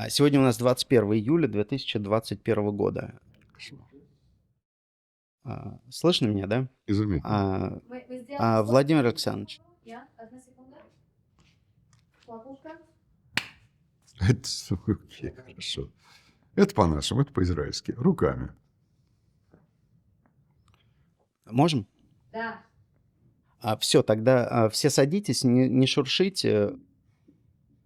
Сегодня у нас 21 июля 2021 года. Хорошо. Слышно меня, да? Изумительно. Вы сделали Владимир сфоткали? Александрович, Одна секунда. Хлопушка. Это окей, хорошо. Это по-нашему, это по-израильски. Руками. можем? Да. Все, тогда все садитесь, не шуршите,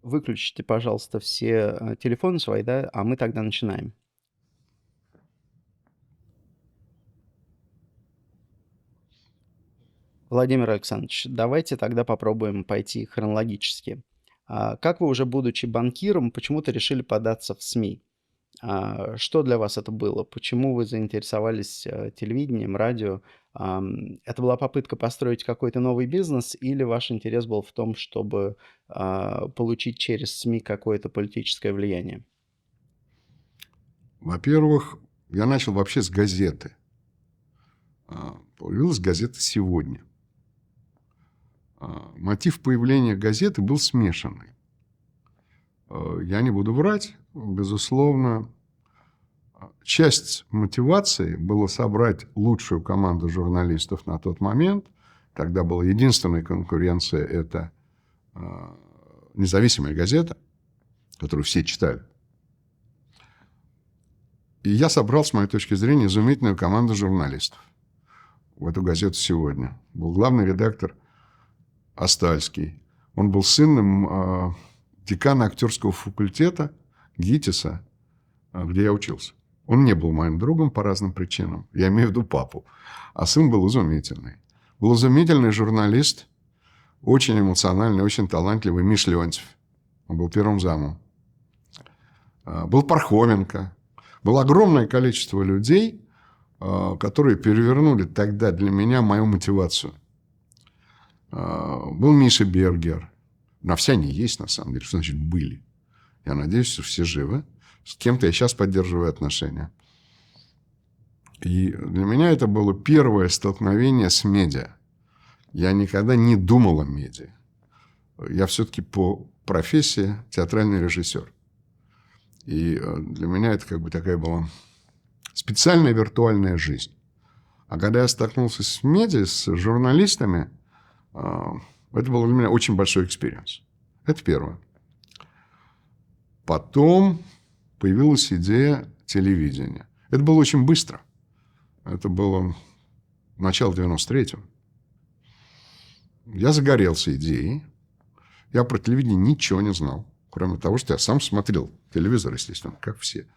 выключите, пожалуйста, все телефоны свои, да, а мы тогда начинаем. Владимир Александрович, давайте тогда попробуем пойти хронологически. Как вы уже, будучи банкиром, почему-то решили податься в СМИ? Что для вас это было? Почему вы заинтересовались телевидением, радио? Это была попытка построить какой-то новый бизнес, или ваш интерес был в том, чтобы получить через СМИ какое-то политическое влияние? Во-первых, я начал вообще с газеты. Появилась газета «Сегодня». Мотив появления газеты был смешанный. Я не буду врать, безусловно. Часть мотивации была собрать лучшую команду журналистов на тот момент. Тогда была единственная конкуренция – это независимая газета, которую все читали. И я собрал, с моей точки зрения, изумительную команду журналистов в эту газету «Сегодня». Был главный редактор Остальский. Он был сыном декана актерского факультета ГИТИСа, где я учился. Он не был моим другом по разным причинам. Я имею в виду папу. А сын был изумительный. Был изумительный журналист, очень эмоциональный, очень талантливый Миш Леонтьев. Он был первым замом. Был Пархоменко. Было огромное количество людей, которые перевернули тогда для меня мою мотивацию. Был Миша Бергер. На все они есть, на самом деле. Что значит «были»? Я надеюсь, что все живы. С кем-то я сейчас поддерживаю отношения. И для меня это было первое столкновение с медиа. Я никогда не думал о медиа. Я все-таки по профессии театральный режиссер. И для меня это как бы такая была специальная виртуальная жизнь. А когда я столкнулся с медиа, с журналистами, это был для меня очень большой экспириенс. Это первое. Потом появилась идея телевидения. Это было очень быстро. Это было начало 93-го. Я загорелся идеей. Я про телевидение ничего не знал. Кроме того, что я сам смотрел телевизор, естественно, как все.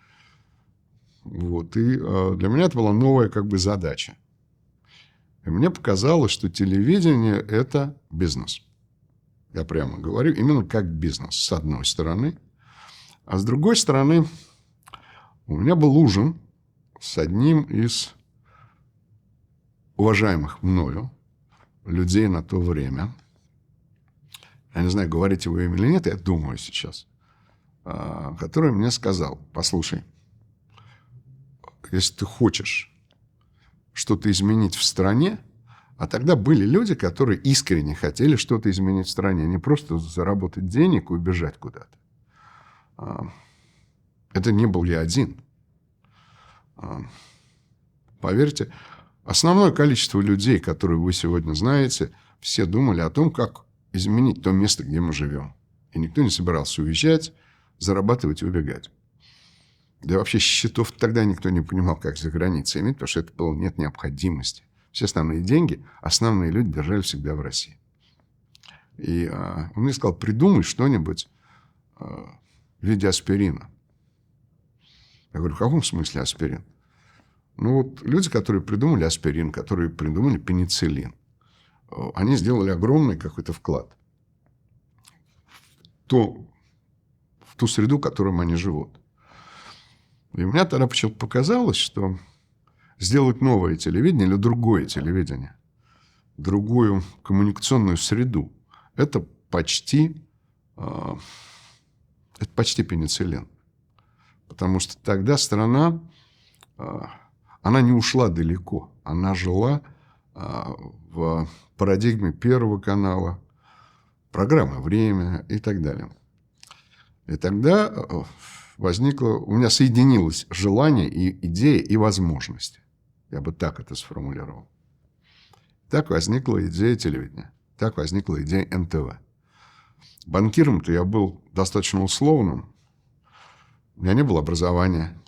Вот. И для меня это была новая как бы задача. И мне показалось, что телевидение – это бизнес. Я прямо говорю, именно как бизнес, с одной стороны. А с другой стороны, у меня был ужин с одним из уважаемых мною людей на то время. Я не знаю, говорите вы им или нет, я думаю сейчас. Который мне сказал: послушай, если ты хочешь что-то изменить в стране, а тогда были люди, которые искренне хотели что-то изменить в стране, не просто заработать денег и убежать куда-то. Это не был я один. Поверьте, основное количество людей, которые вы сегодня знаете, все думали о том, как изменить то место, где мы живем. И никто не собирался уезжать, зарабатывать и убегать. Да и вообще счетов тогда никто не понимал, как за границей иметь, потому что это было нет необходимости. Все основные деньги, основные люди держали всегда в России. И он мне сказал: придумай что-нибудь в виде аспирина. Я говорю: в каком смысле аспирин? Ну вот люди, которые придумали аспирин, которые придумали пенициллин, они сделали огромный какой-то вклад в ту среду, в которой они живут. И у меня тогда почему-то показалось, что сделать новое телевидение или другое телевидение, другую коммуникационную среду, это почти пенициллин. Потому что тогда страна, она не ушла далеко. Она жила в парадигме Первого канала, программы «Время» и так далее. И тогда у меня соединилось желание, и идея, и возможности. Я бы так это сформулировал. Так возникла идея телевидения. Так возникла идея НТВ. Банкиром-то я был достаточно условным. У меня не было образования.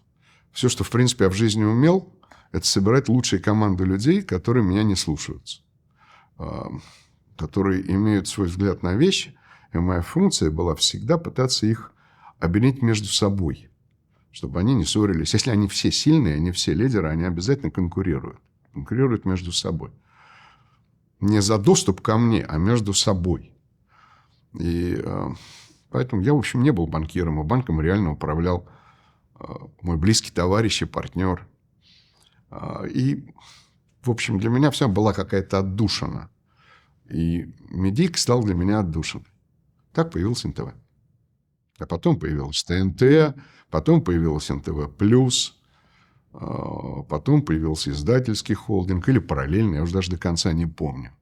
Все, что, в принципе, я в жизни умел, это собирать лучшие команды людей, которые меня не слушаются, которые имеют свой взгляд на вещи. И моя функция была всегда пытаться их объединить между собой, чтобы они не ссорились. Если они все сильные, они все лидеры, они обязательно конкурируют. Конкурируют между собой. Не за доступ ко мне, а между собой. И поэтому я, в общем, не был банкиром, а банком реально управлял мой близкий товарищ и партнер. И, в общем, для меня вся была какая-то отдушина. И медийка стал для меня отдушиной. Так появился НТВ. А потом появилась ТНТ, потом появилась НТВ+, потом появился издательский холдинг или параллельно, я уже даже до конца не помню.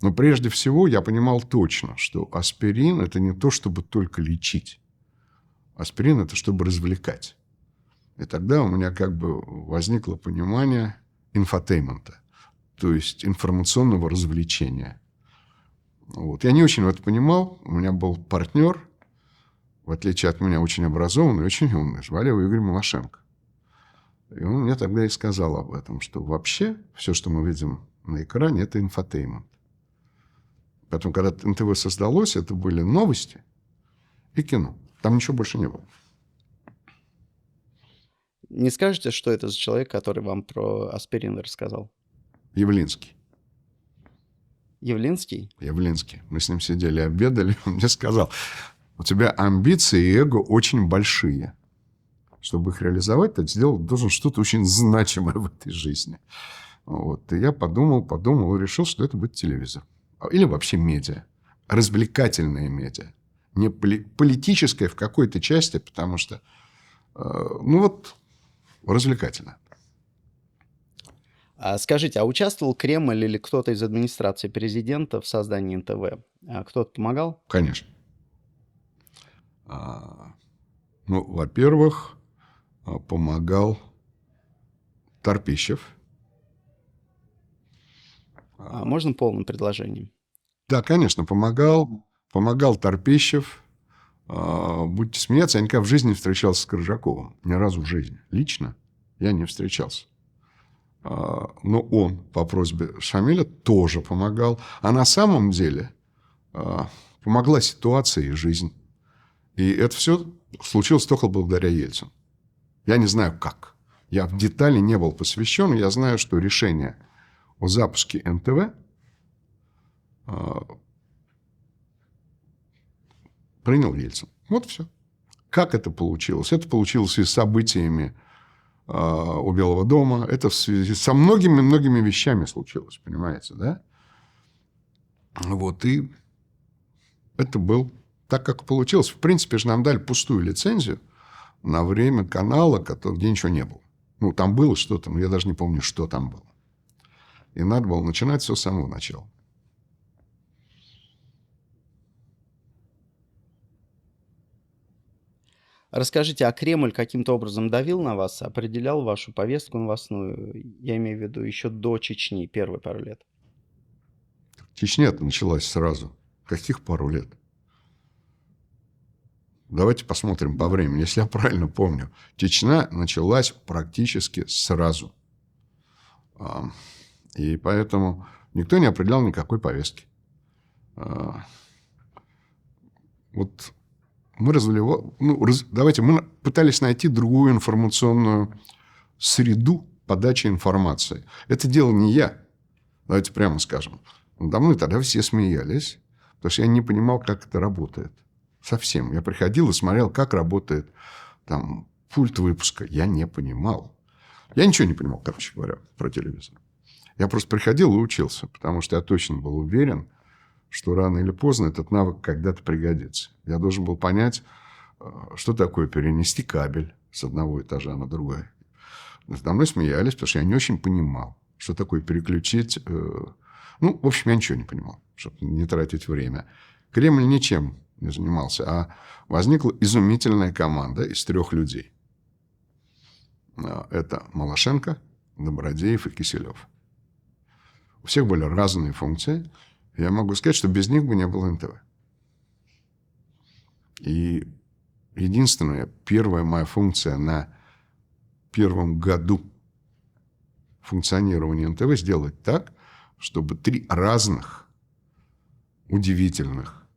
Но прежде всего я понимал точно, что аспирин – это не то, чтобы только лечить. Аспирин – это чтобы развлекать. И тогда у меня как бы возникло понимание инфотеймента, то есть информационного развлечения. Вот. Я не очень это понимал. У меня был партнер, в отличие от меня, очень образованный, очень умный. Звали его Игорь Малашенко. И он мне тогда и сказал об этом, что вообще все, что мы видим на экране, это инфотеймент. Потом, когда НТВ создалось, это были новости и кино. Там ничего больше не было. Не скажете, что это за человек, который вам про аспирин рассказал? Явлинский. Явлинский? Явлинский. Мы с ним сидели, обедали. Он мне сказал, у тебя амбиции и эго очень большие. Чтобы их реализовать, ты должен что-то очень значимое в этой жизни. Вот. И я подумал и решил, что это будет телевизор. Или вообще медиа. Развлекательное медиа. Не политическое в какой-то части, потому что, развлекательно. Скажите, а участвовал Кремль или кто-то из администрации президента в создании НТВ? Кто-то помогал? Конечно. Во-первых, помогал Торпищев. Можно полным предложением? Да, конечно, помогал. Помогал Торпищев. Будете смеяться, я никогда в жизни не встречался с Коржаковым. Ни разу в жизни. Лично я не встречался. Но он по просьбе Шамиля тоже помогал. А на самом деле помогла ситуация и жизнь. И это все случилось только благодаря Ельцину. Я не знаю, как. Я в детали не был посвящен. Я знаю, что решение о запуске НТВ принял Ельцин. Вот все. Как это получилось? Это получилось и с событиями у Белого дома. Это в связи со многими-многими вещами случилось, понимаете, да? Вот, и это был так, как получилось. В принципе же нам дали пустую лицензию на время канала, где ничего не было. Там было что-то, но я даже не помню, что там было. И надо было начинать все с самого начала. Расскажите, а Кремль каким-то образом давил на вас, определял вашу повестку новостную? Я имею в виду еще до Чечни, первые пару лет. Чечня-то началась сразу. Каких пару лет? Давайте посмотрим по времени. Если я правильно помню, Чечня началась практически сразу. И поэтому никто не определял никакой повестки. Вот мы давайте, мы пытались найти другую информационную среду подачи информации. Это делал не я. Давайте прямо скажем. Надо мной тогда все смеялись, потому что я не понимал, как это работает. Совсем. Я приходил и смотрел, как работает там пульт выпуска. Я не понимал. Я ничего не понимал, короче говоря, про телевизор. Я просто приходил и учился, потому что я точно был уверен, что рано или поздно этот навык когда-то пригодится. Я должен был понять, что такое перенести кабель с одного этажа на другой. Надо мной смеялись, потому что я не очень понимал, что такое переключить. В общем, я ничего не понимал, чтобы не тратить время. Кремль ничем не занимался, а возникла изумительная команда из 3 людей. Это Малашенко, Добродеев и Киселев. У всех были разные функции. Я могу сказать, что без них бы не было НТВ. И единственная, первая моя функция на первом году функционирования НТВ сделать так, чтобы 3 разных, удивительных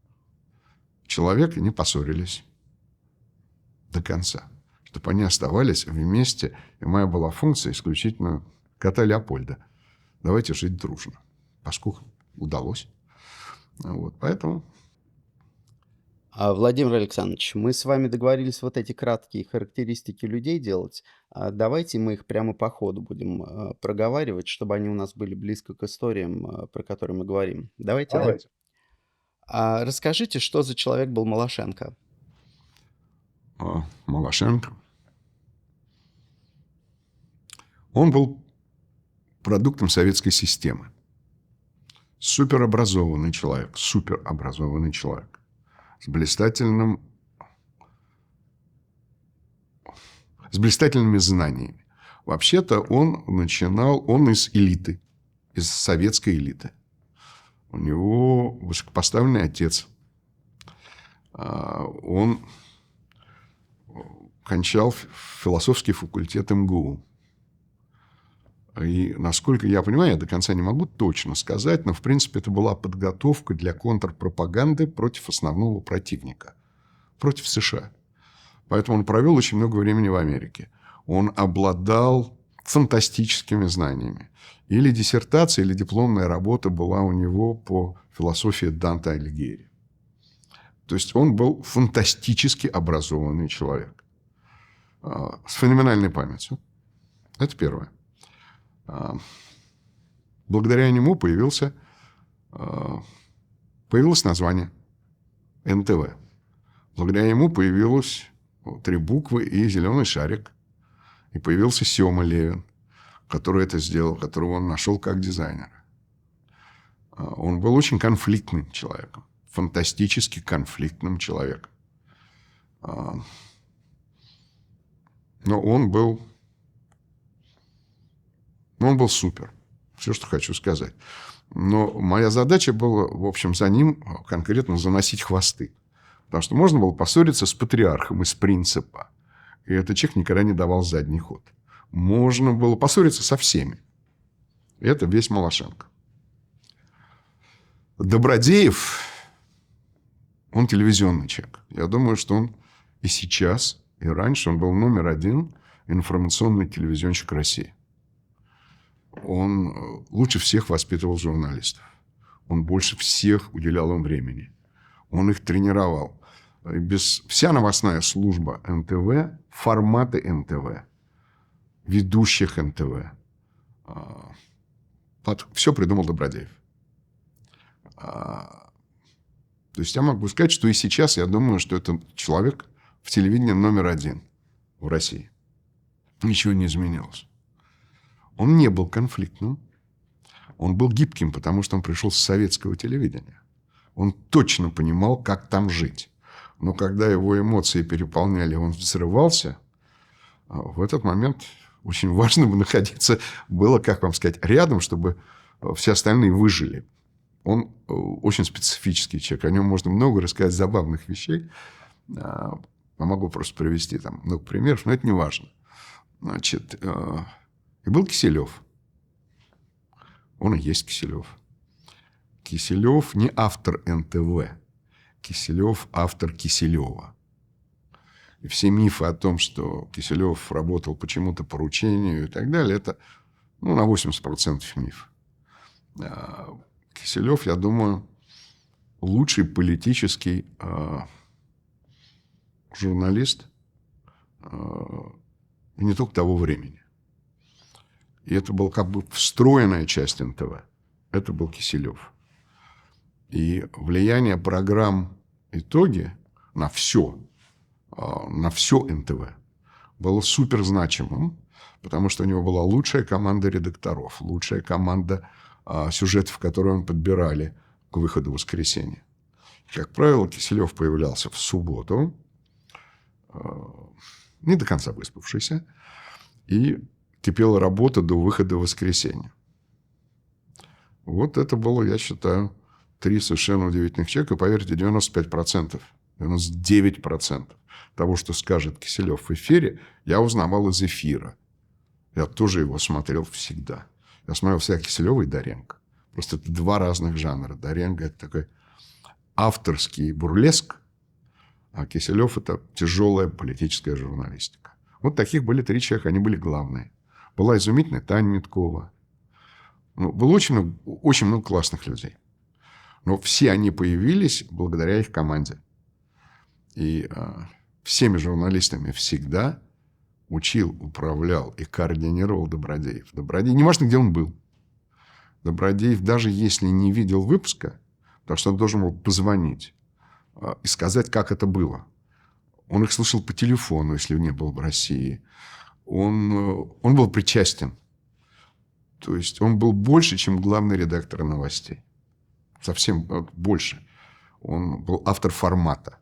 человека не поссорились до конца. Чтобы они оставались вместе. И моя была функция исключительно кота Леопольда. Давайте жить дружно. Поскольку удалось. Вот, поэтому... Владимир Александрович, мы с вами договорились вот эти краткие характеристики людей делать. Давайте мы их прямо по ходу будем проговаривать, чтобы они у нас были близко к историям, про которые мы говорим. Давайте, да? Давайте. Расскажите, что за человек был Малашенко? Малашенко. Он был продуктом советской системы. Суперобразованный человек. Суперобразованный человек. С блистательными знаниями. Вообще-то он из элиты, из советской элиты. У него высокопоставленный отец. Он кончал философский факультет МГУ. И, насколько я понимаю, я до конца не могу точно сказать, но, в принципе, это была подготовка для контрпропаганды против основного противника, против США. Поэтому он провел очень много времени в Америке. Он обладал фантастическими знаниями. Или диссертация, или дипломная работа была у него по философии Данте Алигьери. То есть он был фантастически образованный человек. С феноменальной памятью. Это первое. Благодаря нему появилось название НТВ. Благодаря ему появилось 3 буквы и зеленый шарик. И появился Сёма Левин, который это сделал, которого он нашел как дизайнера. Он был очень конфликтным человеком. Фантастически конфликтным человеком. Но он был супер. Все, что хочу сказать. Но моя задача была, в общем, за ним конкретно заносить хвосты. Потому что можно было поссориться с патриархом из принципа. И этот человек никогда не давал задний ход. Можно было поссориться со всеми. И это весь Малашенко. Добродеев, он телевизионный человек. Я думаю, что он и сейчас, и раньше он был номер 1 информационный телевизионщик России. Он лучше всех воспитывал журналистов. Он больше всех уделял им времени. Он их тренировал. Вся новостная служба НТВ, форматы НТВ, ведущих НТВ, все придумал Добродеев. То есть я могу сказать, что и сейчас я думаю, что это человек в телевидении номер 1 в России. Ничего не изменилось. Он не был конфликтным. Он был гибким, потому что он пришел с советского телевидения. Он точно понимал, как там жить. Но когда его эмоции переполняли, он взрывался. В этот момент очень важно находиться было, как вам сказать, рядом, чтобы все остальные выжили. Он очень специфический человек. О нем можно много рассказать забавных вещей. Я могу просто привести там много примеров, но это не важно. Значит, и был Киселев. Он и есть Киселев. Киселев не автор НТВ. Киселев автор Киселева. И все мифы о том, что Киселев работал почему-то по поручению и так далее, это на 80% миф. Киселев, я думаю, лучший политический журналист и не только того времени. И это была как бы встроенная часть НТВ. Это был Киселев. И влияние программ «Итоги» на все НТВ было суперзначимым, потому что у него была лучшая команда редакторов, лучшая команда сюжетов, которые мы подбирали к выходу в воскресенье. Как правило, Киселев появлялся в субботу, не до конца выспавшийся, и кипела работа до выхода в воскресенье. Вот это было, я считаю, 3 совершенно удивительных человека. И, поверьте, 95%, 99% того, что скажет Киселев в эфире, я узнавал из эфира. Я тоже его смотрел всегда. Я смотрел всегда Киселева и Доренко. Просто это 2 разных жанра. Доренко – это такой авторский бурлеск, а Киселев – это тяжелая политическая журналистика. Вот таких были 3 человека, они были главные. Была изумительная Таня Миткова. Было очень много классных людей. Но все они появились благодаря их команде. И всеми журналистами всегда учил, управлял и координировал Добродеев. Добродеев, неважно, где он был. Добродеев, даже если не видел выпуска, потому что он должен был позвонить и сказать, как это было. Он их слышал по телефону, если не был в России. Он был причастен. То есть он был больше, чем главный редактор новостей. Совсем больше. Он был автор формата.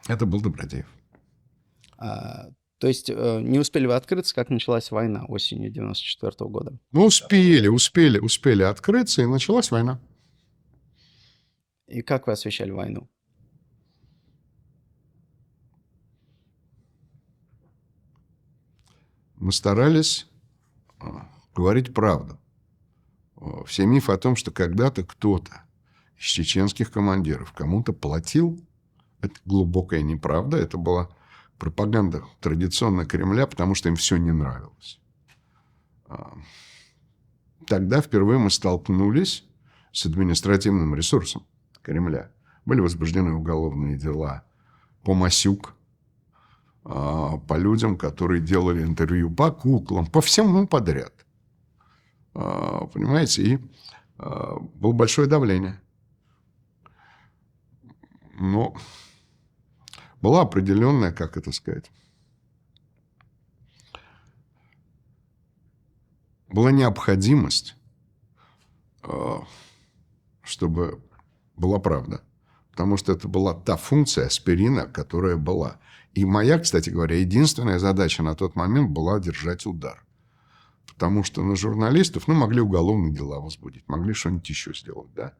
Это был Добродеев. То есть не успели вы открыться, как началась война осенью 1994 года? Ну, успели открыться, и началась война. И как вы освещали войну? Мы старались говорить правду. Все мифы о том, что когда-то кто-то из чеченских командиров кому-то платил, это глубокая неправда. Это была пропаганда традиционно Кремля, потому что им все не нравилось. Тогда впервые мы столкнулись с административным ресурсом Кремля. Были возбуждены уголовные дела по Масюк, по людям, которые делали интервью, по куклам, по всему подряд. Понимаете? И было большое давление. Но была определенная, как это сказать, была необходимость, чтобы была правда. Потому что это была та функция аспирина, которая была. И моя, кстати говоря, единственная задача на тот момент была держать удар. Потому что на журналистов, могли уголовные дела возбудить, могли что-нибудь еще сделать, да.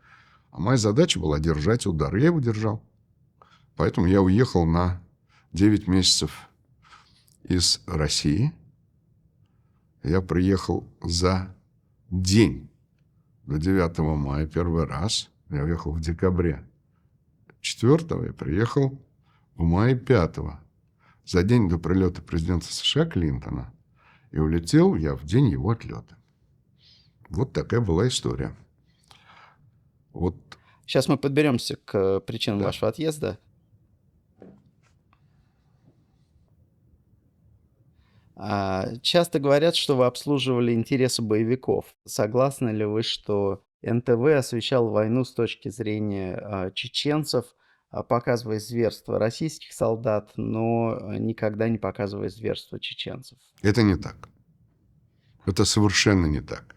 А моя задача была держать удар. Я его держал. Поэтому я уехал на 9 месяцев из России. Я приехал за день до 9 мая первый раз. Я уехал в декабре 4-го, я приехал в мае 5-го. За день до прилета президента США Клинтона. И улетел я в день его отлета. Вот такая была история. Вот. Сейчас мы подберемся к причинам вашего отъезда. Часто говорят, что вы обслуживали интересы боевиков. Согласны ли вы, что НТВ освещал войну с точки зрения чеченцев, показывая зверства российских солдат, но никогда не показывая зверства чеченцев? Это не так. Это совершенно не так.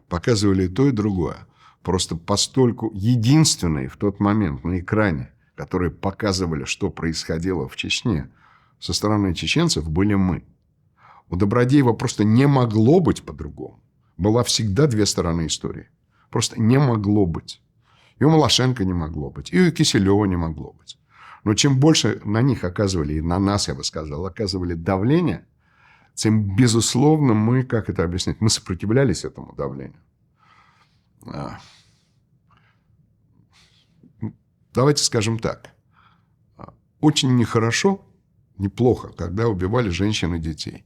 Показывали и то, и другое. Просто постольку единственные в тот момент на экране, которые показывали, что происходило в Чечне со стороны чеченцев, были мы. У Добродеева просто не могло быть по-другому. Была всегда 2 стороны истории. Просто не могло быть. И у Малашенко не могло быть, и у Киселева не могло быть. Но чем больше на них оказывали, и на нас, я бы сказал, оказывали давление, тем, безусловно, мы, как это объяснить, мы сопротивлялись этому давлению. Давайте скажем так. Очень нехорошо, неплохо, когда убивали женщин и детей.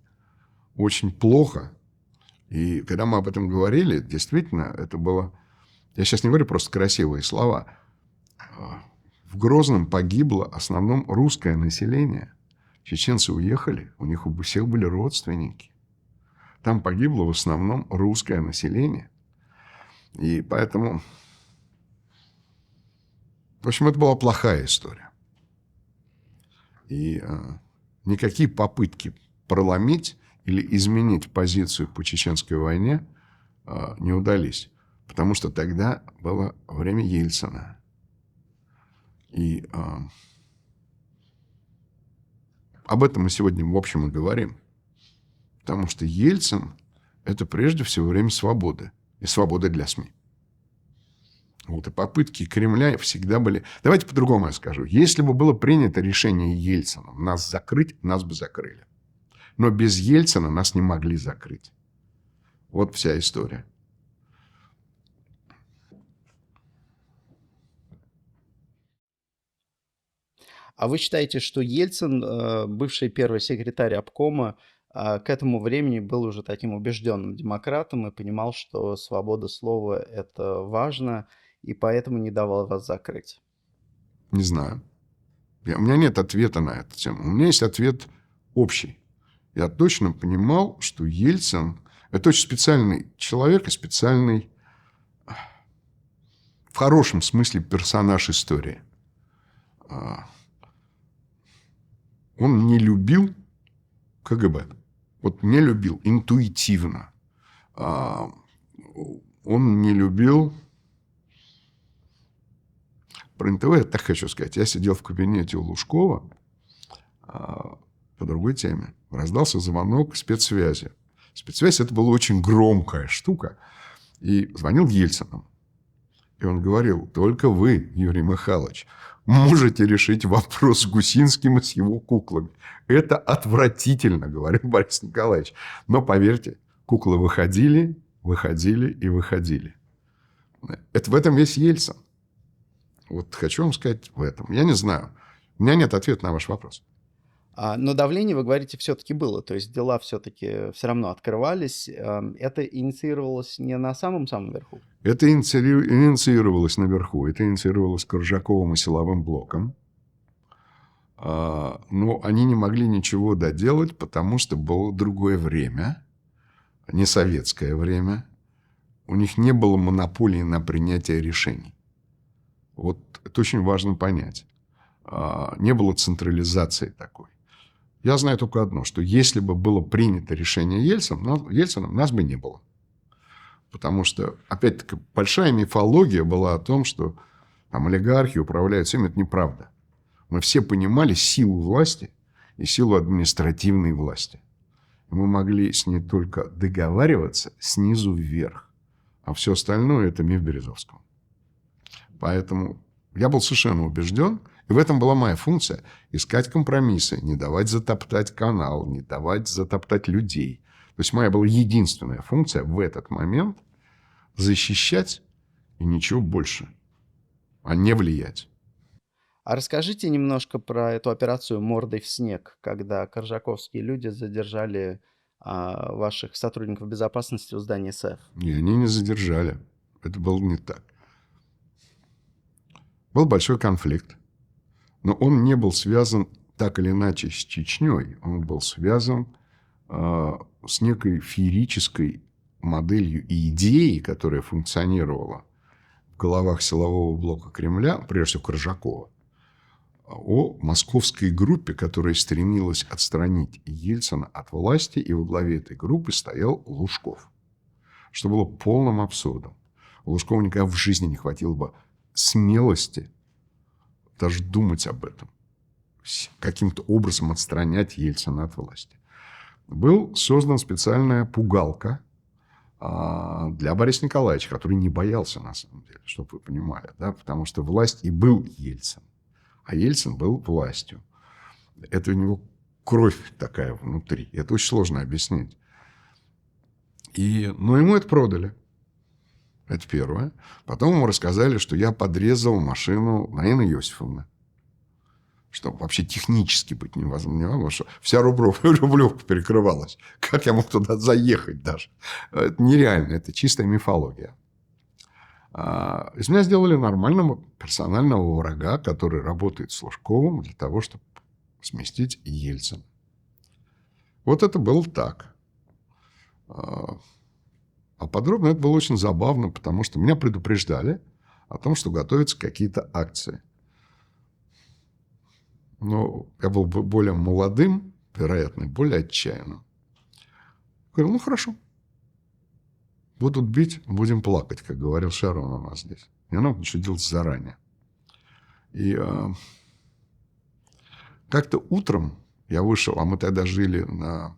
Очень плохо. И когда мы об этом говорили, действительно, это было... Я сейчас не говорю просто красивые слова. В Грозном погибло в основном русское население. Чеченцы уехали, у них у всех были родственники. Там погибло в основном русское население. И поэтому... В общем, это была плохая история. И никакие попытки проломить или изменить позицию по чеченской войне не удались. Потому что тогда было время Ельцина. И об этом мы сегодня, в общем, и говорим. Потому что Ельцин – это прежде всего время свободы. И свободы для СМИ. Вот, и попытки Кремля всегда были... Давайте по-другому я скажу. Если бы было принято решение Ельцина нас закрыть, нас бы закрыли. Но без Ельцина нас не могли закрыть. Вот вся история. А вы считаете, что Ельцин, бывший первый секретарь обкома, к этому времени был уже таким убежденным демократом и понимал, что свобода слова – это важно, и поэтому не давал вас закрыть? Не знаю. У меня нет ответа на эту тему. У меня есть ответ общий. Я точно понимал, что Ельцин – это очень специальный человек и специальный, в хорошем смысле, персонаж истории. Он не любил КГБ. Вот не любил интуитивно. Он не любил... Про НТВ я так хочу сказать. Я сидел в кабинете у Лужкова по другой теме. Раздался звонок спецсвязи. Спецсвязь – это была очень громкая штука. И звонил Ельцин. И он говорил: только вы, Юрий Михайлович, можете решить вопрос с Гусинским и с его куклами. Это отвратительно, говорил Борис Николаевич. Но поверьте, куклы выходили, выходили и выходили. Это в этом весь Ельцин. Вот хочу вам сказать в этом. Я не знаю. У меня нет ответа на ваш вопрос. Но давление, вы говорите, все-таки было. То есть дела все-таки все равно открывались. Это инициировалось не на самом-самом верху? Это инициировалось наверху. Это инициировалось Коржаковым и силовым блоком. Но они не могли ничего доделать, потому что было другое время. Не советское время. У них не было монополии на принятие решений. Вот это очень важно понять. Не было централизации такой. Я знаю только одно, что если бы было принято решение Ельцином, нас бы не было. Потому что, опять-таки, большая мифология была о том, что там олигархи управляют всем. Это неправда. Мы все понимали силу власти и силу административной власти. И мы могли с ней только договариваться снизу вверх. А все остальное – это миф Березовского. Поэтому я был совершенно убежден, и в этом была моя функция – искать компромиссы, не давать затоптать канал, не давать затоптать людей. То есть моя была единственная функция в этот момент – защищать и ничего больше, а не влиять. А расскажите немножко про эту операцию «Мордой в снег», когда коржаковские люди задержали ваших сотрудников безопасности у здания СЭФ. И они не задержали. Это было не так. Был большой конфликт. Но он не был связан так или иначе с Чечней. Он был связан с некой феерической моделью и идеей, которая функционировала в головах силового блока Кремля, прежде всего Коржакова, о московской группе, которая стремилась отстранить Ельцина от власти, и во главе этой группы стоял Лужков, что было полным абсурдом. У Лужкова никогда в жизни не хватило бы смелости даже думать об этом, каким-то образом отстранять Ельцина от власти. Был создан специальная пугалка для Бориса Николаевича, который не боялся, на самом деле, чтобы вы понимали, да, потому что власть и был Ельцин, а Ельцин был властью. Это у него кровь такая внутри. Это очень сложно объяснить. Но ему это продали. Это первое. Потом ему рассказали, что я подрезал машину Наины Иосифовны. Что вообще технически быть невозможно, потому что вся Рублевка перекрывалась. Как я мог туда заехать даже? Это нереально, это чистая мифология. Из меня сделали нормального персонального врага, который работает с Лужковым для того, чтобы сместить Ельцина. Вот это было так. А подробно это было очень забавно, потому что меня предупреждали о том, что готовятся какие-то акции. Но я был более молодым, вероятно, более отчаянным. Говорю, ну хорошо. Будут бить, будем плакать, как говорил Шарон у нас здесь. Не надо ничего делать заранее. И как-то утром я вышел, а мы тогда жили на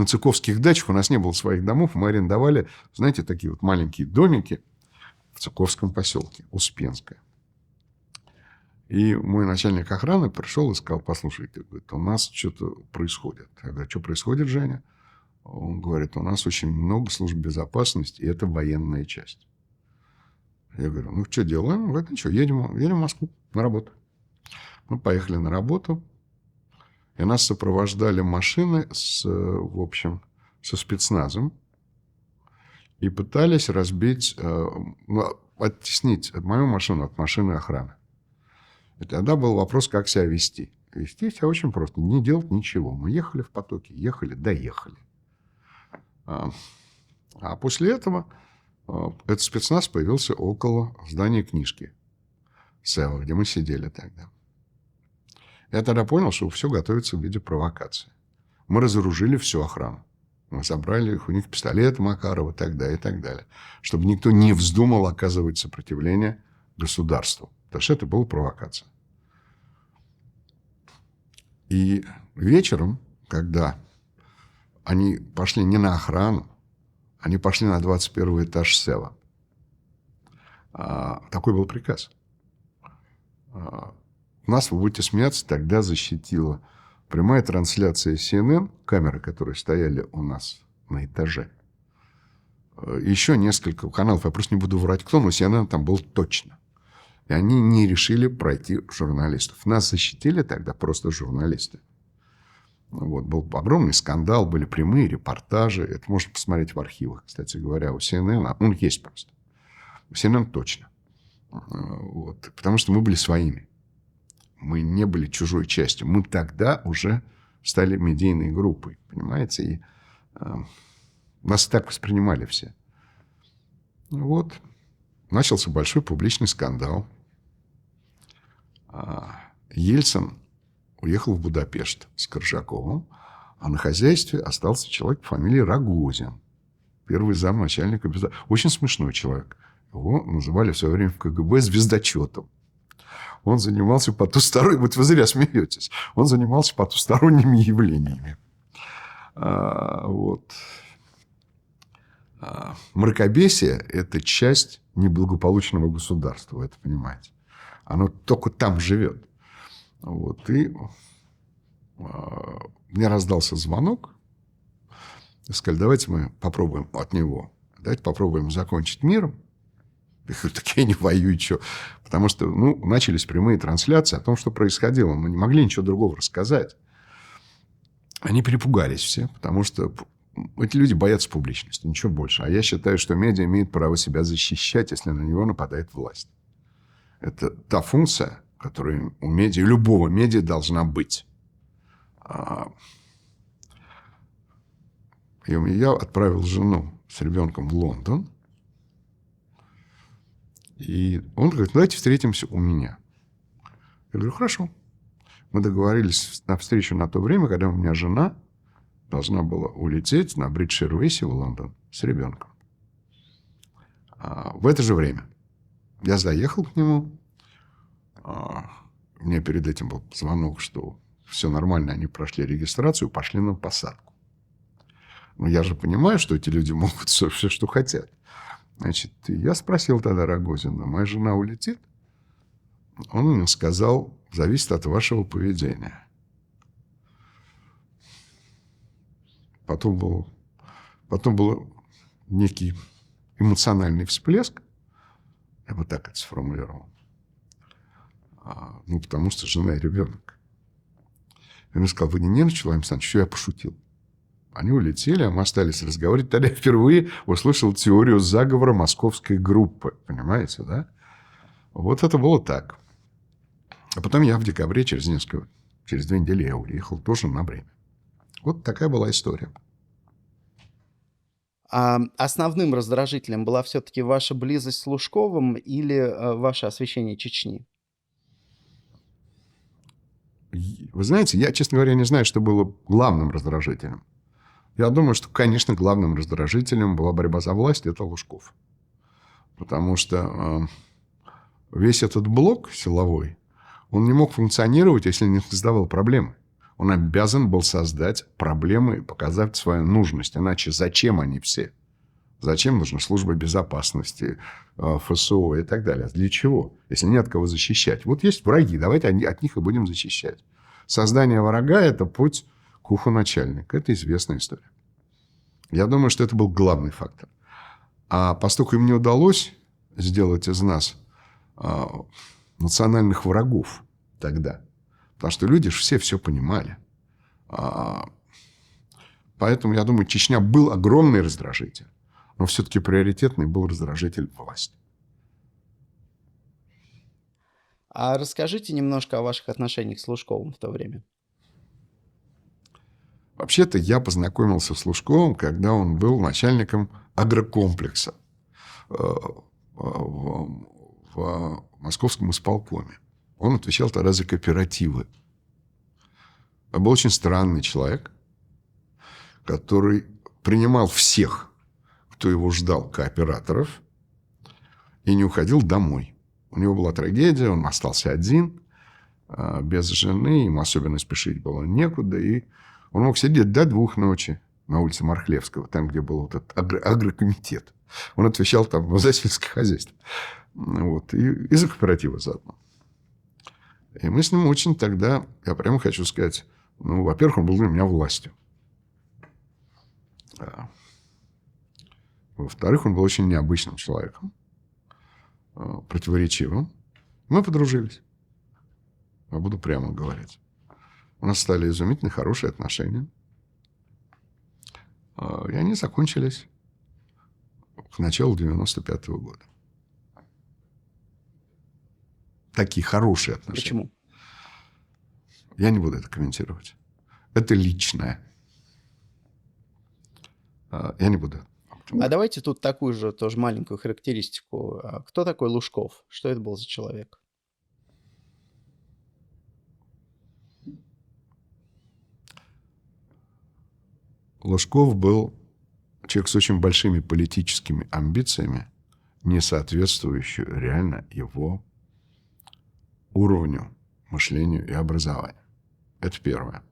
цыковских дачах, у нас не было своих домов, мы арендовали, знаете, такие вот маленькие домики в Цыковском поселке, Успенское. И мой начальник охраны пришел и сказал: послушайте, говорит, у нас что-то происходит. Я говорю: что происходит, Женя? Он говорит: у нас очень много служб безопасности, и это военная часть. Я говорю: ну, что делаем? Он говорит: ну, что, едем в Москву на работу. Мы поехали на работу, и нас сопровождали машины в общем, со спецназом, и пытались разбить, оттеснить мою машину от машины охраны. И тогда был вопрос, как себя вести. Вести себя очень просто. Не делать ничего. Мы ехали в потоке. Ехали, доехали. А после этого этот спецназ появился около здания книжки СЭВа, где мы сидели тогда. Я тогда понял, что все готовится в виде провокации. Мы разоружили всю охрану. Мы забрали у них пистолеты Макарова и так далее. Чтобы никто не вздумал оказывать сопротивление государству. Потому что это была провокация. И вечером, когда они пошли не на охрану, они пошли на 21 этаж СЭВа. Такой был приказ. Нас, вы будете смеяться, тогда защитила прямая трансляция CNN, камеры, которые стояли у нас на этаже. Еще несколько каналов, я просто не буду врать кто, но CNN там был точно. И они не решили пройти журналистов. Нас защитили тогда просто журналисты. Вот, был огромный скандал, были прямые репортажи. Это можно посмотреть в архивах, кстати говоря, у CNN. Он есть просто. У CNN точно. Вот, потому что мы были своими. Мы не были чужой частью. Мы тогда уже стали медийной группой. Понимаете? И нас так воспринимали все. Вот. Начался большой публичный скандал. Ельцин уехал в Будапешт с Коржаковым, а на хозяйстве остался человек по фамилии Рогозин. Первый замначальника безопасности. Очень смешной человек. Его называли в свое время в КГБ звездочетом. Он занимался потусторонними... Вот вы зря смеетесь. Он занимался потусторонними явлениями. Вот. Мракобесие – это часть неблагополучного государства, вы это понимаете. Оно только там живет. Вот. И мне раздался звонок. И сказали: давайте мы попробуем от него. Давайте попробуем закончить миром. Я говорю: так я не воюю, что? Потому что начались прямые трансляции о том, что происходило. Мы не могли ничего другого рассказать. Они перепугались все, потому что эти люди боятся публичности, ничего больше. А я считаю, что медиа имеет право себя защищать, если на него нападает власть. Это та функция, которая у медиа, любого медиа должна быть. И я отправил жену с ребенком в Лондон. И он говорит: давайте встретимся у меня. Я говорю: хорошо. Мы договорились на встречу на то время, когда у меня жена должна была улететь на British Airways в Лондон с ребенком. В это же время я заехал к нему. Мне перед этим был звонок, что все нормально, они прошли регистрацию, пошли на посадку. Но я же понимаю, что эти люди могут все, что хотят. Значит, я спросил тогда Рогозина: моя жена улетит? Он мне сказал: зависит от вашего поведения. Потом был некий эмоциональный всплеск. Я бы так это сформулировал. Потому что жена и ребенок. Я ему сказал: вы не нервничали, Владимир Александрович? Что я пошутил? Они улетели, а мы остались разговаривать. Тогда я впервые услышал теорию заговора московской группы. Понимаете, да? Вот это было так. А потом я в декабре, через 2 недели я уехал тоже на время. Вот такая была история. А основным раздражителем была все-таки ваша близость с Лужковым или ваше освещение Чечни? Вы знаете, я, честно говоря, не знаю, что было главным раздражителем. Я думаю, что, конечно, главным раздражителем была борьба за власть. Это Лужков. Потому что весь этот блок силовой, он не мог функционировать, если не создавал проблемы. Он обязан был создать проблемы и показать свою нужность. Иначе зачем они все? Зачем нужна служба безопасности, ФСО и так далее? Для чего? Если нет кого защищать. Вот есть враги, давайте от них и будем защищать. Создание врага – это путь к уху начальника. Это известная история. Я думаю, что это был главный фактор. А поскольку им не удалось сделать из нас национальных врагов тогда, потому что люди же все понимали. Поэтому, я думаю, Чечня был огромный раздражитель. Но все-таки приоритетный был раздражитель власти. А расскажите немножко о ваших отношениях с Лужковым в то время. Вообще-то я познакомился с Лужковым, когда он был начальником агрокомплекса в московском исполкоме. Он отвечал тогда за кооперативы. Это был очень странный человек, который принимал всех, кто его ждал, кооператоров, и не уходил домой. У него была трагедия, он остался один, без жены, ему особенно спешить было некуда, и он мог сидеть до 2 ночи на улице Мархлевского, там, где был вот этот агрокомитет. Он отвечал там за сельское хозяйство. Вот, и за кооперативы заодно. И мы с ним очень тогда, я прямо хочу сказать, ну, во-первых, он был для меня властью. Во-вторых, он был очень необычным человеком, противоречивым. Мы подружились. Я буду прямо говорить. У нас стали изумительно хорошие отношения. И они закончились к началу 95-го года. Такие хорошие отношения. Почему? Я не буду это комментировать. Это личное. Я не буду. А давайте тут такую же тоже маленькую характеристику. Кто такой Лужков? Что это был за человек? Лужков был человек с очень большими политическими амбициями, не соответствующий реально его уровню, мышлению и образованию. Это первое.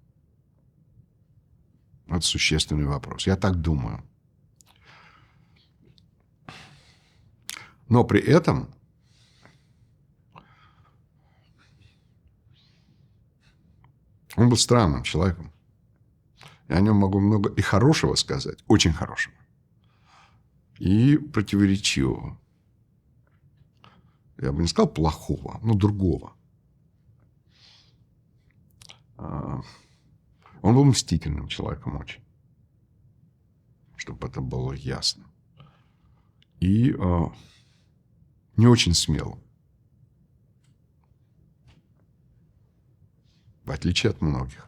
Это существенный вопрос. Я так думаю. Но при этом он был странным человеком. Я о нем могу много и хорошего сказать, очень хорошего, и противоречивого. Я бы не сказал плохого, но другого. Он был мстительным человеком очень, чтобы это было ясно. И не очень смелым. В отличие от многих.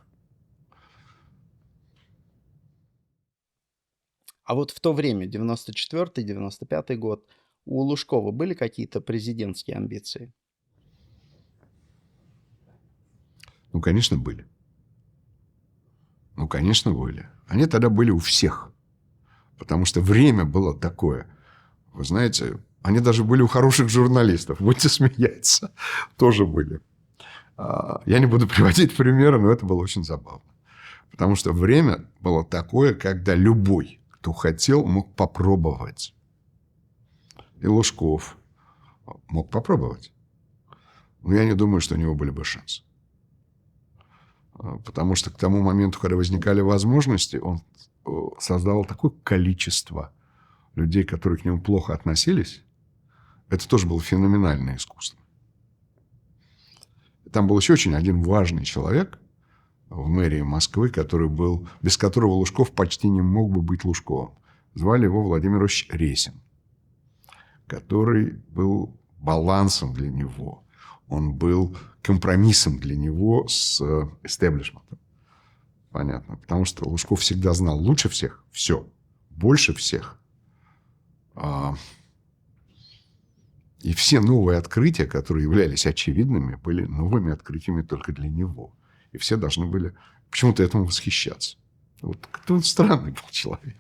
А вот в то время, 94-95 год, у Лужкова были какие-то президентские амбиции? Ну, конечно, были. Ну, конечно, были. Они тогда были у всех. Потому что время было такое. Вы знаете, они даже были у хороших журналистов. Будете смеяться. Тоже были. Я не буду приводить примеры, но это было очень забавно. Потому что время было такое, когда любой, кто хотел, мог попробовать. И Лужков мог попробовать. Но я не думаю, что у него были бы шансы. Потому что к тому моменту, когда возникали возможности, он создавал такое количество людей, которые к нему плохо относились. Это тоже было феноменальное искусство. Там был еще очень один важный человек в мэрии Москвы, без которого Лужков почти не мог бы быть Лужковым. Звали его Владимир Ильич Ресин, который был балансом для него. Он был компромиссом для него с истеблишментом. Понятно. Потому что Лужков всегда знал лучше всех, все, больше всех. И все новые открытия, которые являлись очевидными, были новыми открытиями только для него. И все должны были почему-то этому восхищаться. Вот как-то он странный был человек.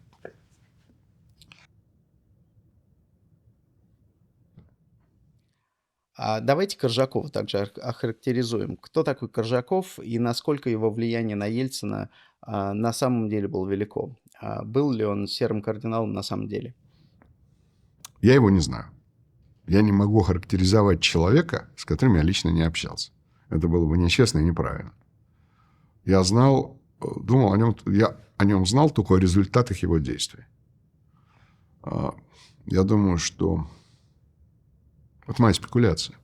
Давайте Коржакова также охарактеризуем. Кто такой Коржаков и насколько его влияние на Ельцина на самом деле было велико? Был ли он серым кардиналом на самом деле? Я его не знаю. Я не могу характеризовать человека, с которым я лично не общался. Это было бы нечестно и неправильно. Я думал о нем, я о нем знал только о результатах его действий. Я думаю, что... Это моя спекуляция.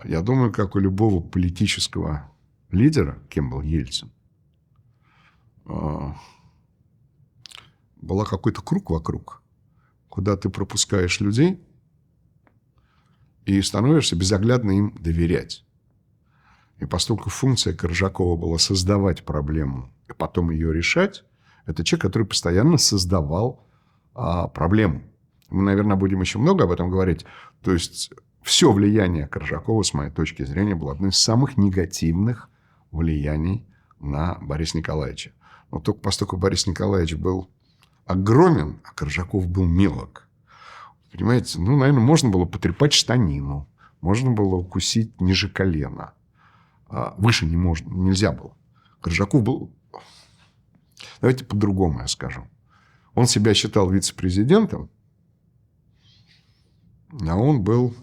Я думаю, как у любого политического лидера, кем был Ельцин, был какой-то круг вокруг, куда ты пропускаешь людей и становишься безоглядно им доверять. И поскольку функция Коржакова была создавать проблему и потом ее решать, это человек, который постоянно создавал проблему. Мы, наверное, будем еще много об этом говорить. То есть все влияние Коржакова, с моей точки зрения, было одно из самых негативных влияний на Бориса Николаевича. Но только поскольку Борис Николаевич был огромен, а Коржаков был мелок. Понимаете, наверное, можно было потрепать штанину, можно было укусить ниже колена. Выше нельзя было. Коржаков был... Давайте по-другому я скажу. Он себя считал вице-президентом, а он был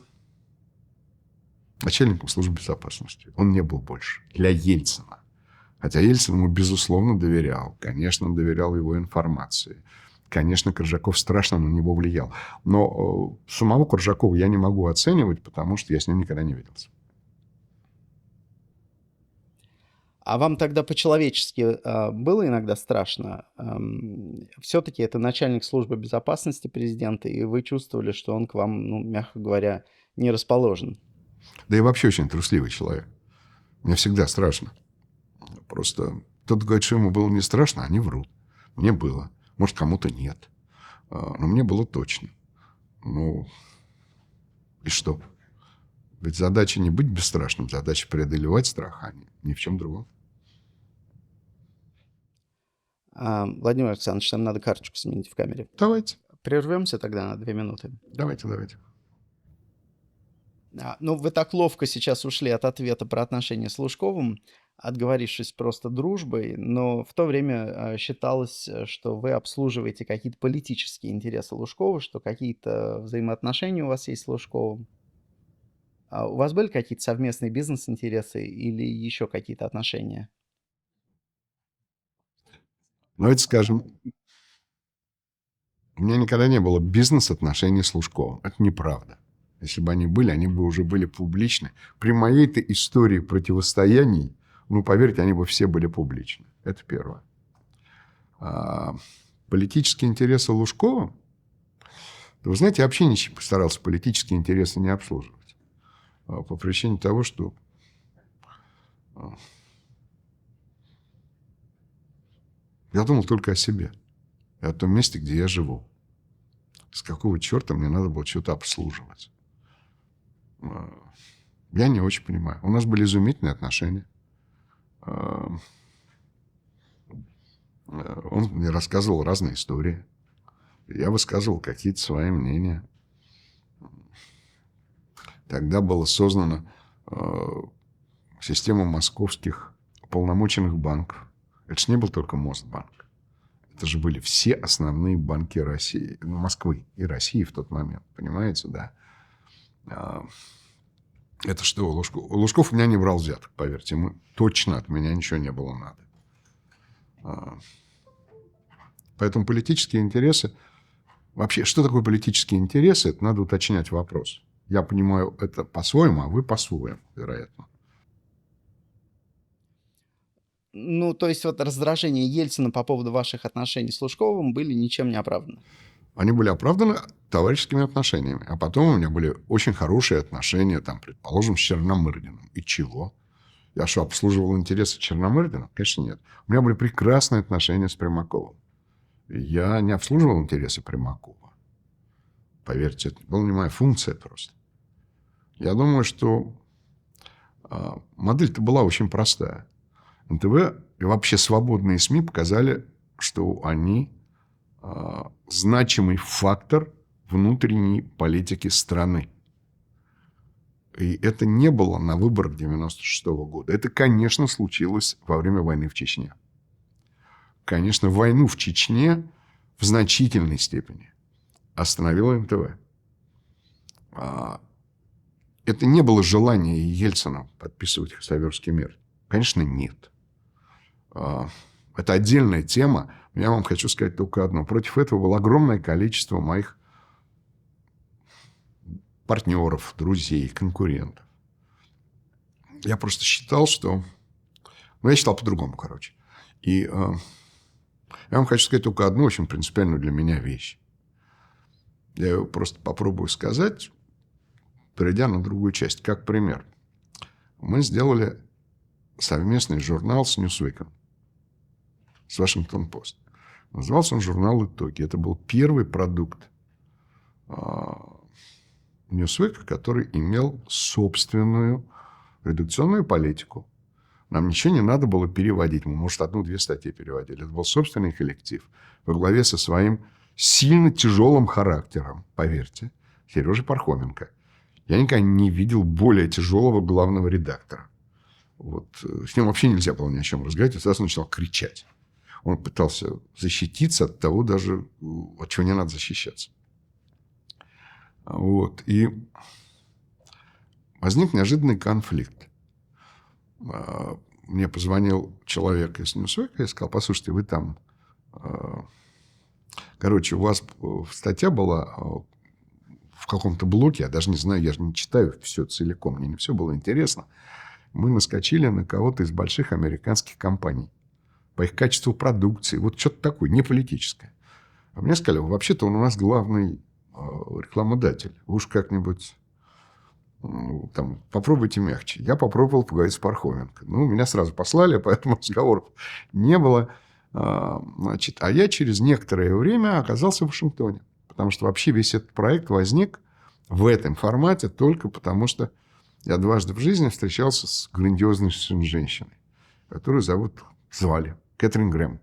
начальником службы безопасности. Он не был больше. Для Ельцина. Хотя Ельцин ему, безусловно, доверял. Конечно, доверял его информации. Конечно, Коржаков страшно на него влиял. Но самого Коржакова я не могу оценивать, потому что я с ним никогда не виделся. А вам тогда по-человечески было иногда страшно? Все-таки это начальник службы безопасности президента, и вы чувствовали, что он к вам, мягко говоря, не расположен. Да и вообще очень трусливый человек. Мне всегда страшно. Просто кто-то говорит, что ему было не страшно, а они врут. Мне было. Может, кому-то нет. Но мне было точно. И что? Ведь задача не быть бесстрашным, задача преодолевать страх, а ни в чем другом. Владимир Александрович, нам надо карточку сменить в камере. Давайте. Прервемся тогда на 2 минуты. Давайте. Вы так ловко сейчас ушли от ответа про отношения с Лужковым, отговорившись просто дружбой, но в то время считалось, что вы обслуживаете какие-то политические интересы Лужкова, что какие-то взаимоотношения у вас есть с Лужковым. У вас были какие-то совместные бизнес-интересы или еще какие-то отношения? Давайте скажем, у меня никогда не было бизнес-отношений с Лужковым. Это неправда. Если бы они бы уже были публичны. При моей-то истории противостояний, поверьте, они бы все были публичны. Это первое. Политические интересы Лужкова, вы знаете, я вообще не постарался политические интересы не обслуживать. По причине того, что я думал только о себе и о том месте, где я живу. С какого черта мне надо было что-то обслуживать? Я не очень понимаю. У нас были изумительные отношения. Он мне рассказывал разные истории. Я высказывал какие-то свои мнения. Тогда была создана система московских уполномоченных банков. Это же не был только Мосбанк. Это же были все основные банки России, Москвы и России в тот момент. Понимаете, да? Это что, Лужков у меня не брал взяток, поверьте. Ему точно от меня ничего не было надо. Поэтому политические интересы... Вообще, что такое политические интересы? Это надо уточнять вопрос. Я понимаю это по-своему, а вы по-своему, вероятно. То есть раздражения Ельцина по поводу ваших отношений с Лужковым были ничем не оправданы? Они были оправданы товарищескими отношениями. А потом у меня были очень хорошие отношения, предположим, с Черномырдиным. И чего? Я что, обслуживал интересы Черномырдина? Конечно, нет. У меня были прекрасные отношения с Примаковым. Я не обслуживал интересы Примакова. Поверьте, это была не моя функция просто. Я думаю, что модель-то была очень простая. НТВ и вообще свободные СМИ показали, что они значимый фактор внутренней политики страны. И это не было на выборах 96 года. Это, конечно, случилось во время войны в Чечне. Конечно, войну в Чечне в значительной степени остановила НТВ. Это не было желания Ельцина подписывать Хасавюрский мир. Конечно, нет. Это отдельная тема. Я вам хочу сказать только одно. Против этого было огромное количество моих партнеров, друзей, конкурентов. Я просто считал, что... Ну, я считал по-другому, короче. И я вам хочу сказать только одну очень принципиальную для меня вещь. Я ее просто попробую сказать, перейдя на другую часть. Как пример. Мы сделали совместный журнал с Newsweek, с Вашингтон-Пост. Назывался он журнал «Итоги». Это был первый продукт Newsweek, который имел собственную редакционную политику. Нам ничего не надо было переводить. Мы, может, 1-2 статьи переводили. Это был собственный коллектив во главе со своим сильно тяжелым характером, поверьте, Сережей Пархоменко. Я никогда не видел более тяжелого главного редактора. Вот. С ним вообще нельзя было ни о чем разговаривать. Он сразу начал кричать. Он пытался защититься от того, даже от чего не надо защищаться. Вот. И возник неожиданный конфликт. Мне позвонил человек из Newsweek и сказал: послушайте, вы там... Короче, у вас статья была в каком-то блоке, я даже не знаю, я же не читаю все целиком, мне не все было интересно. Мы наскочили на кого-то из больших американских компаний по их качеству продукции. Вот что-то такое, не политическое. А мне сказали: вообще-то он у нас главный рекламодатель. Вы уж как-нибудь там, попробуйте мягче. Я попробовал поговорить с Пархоменко. Ну, меня сразу послали, поэтому разговоров не было. Значит, а я через некоторое время оказался в Вашингтоне. Потому что вообще весь этот проект возник в этом формате только потому, что я дважды в жизни встречался с грандиозной женщиной, которую звали Кэтрин Грэм.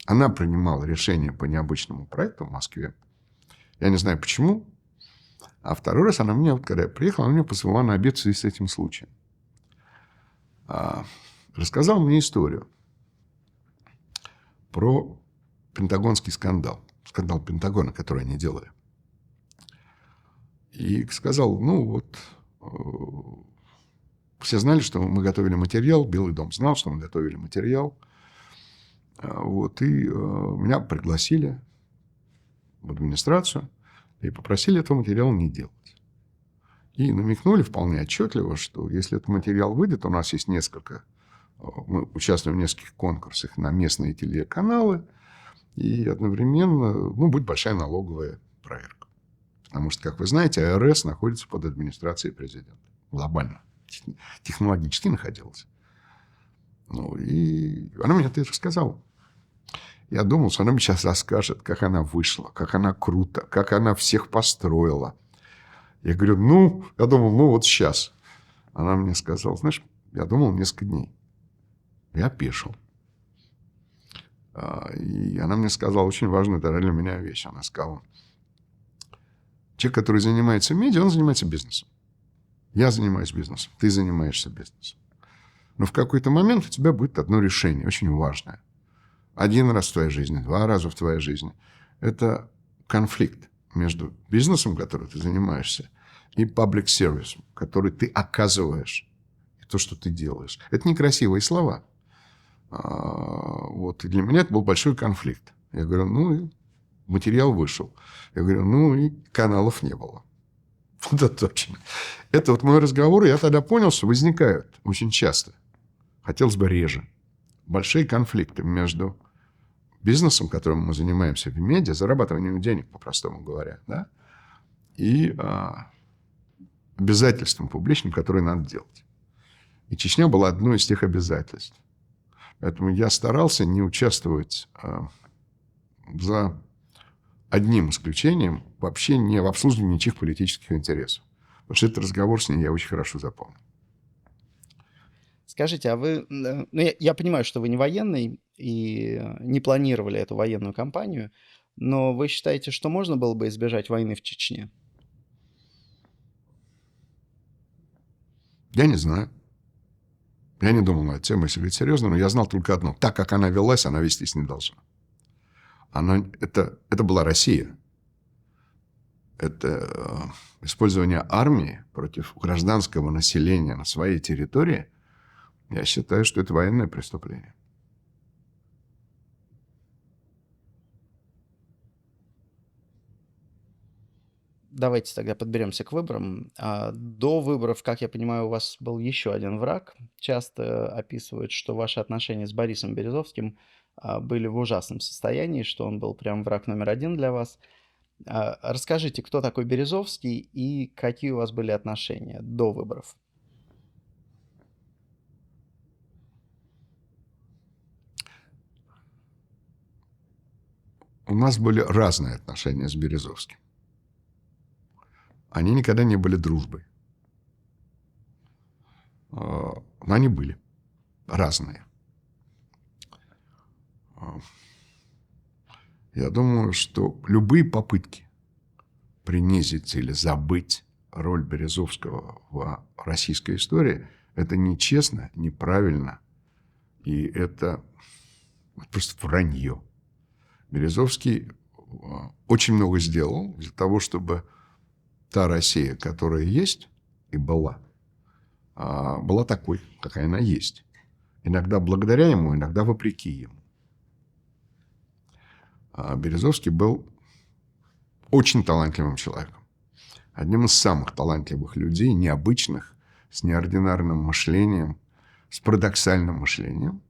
Она принимала решение по необычному проекту в Москве. Я не знаю, почему. А второй раз она мне, когда я приехал, она меня позвала на обед в связи с этим случаем. Рассказала мне историю про пентагонский скандал. Скандал Пентагона, который они делали. И сказал: ну вот, все знали, что мы готовили материал. Белый дом знал, что мы готовили материал. Вот, и меня пригласили в администрацию и попросили этого материала не делать. И намекнули вполне отчетливо, что если этот материал выйдет, у нас есть несколько... Мы участвуем в нескольких конкурсах на местные телеканалы, и одновременно будет большая налоговая проверка. Потому что, как вы знаете, АРС находится под администрацией президента. Глобально. Технологически находилась. Ну, и она мне это рассказала. Я думал, что она мне сейчас расскажет, как она вышла, как она круто, как она всех построила. Я говорю: я думал, вот сейчас. Она мне сказала: знаешь, я думал несколько дней. Я опешил. И она мне сказала очень важную для меня вещь. Она сказала: человек, который занимается медиа, он занимается бизнесом. Я занимаюсь бизнесом, ты занимаешься бизнесом. Но в какой-то момент у тебя будет одно решение, очень важное. 1 раз в твоей жизни, 2 раза в твоей жизни. Это конфликт между бизнесом, которым ты занимаешься, и public service, который ты оказываешь. И то, что ты делаешь. Это некрасивые слова. Вот. И для меня это был большой конфликт. Я говорю: и материал вышел. Я говорю: и каналов не было. Вот это точно. Это вот мой разговор, и я тогда понял, что возникают очень часто. Хотелось бы реже. Большие конфликты между бизнесом, которым мы занимаемся в медиа, зарабатыванием денег, по-простому говоря, да, и обязательством публичным, которое надо делать. И Чечня была одной из тех обязательств. Поэтому я старался не участвовать за одним исключением вообще не в обслуживании ничьих политических интересов. Потому что этот разговор с ней я очень хорошо запомнил. Скажите, а вы... Ну, я понимаю, что вы не военный и не планировали эту военную кампанию, но вы считаете, что можно было бы избежать войны в Чечне? Я не знаю. Я не думал на эту тему, если говорить серьезно, но я знал только одно. Так, как она велась, она вестись не должна. Это была Россия. Это использование армии против гражданского населения на своей территории. Я считаю, что это военное преступление. Давайте тогда подберемся к выборам. До выборов, как я понимаю, у вас был еще один враг. Часто описывают, что ваши отношения с Борисом Березовским были в ужасном состоянии, что он был прям враг номер один для вас. Расскажите, кто такой Березовский и какие у вас были отношения до выборов? У нас были разные отношения с Березовским. Они никогда не были дружбой. Но они были разные. Я думаю, что любые попытки принизить или забыть роль Березовского в российской истории – это нечестно, неправильно, и это просто вранье. Березовский очень много сделал для того, чтобы та Россия, которая есть и была такой, какая она есть. Иногда благодаря ему, иногда вопреки ему. Березовский был очень талантливым человеком. Одним из самых талантливых людей, необычных, с неординарным мышлением, с парадоксальным мышлением,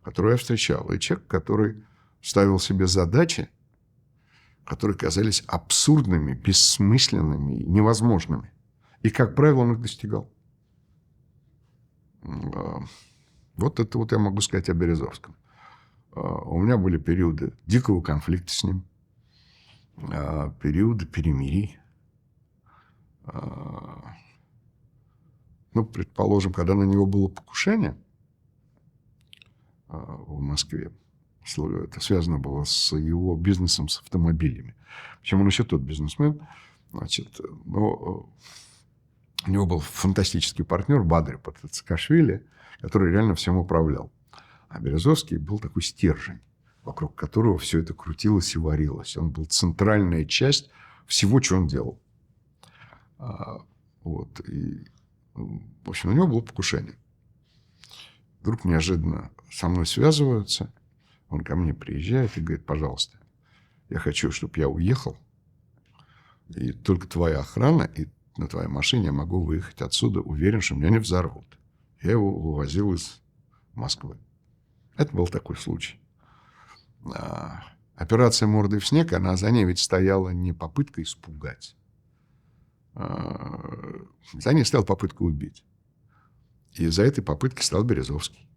которое я встречал. И человек, который ставил себе задачи, которые казались абсурдными, бессмысленными, невозможными. И, как правило, он их достигал. Вот это вот я могу сказать о Березовском. У меня были периоды дикого конфликта с ним, периоды перемирий. Ну, предположим, когда на него было покушение в Москве, это связано было с его бизнесом с автомобилями. Причем он еще тот бизнесмен. Значит, но у него был фантастический партнер Бадры Патацкашвили, который реально всем управлял. А Березовский был такой стержень, вокруг которого все это крутилось и варилось. Он был центральная часть всего, что он делал. Вот. И, в общем, у него было покушение. Вдруг неожиданно со мной связываются. Он ко мне приезжает и говорит: пожалуйста, я хочу, чтобы я уехал. И только твоя охрана и на твоей машине я могу выехать отсюда, уверен, что меня не взорвут. Я его вывозил из Москвы. Это был такой случай. Операция «Мордой в снег», она за ней ведь стояла не попытка испугать. За ней стояла попытка убить. И за этой попыткой стал Березовский.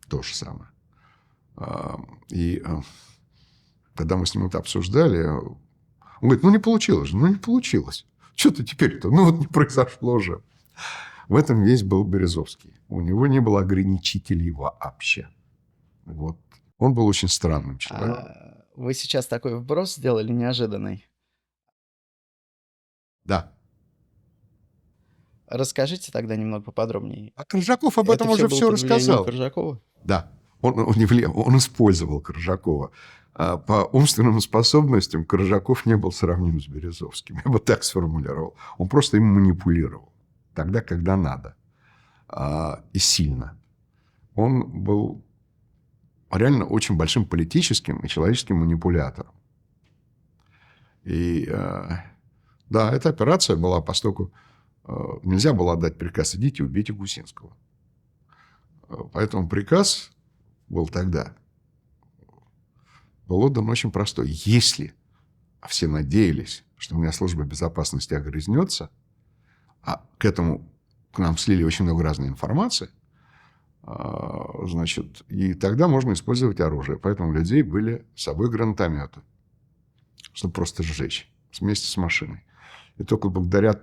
То же самое. И когда мы с ним это обсуждали, он говорит: ну, не получилось же, ну, не получилось. Что-то теперь-то, ну, вот не произошло же. В этом весь был Березовский. У него не было ограничителей вообще. Вот. Он был очень странным человеком. Вы сейчас такой вброс сделали неожиданный. Да. Расскажите тогда немного поподробнее. А Коржаков об этом Это уже было все под влиянием рассказал. Коржакова? Да. Он использовал Коржакова. По умственным способностям Коржаков не был сравним с Березовским. Я бы так сформулировал. Он просто им манипулировал. Тогда, когда надо. И сильно. Он был реально очень большим политическим и человеческим манипулятором. И да, эта операция была, поскольку нельзя было отдать приказ: идите, убейте Гусинского. Поэтому приказ был тогда, был отдан очень простой. Если все надеялись, что у меня служба безопасности огрызнется, а к нам слили очень много разной информации, значит, и тогда можно использовать оружие. Поэтому у людей были с собой гранатометы, чтобы просто сжечь вместе с машиной. И только благодаря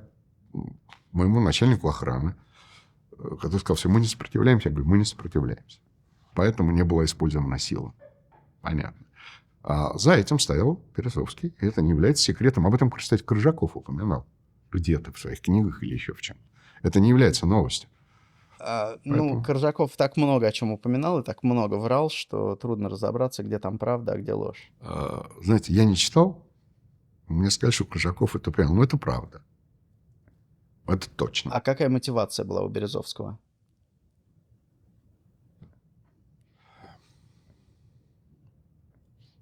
моему начальнику охраны, который сказал: все, мы не сопротивляемся. Я говорю: мы не сопротивляемся. Поэтому не была использована сила. Понятно. А за этим стоял Березовский. И это не является секретом. Об этом, кстати, Коржаков упоминал где-то в своих книгах или еще в чем. Это не является новостью. Ну, Поэтому Коржаков так много о чем упоминал и так много врал, что трудно разобраться, где там правда, а где ложь. знаете, я не читал. Мне сказали, что Коржаков это прям, ну это правда. Это точно. А какая мотивация была у Березовского?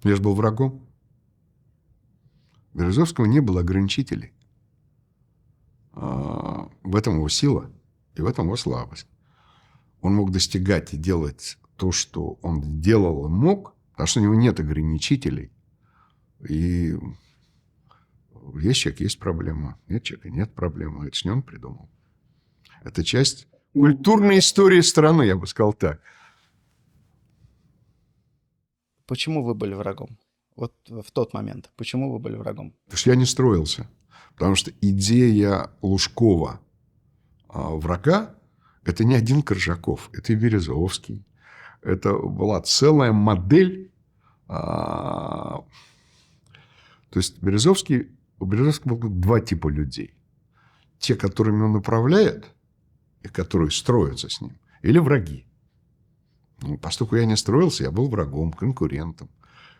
Я же был врагом. Березовского не было ограничителей. В этом его сила и в этом его слабость. Он мог достигать и делать то, что он делал и мог, потому что у него нет ограничителей. И есть человек, есть проблема. Нет человека, нет проблемы. Это ж не он придумал. Это часть культурной истории страны, я бы сказал так. Почему вы были врагом? Вот в тот момент. Почему вы были врагом? Потому что я не строился. Потому что идея Лужкова врага – это не один Коржаков, это и Березовский. Это была целая модель. То есть у Березовского было два типа людей. Те, которыми он управляет, и которые строятся с ним, или враги. Ну, поскольку я не строился, я был врагом, конкурентом.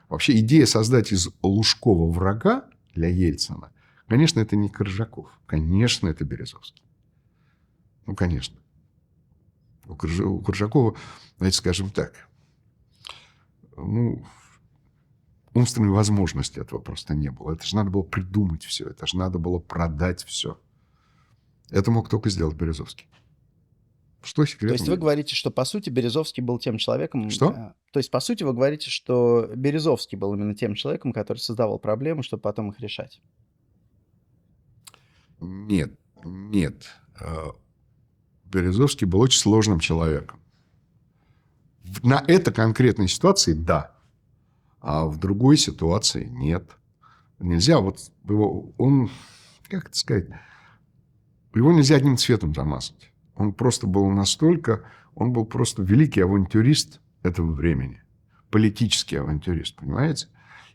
Вообще идея создать из Лужкова врага для Ельцина, конечно, это не Коржаков. Конечно, это Березовский. Ну, конечно. У Коржакова, давайте скажем так, ну, умственной возможности этого просто не было. Это же надо было придумать все. Это же надо было продать все. Это мог только сделать Березовский. Что секретно? То есть вы говорите, что по сути Березовский был тем человеком... Что? То есть по сути вы говорите, что Березовский был именно тем человеком, который создавал проблемы, чтобы потом их решать. Нет. Березовский был очень сложным человеком. На этой конкретной ситуации – да. А в другой ситуации – нет. Нельзя вот его... Как это сказать? Его нельзя одним цветом замазать. Он просто был настолько... Он был просто великий авантюрист этого времени. Политический авантюрист, понимаете?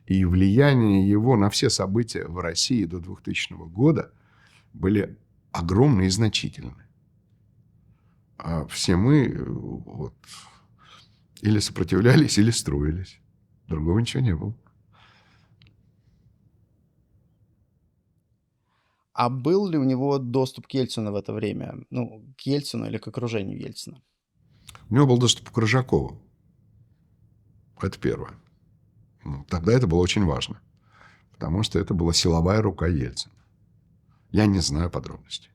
И влияние его на все события в России до 2000 года были огромные и значительные. А все мы вот, или сопротивлялись, или строились. Другого ничего не было. А был ли у него доступ к Ельцину в это время? Ну, к Ельцину или к окружению Ельцина? У него был доступ к Коржакову. Это первое. Ну, тогда это было очень важно. Потому что это была силовая рука Ельцина. Я не знаю подробностей.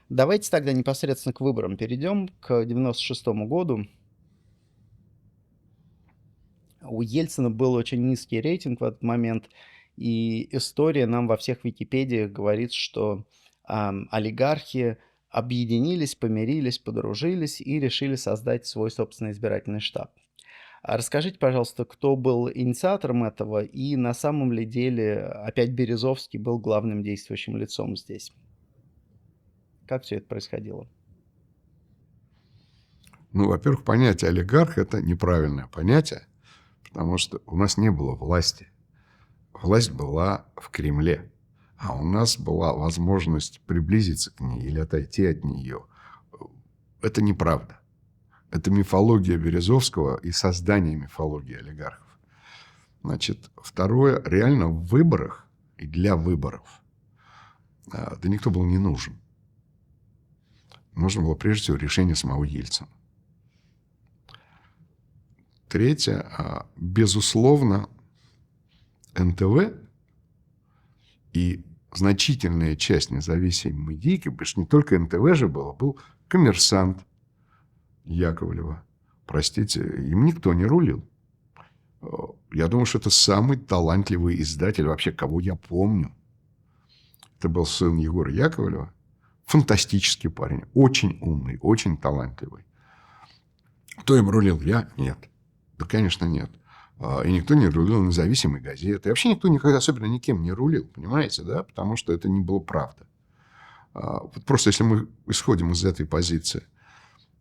Давайте тогда непосредственно к выборам перейдем, к 96-му году. У Ельцина был очень низкий рейтинг в этот момент, и история нам во всех Википедиях говорит, что олигархи объединились, помирились, подружились и решили создать свой собственный избирательный штаб. Расскажите, пожалуйста, кто был инициатором этого, и на самом ли деле опять Березовский был главным действующим лицом здесь? Как все это происходило? Ну, во-первых, понятие олигарх – это неправильное понятие, потому что у нас не было власти. Власть была в Кремле, а у нас была возможность приблизиться к ней или отойти от нее. Это неправда. Это мифология Березовского и создание мифологии олигархов. Значит, второе, реально в выборах и для выборов да никто был не нужен. Нужно было прежде всего решение самого Ельцина. Третье, безусловно, НТВ и значительная часть независимой медийки, потому что не только НТВ же было, был «Коммерсант» Яковлева. Простите, им никто не рулил. Я думаю, что это самый талантливый издатель вообще, кого я помню. Это был сын Егора Яковлева. Фантастический парень. Очень умный, очень талантливый. Кто им рулил? Я? Нет. Да, конечно, нет. И никто не рулил независимой газеты. И вообще никто никогда особенно никем не рулил. Понимаете, да? Потому что это не было правда. Вот просто если мы исходим из этой позиции.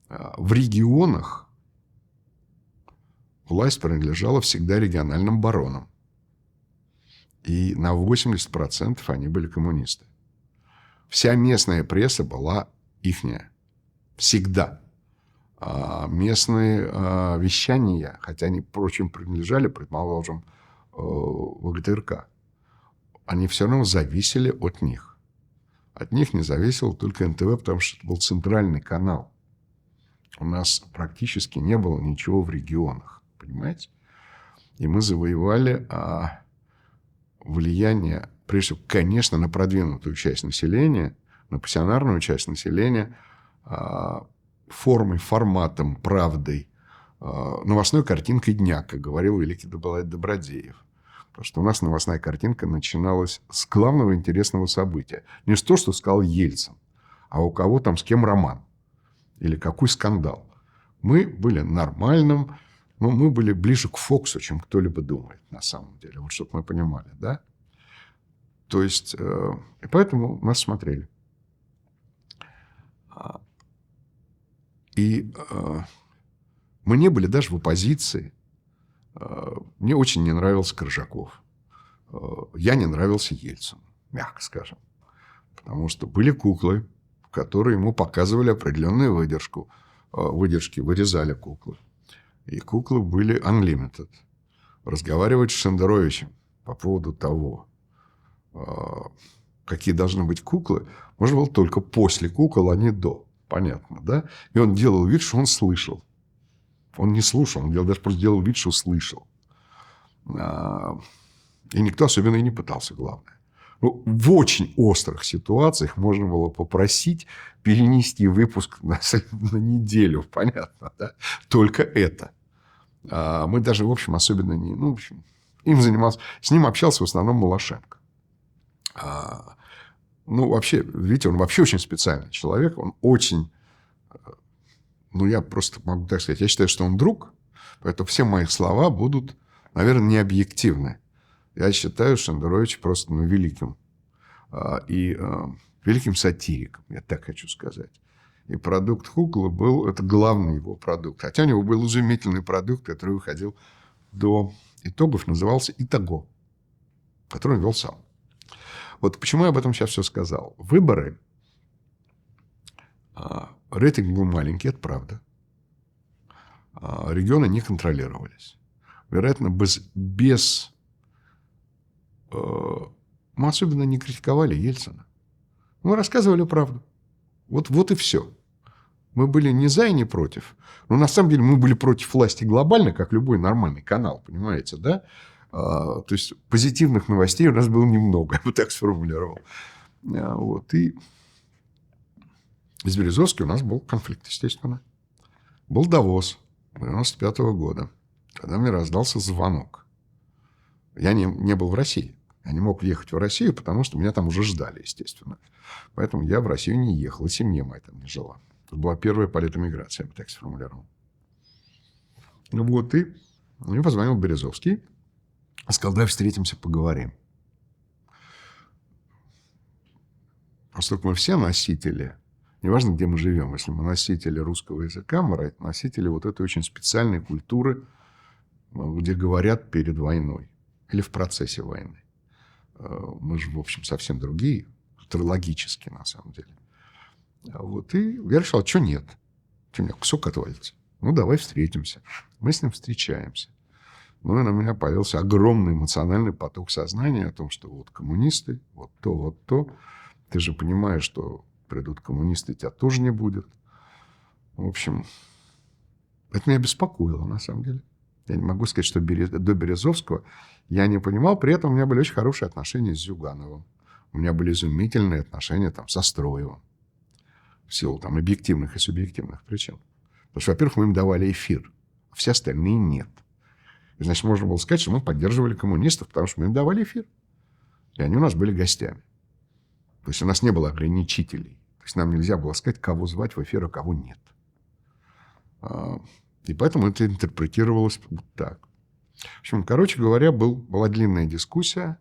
В регионах власть принадлежала всегда региональным баронам. И на 80% они были коммунисты. Вся местная пресса была ихняя. Всегда. А местные вещания, хотя они, впрочем, принадлежали, предположим, ВГТРК, они все равно зависели от них. От них не зависел только НТВ, потому что это был центральный канал. У нас практически не было ничего в регионах. Понимаете? И мы завоевали влияние, прежде всего, конечно, на продвинутую часть населения, на пассионарную часть населения, формой, форматом, правдой, новостной картинкой дня, как говорил великий Добродеев. Потому что у нас новостная картинка начиналась с главного интересного события. Не с того, что сказал Ельцин, а у кого там с кем роман. Или какой скандал. Мы были нормальным, но мы были ближе к Фоксу, чем кто-либо думает на самом деле. Вот чтобы мы понимали, да? То есть, и поэтому нас смотрели. И мы не были даже в оппозиции. Мне очень не нравился Коржаков. Я не нравился Ельцину, мягко скажем. Потому что были куклы, которые ему показывали определенную выдержку. Выдержки вырезали куклы. И куклы были unlimited. Разговаривать с Шендеровичем по поводу того, какие должны быть куклы, можно было только после кукол, а не до. Понятно, да? И он делал вид, что он слышал. Он не слушал, он даже просто делал вид, что слышал. И никто особенно и не пытался, главное. Ну, в очень острых ситуациях можно было попросить перенести выпуск на неделю, понятно, да? Только это. Мы даже, в общем, особенно не... Ну, в общем, им занимался... С ним общался в основном Малашенко. Ну, вообще, видите, он вообще очень специальный человек. Он очень... Ну, я просто могу так сказать. Я считаю, что он друг. Поэтому все мои слова будут, наверное, не объективны. Я считаю Шендеровича просто великим. И великим сатириком, я так хочу сказать. И продукт куклы был... Это главный его продукт. Хотя у него был изумительный продукт, который выходил до итогов, назывался «Итого», который он вел сам. Вот почему я об этом сейчас все сказал. Выборы, рейтинг был маленький, это правда. Регионы не контролировались. Вероятно, без мы особенно не критиковали Ельцина. Мы рассказывали правду. Вот и все. Мы были не за и не против. Но на самом деле мы были против власти глобально, как любой нормальный канал, понимаете, да? То есть позитивных новостей у нас было немного, я бы так сформулировал. Вот. И из Березовской у нас был конфликт, естественно. Был Давос 1995 года, когда мне раздался звонок. Я не был в России. Я не мог ехать в Россию, потому что меня там уже ждали, естественно. Поэтому я в Россию не ехал, и семья моя там не жила. Это была первая политэмиграция, я бы так сформулировал. Ну вот, и мне позвонил Березовский. Сказал, давай встретимся, поговорим. Поскольку мы все носители, неважно, где мы живем, если мы носители русского языка, мы носители вот этой очень специальной культуры, где говорят перед войной или в процессе войны. Мы же, в общем, совсем другие, культурологически, на самом деле. Вот, и я решил, что нет? Что у меня кусок отвалится? Ну, давай встретимся. Мы с ним встречаемся. Ну, и на меня появился огромный эмоциональный поток сознания о том, что вот коммунисты, вот то, вот то. Ты же понимаешь, что придут коммунисты, тебя тоже не будет. В общем, это меня беспокоило, на самом деле. Я не могу сказать, что до Березовского я не понимал. При этом у меня были очень хорошие отношения с Зюгановым. У меня были изумительные отношения там, со Строевым. В силу там, объективных и субъективных причин. Потому что, во-первых, мы им давали эфир, а все остальные нет. И, значит, можно было сказать, что мы поддерживали коммунистов, потому что мы им давали эфир. И они у нас были гостями. То есть у нас не было ограничителей. То есть нам нельзя было сказать, кого звать в эфир, а кого нет. И поэтому это интерпретировалось вот так. В общем, короче говоря, была длинная дискуссия.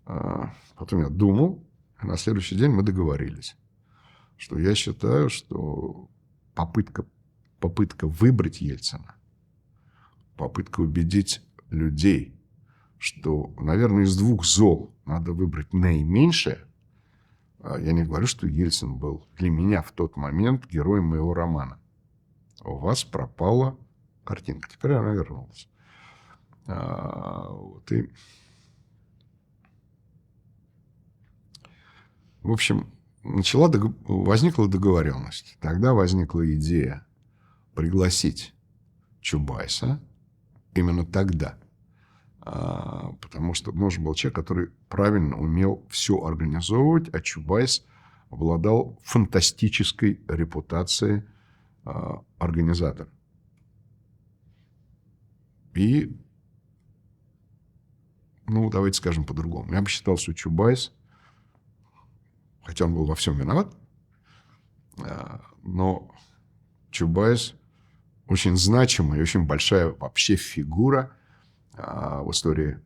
Потом я думал, и на следующий день мы договорились, что я считаю, что попытка выбрать Ельцина, попытка убедить людей, что, наверное, из двух зол надо выбрать наименьшее. Я не говорю, что Ельцин был для меня в тот момент героем моего романа. У вас пропала картинка. Теперь она вернулась. Вот и... В общем, возникла договоренность. Тогда возникла идея пригласить Чубайса именно тогда. Потому что нужен был человек, который правильно умел все организовывать, а Чубайс обладал фантастической репутацией организатора. И, давайте скажем по-другому. Я бы считал, что Чубайс, хотя он был во всем виноват, но Чубайс очень значимая и очень большая вообще фигура в истории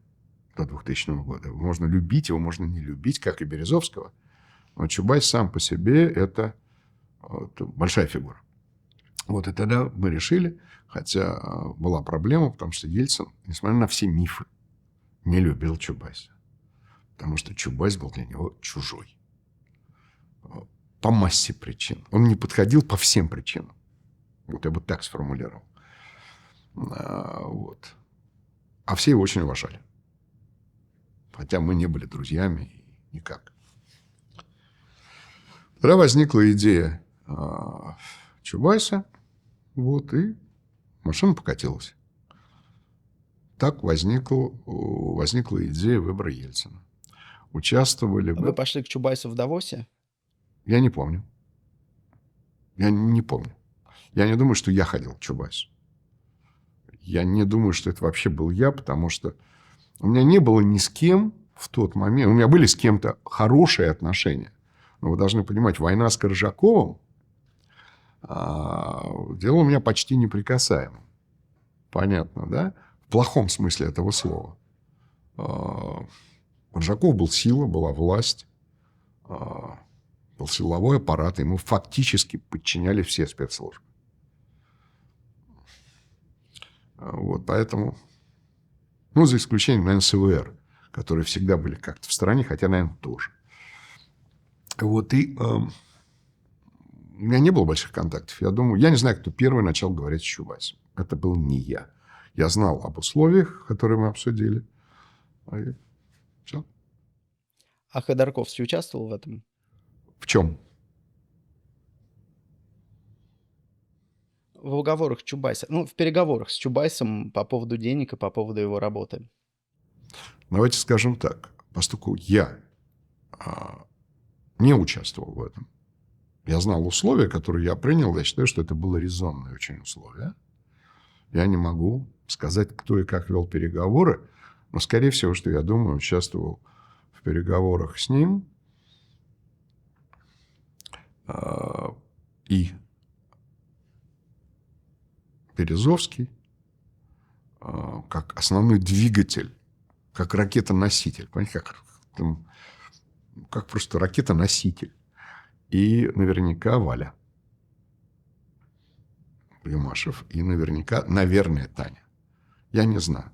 до 2000 года. Можно любить его, можно не любить, как и Березовского. Но Чубайс сам по себе – это большая фигура. Вот и тогда мы решили, хотя была проблема, потому что Ельцин, несмотря на все мифы, не любил Чубайса. Потому что Чубайс был для него чужой. По массе причин. Он не подходил по всем причинам. Вот я бы так сформулировал. Вот. А все его очень уважали. Хотя мы не были друзьями никак. Тогда возникла идея Чубайса. Вот, и машина покатилась. Так возникла идея выбора Ельцина. Участвовали... Вы пошли к Чубайсу в Давосе? Я не помню. Я не помню. Я не думаю, что я ходил к Чубайсу. Я не думаю, что это вообще был я, потому что у меня не было ни с кем в тот момент. У меня были с кем-то хорошие отношения. Но вы должны понимать, война с Коржаковым делала меня почти неприкасаемым. Понятно, да? В плохом смысле этого слова. Коржаков был сила, была власть, был силовой аппарат. Ему фактически подчиняли все спецслужбы. Вот, поэтому, за исключением, наверное, СВР, которые всегда были как-то в стороне, хотя, наверное, тоже. Вот, и у меня не было больших контактов. Я думаю, я не знаю, кто первый начал говорить с Чубайсом. Это был не я. Я знал об условиях, которые мы обсудили. И все. А Ходорковский участвовал в этом? В чем? В уговорах Чубайса. В переговорах с Чубайсом по поводу денег и по поводу его работы. Давайте скажем так. Поскольку я не участвовал в этом, я знал условия, которые я принял. Я считаю, что это было резонное очень условие. Я не могу сказать, кто и как вел переговоры, но, скорее всего, что я думаю, участвовал в переговорах с ним и Березовский как основной двигатель, как ракета-носитель. Понимаете, как просто ракета-носитель. И наверняка Валя Юмашев. И наверняка, наверное, Таня. Я не знаю.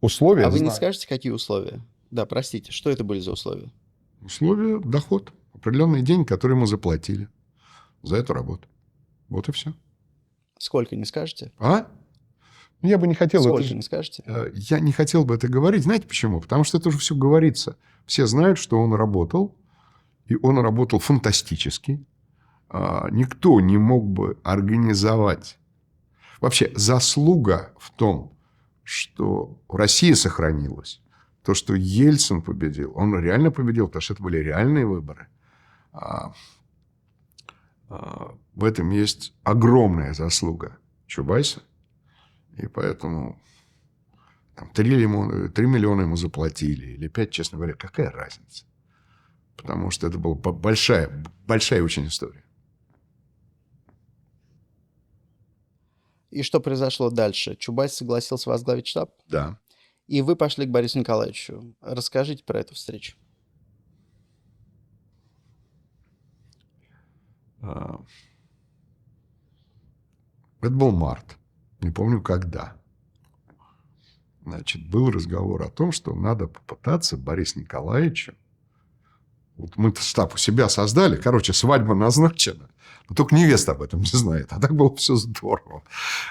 Условия А вы не знаю. скажете, какие условия? Да, простите, что это были за условия? Условия – доход. Определенный день, который мы заплатили за эту работу. Вот и все. Сколько, не скажете? Я бы не хотел Сколько, не скажете? Я не хотел бы это говорить. Знаете почему? Потому что это уже все говорится. Все знают, что он работал. И он работал фантастически. Никто не мог бы организовать. Вообще, заслуга в том, что Россия сохранилась. То, что Ельцин победил. Он реально победил, потому что это были реальные выборы. В этом есть огромная заслуга Чубайса. И поэтому 3 миллиона ему заплатили. Или 5, честно говоря, какая разница? Потому что это была большая очень история. И что произошло дальше? Чубайс согласился возглавить штаб? Да. И вы пошли к Борису Николаевичу. Расскажите про эту встречу. Это был март. Не помню, когда. Значит, был разговор о том, что надо попытаться Борису Николаевичу. Вот мы-то штаб у себя создали. Короче, свадьба назначена. Но только невеста об этом не знает. А так было все здорово.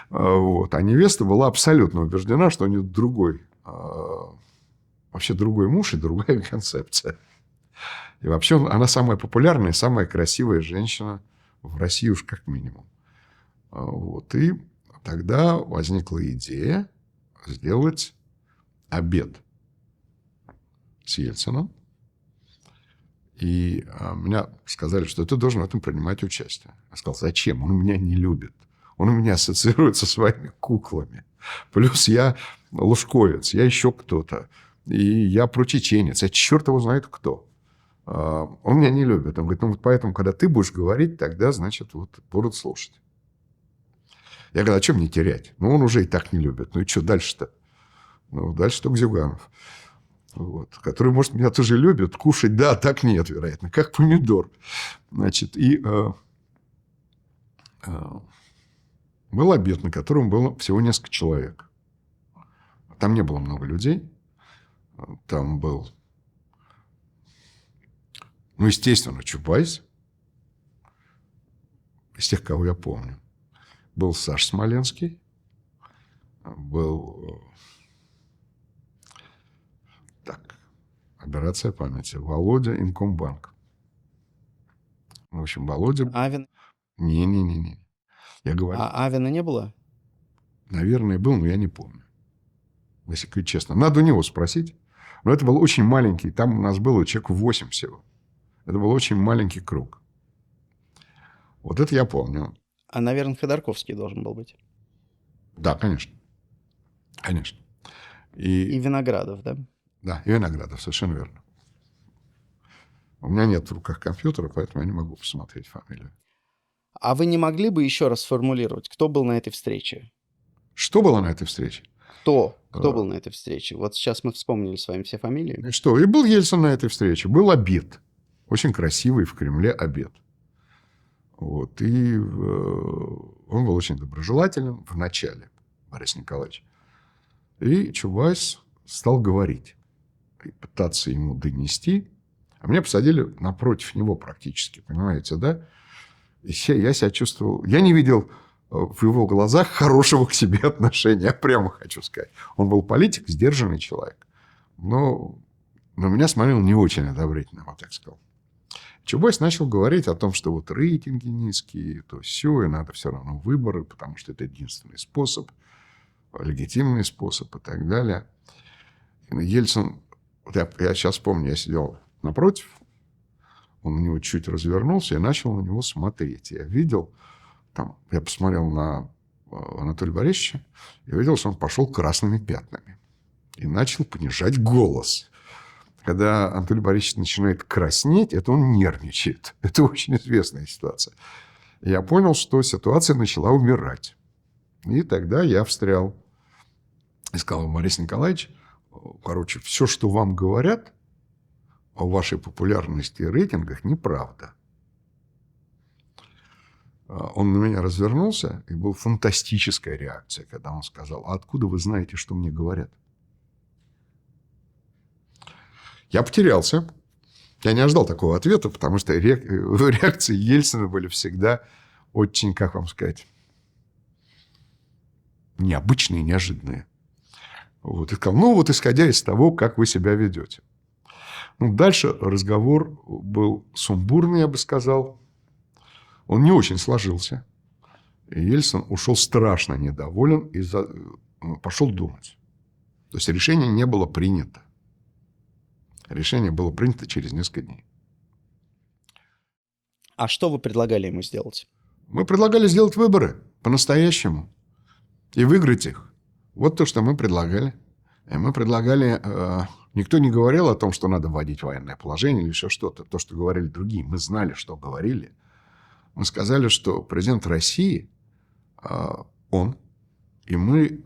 Вот. А невеста была абсолютно убеждена, что у нее другой, вообще другой муж и другая концепция. И вообще она самая популярная, самая красивая женщина в России уж как минимум. Вот. И тогда возникла идея сделать обед с Ельциным. И мне сказали, что ты должен в этом принимать участие. Я сказал, зачем? Он меня не любит. Он у меня ассоциируется со своими куклами. Плюс я лужковец, я еще кто-то. И я прочеченец. Я черт его знает кто. Он меня не любит. Он говорит, ну вот поэтому, когда ты будешь говорить, тогда, значит, вот будут слушать. Я говорю, а что мне терять? Ну, он уже и так не любит. Ну и что дальше-то? Ну, дальше только Зюганов. Вот, который, может, меня тоже любит, кушать, да, так нет, вероятно, как помидор. Значит, и был обед, на котором было всего несколько человек. Там не было много людей. Там был, ну, естественно, Чубайс, из тех, кого я помню. Был Саша Смоленский, был... Так, операция памяти. Володя, Инкомбанк. В общем, Володя... Авен? Не-не-не. Я говорю... А Авена не было? Наверное, был, но я не помню. Если говорить честно. Надо у него спросить. Но это был очень маленький. Там у нас было человек 8 всего. Это был очень маленький круг. Вот это я помню. А, наверное, Ходорковский должен был быть. Да, конечно. Конечно. И Виноградов, да? Да, и Виноградов, совершенно верно. У меня нет в руках компьютера, поэтому я не могу посмотреть фамилию. А вы не могли бы еще раз сформулировать, кто был на этой встрече? Что было на этой встрече? Кто был на этой встрече? Вот сейчас мы вспомнили с вами все фамилии. И что? И был Ельцин на этой встрече. Был обед. Очень красивый в Кремле обед. Вот. И он был очень доброжелателен в начале, Борис Николаевич. И Чубайс стал говорить. И пытаться ему донести. А меня посадили напротив него практически. Понимаете, да? И я себя чувствовал... Я не видел в его глазах хорошего к себе отношения. Прямо хочу сказать. Он был политик, сдержанный человек. Но на меня смотрел не очень одобрительно, вот так сказал. Чубайс начал говорить о том, что вот рейтинги низкие, то все, и надо все равно выборы, потому что это единственный способ, легитимный способ и так далее. И Ельцин, вот я сейчас помню, я сидел напротив, он на него чуть развернулся и начал на него смотреть. Я видел, там, я посмотрел на Анатолия Борисовича, и видел, что он пошел красными пятнами и начал понижать голос. Когда Анатолий Борисович начинает краснеть, это он нервничает. Это очень известная ситуация. Я понял, что ситуация начала умирать. И тогда я встрял и сказал: Борис Николаевич, короче, все, что вам говорят о вашей популярности и рейтингах, неправда. Он на меня развернулся, и была фантастическая реакция, когда он сказал: а откуда вы знаете, что мне говорят? Я потерялся. Я не ожидал такого ответа, потому что реакции Ельцина были всегда очень, как вам сказать, необычные, неожиданные. Вот. И сказал: ну, вот исходя из того, как вы себя ведете. Ну, дальше разговор был сумбурный, я бы сказал. Он не очень сложился. И Ельцин ушел страшно недоволен и пошел думать. То есть решение не было принято. Решение было принято через несколько дней. А что вы предлагали ему сделать? Мы предлагали сделать выборы по-настоящему и выиграть их. Вот то, что мы предлагали. И мы предлагали... Никто не говорил о том, что надо вводить военное положение или еще что-то. То, что говорили другие. Мы знали, что говорили. Мы сказали, что президент России, он, и мы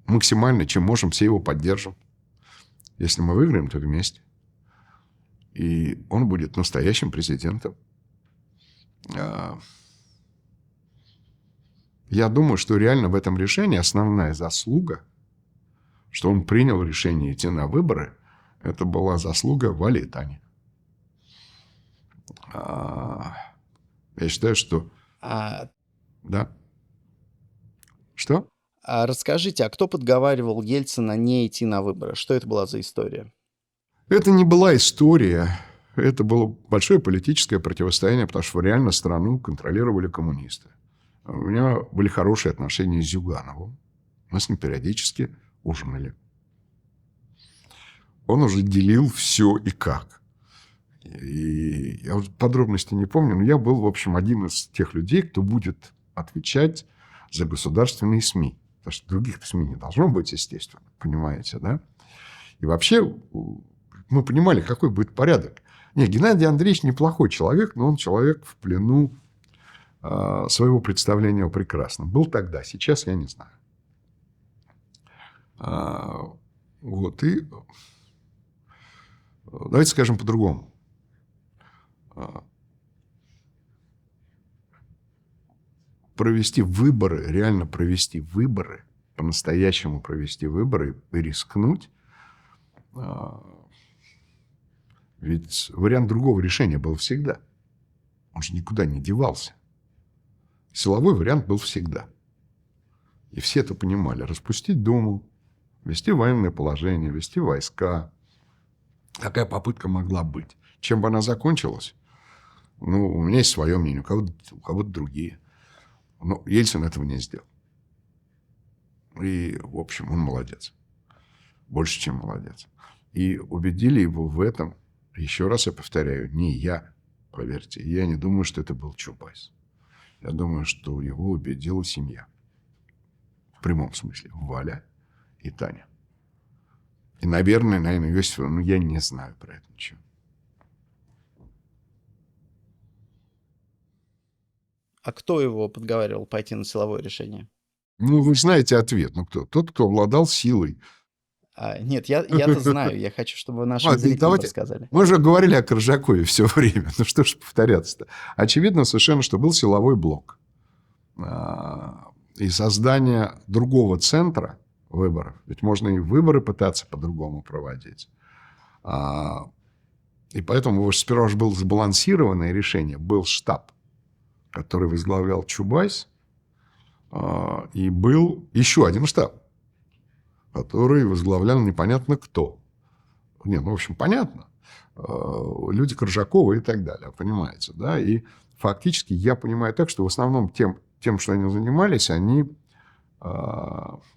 максимально, чем можем, все его поддержим. Если мы выиграем, то вместе. И он будет настоящим президентом. Я думаю, что реально в этом решении основная заслуга, что он принял решение идти на выборы, это была заслуга Вали и Тани. Я считаю, что... А, Да. Что? расскажите, а кто подговаривал Ельцина не идти на выборы? Что это была за история? Это не была история. Это было большое политическое противостояние, потому что реально страну контролировали коммунисты. У меня были хорошие отношения с Зюгановым. Мы с ним периодически ужинали. Он уже делил все и как. И я уже подробности не помню, но я был, в общем, один из тех людей, кто будет отвечать за государственные СМИ. Потому что других СМИ не должно быть, естественно. Понимаете, да? И вообще мы понимали, какой будет порядок. Нет, Геннадий Андреевич неплохой человек, но он человек в плену своего представления о прекрасном. Был тогда, сейчас я не знаю. Вот, и давайте скажем по-другому. Провести выборы, реально провести выборы, по-настоящему провести выборы и рискнуть. Ведь вариант другого решения был всегда. Он же никуда не девался. Силовой вариант был всегда. И все это понимали. Распустить Думу, ввести военное положение, ввести войска. Такая попытка могла быть. Чем бы она закончилась? Ну, у меня есть свое мнение, у кого-то другие. Но Ельцин этого не сделал. И, в общем, он молодец. Больше, чем молодец. И убедили его в этом, еще раз я повторяю, не я, поверьте. Я не думаю, что это был Чубайс. Я думаю, что его убедила семья. В прямом смысле. Валя и Таня. И, наверное, Иосифова, ну, я не знаю про это ничего. А кто его подговаривал пойти на силовое решение? Ну, вы знаете ответ. Ну, кто? Тот, кто обладал силой. Нет, я-то знаю. Я хочу, чтобы вы нашим зрителям Давайте. рассказали. Мы же говорили о Коржакове все время. Ну, что ж повторяться-то? Очевидно совершенно, что был силовой блок. И создание другого центра выборов. Ведь можно и выборы пытаться по-другому проводить. И поэтому сперва же было сбалансированное решение. Был штаб, который возглавлял Чубайс. И был еще один штаб, который возглавлял непонятно кто. Не, ну, в общем, понятно. Люди Коржакова и так далее, понимаете, да? И фактически я понимаю так, что в основном тем, что они занимались, они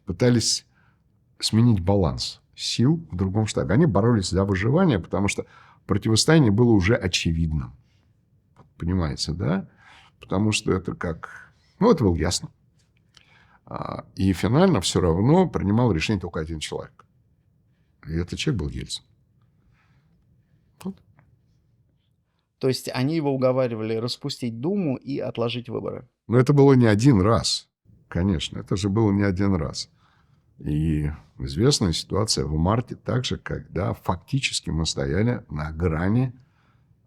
пытались сменить баланс сил в другом штабе. Они боролись за выживание, потому что противостояние было уже очевидным. Понимаете, да? Потому что это как... Ну, это было ясно. И финально все равно принимал решение только один человек. И этот человек был Ельцин. Вот. То есть они его уговаривали распустить Думу и отложить выборы. Но это было не один раз. Конечно, это же было не один раз. И известная ситуация в марте также, когда фактически мы стояли на грани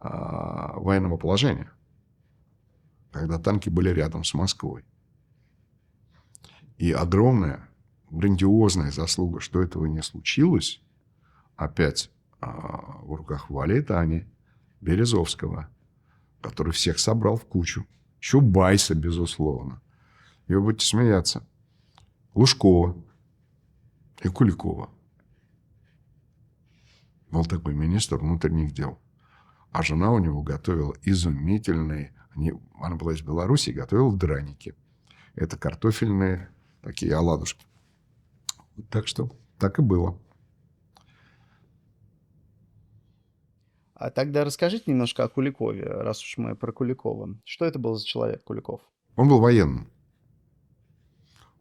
военного положения. Когда танки были рядом с Москвой. И огромная, грандиозная заслуга, что этого не случилось, опять в руках Вали и Тани, Березовского, который всех собрал в кучу. Чубайса, безусловно. И вы будете смеяться. Лужкова и Куликова. Был такой министр внутренних дел. А жена у него готовила изумительные... Она была из Беларуси и готовила драники. Это картофельные такие оладушки. Так что так и было. А тогда расскажите немножко о Куликове, раз уж мы про Куликова. Что это был за человек, Куликов? Он был военным.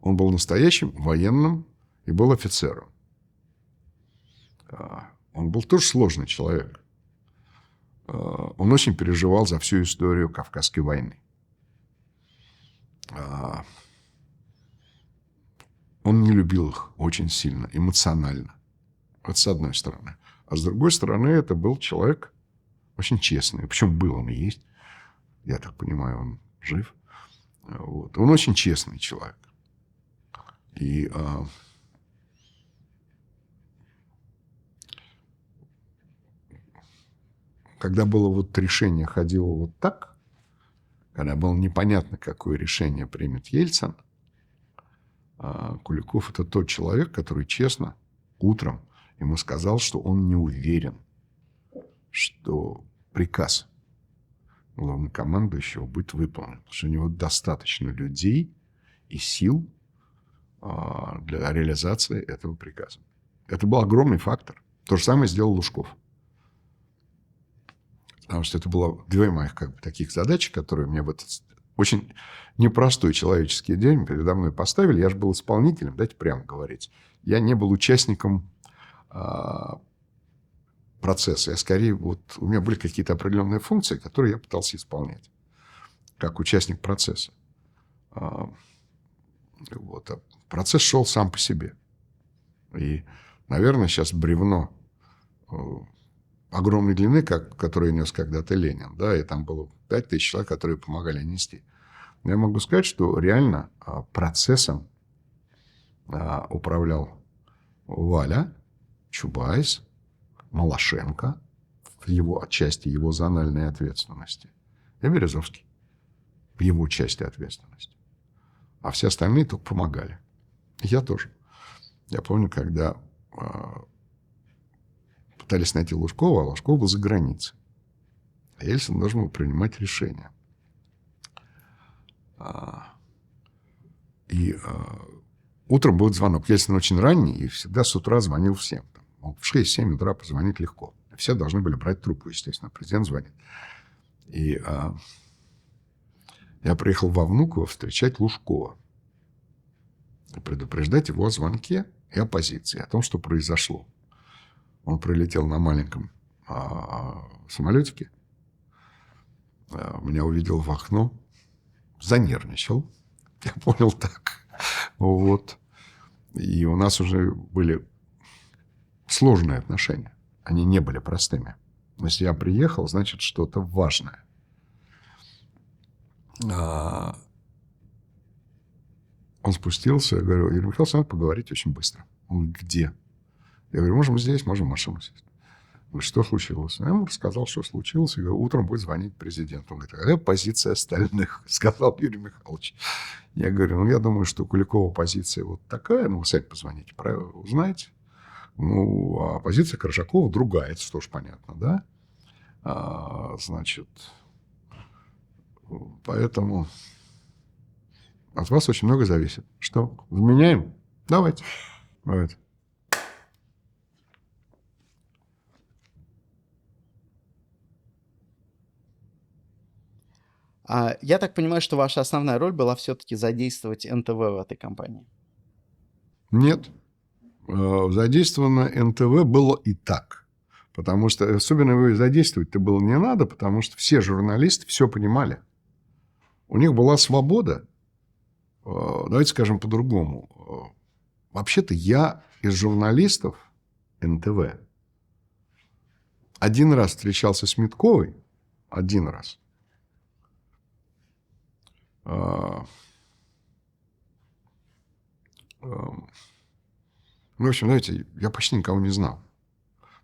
Он был настоящим военным и был офицером. Он был тоже сложный человек. Он очень переживал за всю историю Кавказской войны. Он не любил их очень сильно, эмоционально. Это с одной стороны. А с другой стороны, это был человек очень честный. Причем был он и есть. Я так понимаю, он жив. Вот. Он очень честный человек. И когда было вот решение ходило вот так, когда было непонятно, какое решение примет Ельцин, Куликов – это тот человек, который честно утром ему сказал, что он не уверен, что приказ главнокомандующего будет выполнен, потому что у него достаточно людей и сил для реализации этого приказа. Это был огромный фактор. То же самое сделал Лужков. Потому что это было две моих таких задачи, которые мне в этот очень непростой человеческий день передо мной поставили. Я же был исполнителем, давайте прямо говорить. Я не был участником процесса. Я скорее, вот у меня были какие-то определенные функции, которые я пытался исполнять как участник процесса. Вот. А процесс шел сам по себе. И, наверное, сейчас бревно огромной длины, которое нес когда-то Ленин, да, и там было 5000 человек, которые помогали нести. Но я могу сказать, что реально процессом управлял Валя, Чубайс, Малашенко в его части его зональной ответственности и Березовский в его части ответственности. А все остальные только помогали. И я тоже. Я помню, когда пытались найти Лужкова, а Лужков был за границей. А Ельцин должен был принимать решения. И утром будет звонок. Ельцин очень ранний и всегда с утра звонил всем. В 6-7 утра позвонить легко. Все должны были брать трубку, естественно. Президент звонит. И я приехал во Внуково встречать Лужкова. И предупреждать его о звонке и о позиции, о том, что произошло. Он прилетел на маленьком самолетике. Меня увидел в окно. Занервничал. Я понял так. Вот. И у нас уже были сложные отношения. Они не были простыми. Но если я приехал, значит, что-то важное. Он спустился. Я говорю: Юрий Михайлович, надо поговорить очень быстро. Он говорит: где? Я говорю: можем здесь, можем в машину сесть. Он говорит: что случилось? Я ему рассказал, что случилось. Я говорю: утром будет звонить президент. Он говорит: а какая позиция остальных? Сказал Юрий Михайлович. Я говорю: я думаю, что Куликова позиция вот такая. Вы сами позвоните, узнаете. А позиция Коржакова другая. Это тоже понятно, да? Значит, поэтому от вас очень много зависит. Что, вменяем? Давайте. Я так понимаю, что ваша основная роль была все-таки задействовать НТВ в этой кампании. Нет. Задействовано НТВ было и так. Потому что особенно его задействовать-то было не надо, потому что все журналисты все понимали. У них была свобода. Давайте скажем по-другому. Вообще-то я из журналистов НТВ один раз встречался с Митковой. Один раз. В общем, знаете, я почти никого не знал.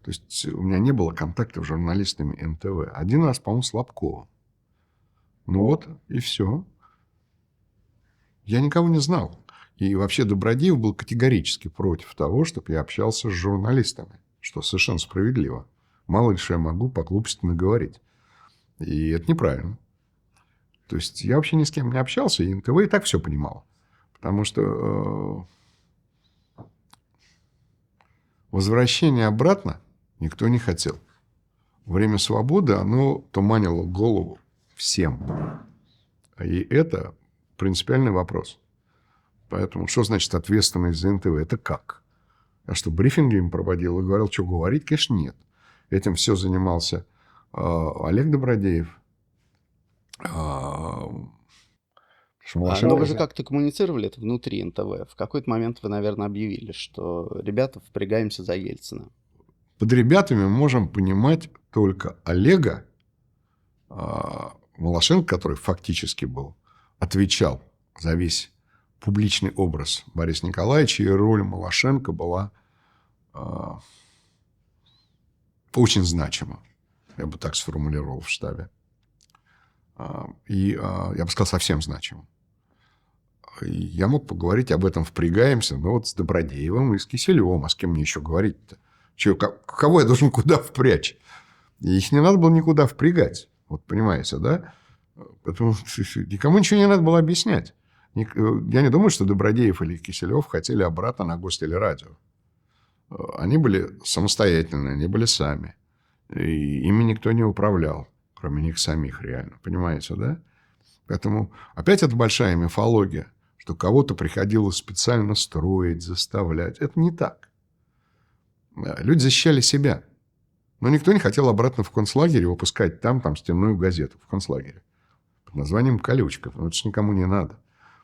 То есть у меня не было контактов с журналистами НТВ. Один раз, по-моему, с Лобковым. Ну вот, и все. Я никого не знал. И вообще Добродеев был категорически против того, чтобы я общался с журналистами. Что совершенно справедливо. Мало ли что я могу по глупости наговорить. И это неправильно. То есть я вообще ни с кем не общался, и НТВ и так все понимал. Потому что возвращение обратно никто не хотел. Время свободы, оно туманило голову всем. И это принципиальный вопрос. Поэтому что значит ответственность за НТВ? Это как? А что, брифинги им проводил и говорил, что говорить? Конечно, нет. Этим все занимался Олег Добродеев. Но вы же как-то коммуницировали это внутри НТВ. В какой-то момент вы, наверное, объявили, что ребята, впрягаемся за Ельцина. Под ребятами мы можем понимать только Олега Малашенко, который фактически был отвечал за весь публичный образ Бориса Николаевича, и роль Малашенко была очень значима. Я бы так сформулировал в штабе. И я бы сказал, совсем значима. И я мог поговорить об этом «Впрягаемся», но вот с Добродеевым и с Киселевым. А с кем мне еще говорить-то? Кого я должен куда впрячь? И их не надо было никуда впрягать. Вот понимаете, да? Поэтому никому ничего не надо было объяснять. Я не думаю, что Добродеев или Киселев хотели обратно на Гостелерадио. Они были самостоятельные, они были сами. И ими никто не управлял, кроме них самих реально. Понимаете, да? Поэтому опять это большая мифология, что кого-то приходилось специально строить, заставлять. Это не так. Люди защищали себя. Но никто не хотел обратно в концлагерь выпускать там стенную газету в концлагере под названием «Колючка». Но это же никому не надо.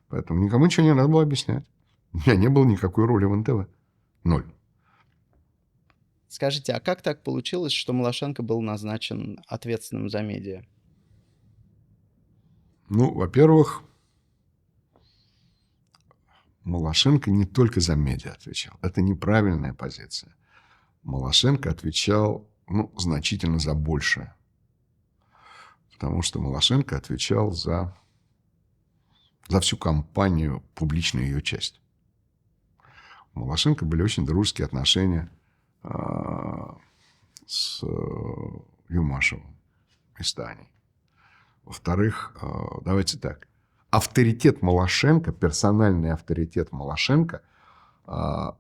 Поэтому никому ничего не надо было объяснять. У меня не было никакой роли в НТВ. 0. Скажите, а как так получилось, что Малашенко был назначен ответственным за медиа? Ну, во-первых, Малашенко не только за медиа отвечал. Это неправильная позиция. Малашенко отвечал, значительно за большее. Потому что Малашенко отвечал за всю кампанию, публичную ее часть. У Малашенко были очень дружеские отношения с Юмашевым и Станей. Во-вторых, давайте так. Авторитет Малашенко, персональный авторитет Малашенко в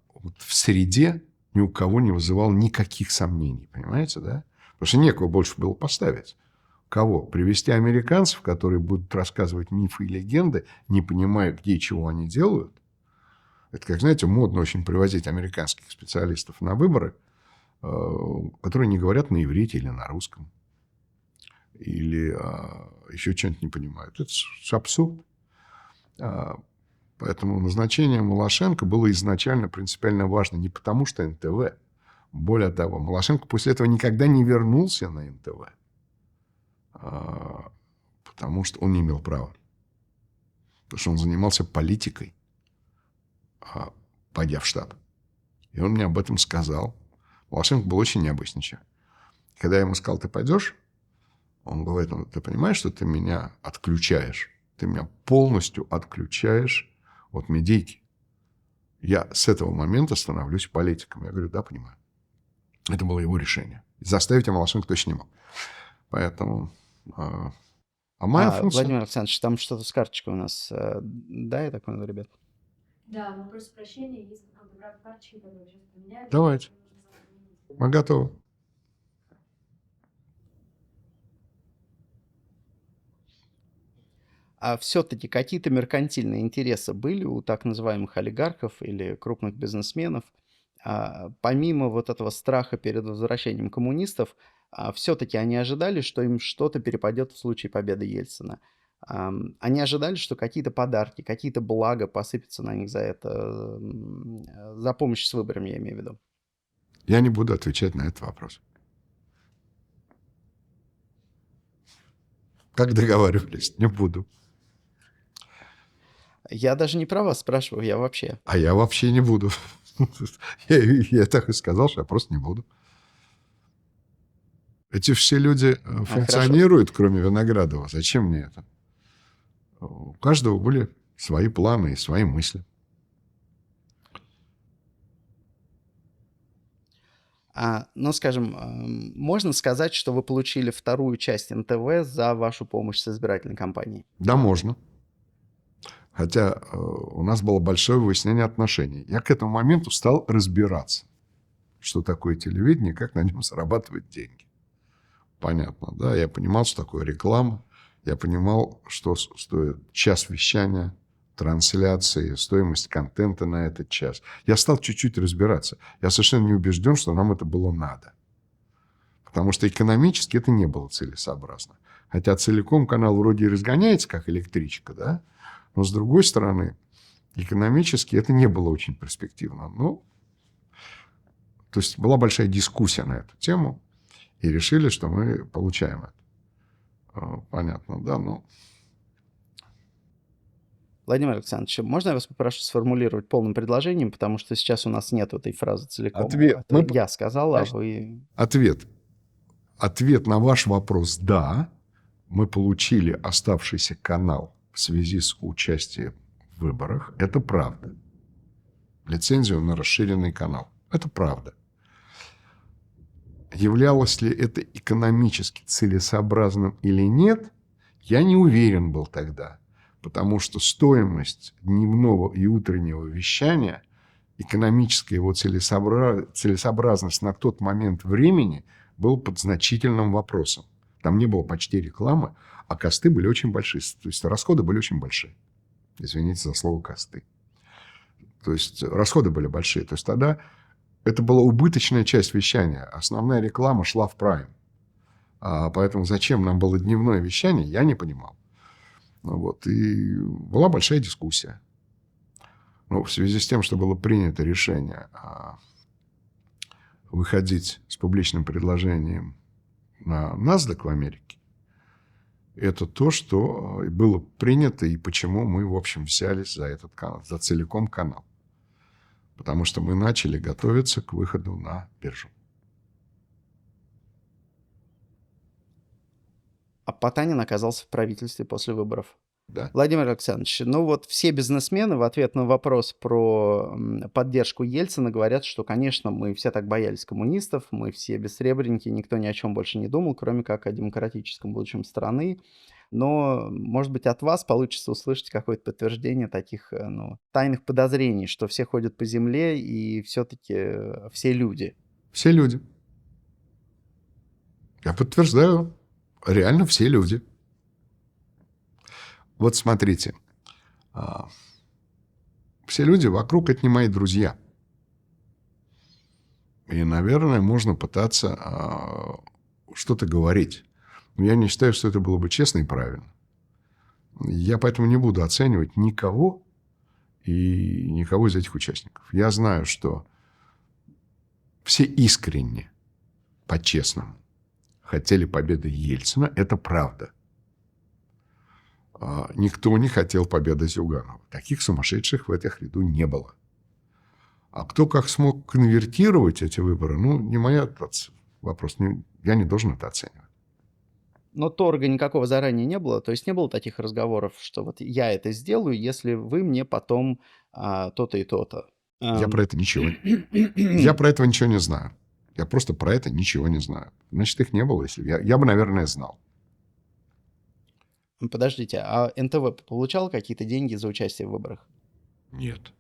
среде ни у кого не вызывал никаких сомнений. Понимаете, да? Потому что некого больше было поставить. Кого? Привести американцев, которые будут рассказывать мифы и легенды, не понимая, где и чего они делают. Это, как знаете, модно очень привозить американских специалистов на выборы, которые не говорят на иврите или на русском. Или еще что-нибудь не понимают. Это абсурд. Поэтому назначение Малашенко было изначально принципиально важно не потому, что НТВ. Более того, Малашенко после этого никогда не вернулся на НТВ. Потому что он не имел права. Потому что он занимался политикой, пойдя в штаб. И он мне об этом сказал. Малашенко был очень необычный человек. Когда я ему сказал, ты пойдешь? Он говорит, ты понимаешь, что ты меня отключаешь? Ты меня полностью отключаешь от медийки. Я с этого момента становлюсь политиком. Я говорю, да, понимаю. Это было его решение. Заставить я Малашенко точно не мог. Поэтому... моя функция... Владимир Александрович, там что-то с карточкой у нас. Да, я так понял, ребят? Да, мы просим прощения, есть какой-то брак карточки, который сейчас поменяли. Давайте. Мы готовы. А все-таки какие-то меркантильные интересы были у так называемых олигархов или крупных бизнесменов? Помимо вот этого страха перед возвращением коммунистов, все-таки они ожидали, что им что-то перепадет в случае победы Ельцина. Они ожидали, что какие-то подарки, какие-то блага посыпятся на них за это, за помощь с выборами, я имею в виду. Я не буду отвечать на этот вопрос. Как договаривались, не буду. Я даже не про вас спрашиваю, я вообще. А я вообще не буду. Я так и сказал, что я просто не буду. Эти все люди функционируют, кроме Виноградова. Зачем мне это? У каждого были свои планы и свои мысли. Но, скажем, можно сказать, что вы получили вторую часть НТВ за вашу помощь с избирательной кампанией? Да, можно. Хотя у нас было большое выяснение отношений. Я к этому моменту стал разбираться, что такое телевидение, как на нем зарабатывать деньги. Понятно, да? Я понимал, что такое реклама. Я понимал, что стоит час вещания, трансляции, стоимость контента на этот час. Я стал чуть-чуть разбираться. Я совершенно не убежден, что нам это было надо. Потому что экономически это не было целесообразно. Хотя целиком канал вроде и разгоняется, как электричка, да? Но, с другой стороны, экономически это не было очень перспективно. То есть была большая дискуссия на эту тему, и решили, что мы получаем это. Понятно, да? Владимир Александрович, можно я вас попрошу сформулировать полным предложением, потому что сейчас у нас нет этой фразы целиком. Ответ. Это я сказал, а вы... Ответ. Ответ на ваш вопрос – да. Мы получили оставшийся канал в связи с участием в выборах. Это правда. Лицензию на расширенный канал. Это правда. Являлось ли это экономически целесообразным или нет, я не уверен был тогда. Потому что стоимость дневного и утреннего вещания, экономическая его целесообразность на тот момент времени был под значительным вопросом. Там не было почти рекламы, а косты были очень большие. То есть расходы были очень большие. Извините за слово «косты». То есть расходы были большие. То есть тогда это была убыточная часть вещания. Основная реклама шла в прайм. Поэтому зачем нам было дневное вещание, я не понимал. Вот. И была большая дискуссия. Но в связи с тем, что было принято решение выходить с публичным предложением на NASDAQ в Америке, это то, что было принято и почему мы, в общем, взялись за этот канал, за целиком канал. Потому что мы начали готовиться к выходу на биржу. А Потанин оказался в правительстве после выборов. Да. Владимир Александрович, ну вот все бизнесмены в ответ на вопрос про поддержку Ельцина говорят, что, конечно, мы все так боялись коммунистов, мы все бессребреники, никто ни о чем больше не думал, кроме как о демократическом будущем страны. Но, может быть, от вас получится услышать какое-то подтверждение таких тайных подозрений, что все ходят по земле и все-таки все люди. Все люди. Я подтверждаю. Реально все люди. Вот смотрите. Все люди вокруг – это не мои друзья. И, наверное, можно пытаться что-то говорить. Но я не считаю, что это было бы честно и правильно. Я поэтому не буду оценивать никого и никого из этих участников. Я знаю, что все искренне, по-честному хотели победы Ельцина. Это правда. Никто не хотел победы Зюганова. Таких сумасшедших в этих ряду не было. А кто как смог конвертировать эти выборы, не моя вопрос. Я не должен это оценивать. Но торга никакого заранее не было? То есть не было таких разговоров, что вот я это сделаю, если вы мне потом то-то и то-то? Я про это ничего Я про этого ничего не знаю. Я просто про это ничего не знаю. Значит, их не было. Если я бы, наверное, знал. Подождите, а НТВ получал какие-то деньги за участие в выборах? Нет.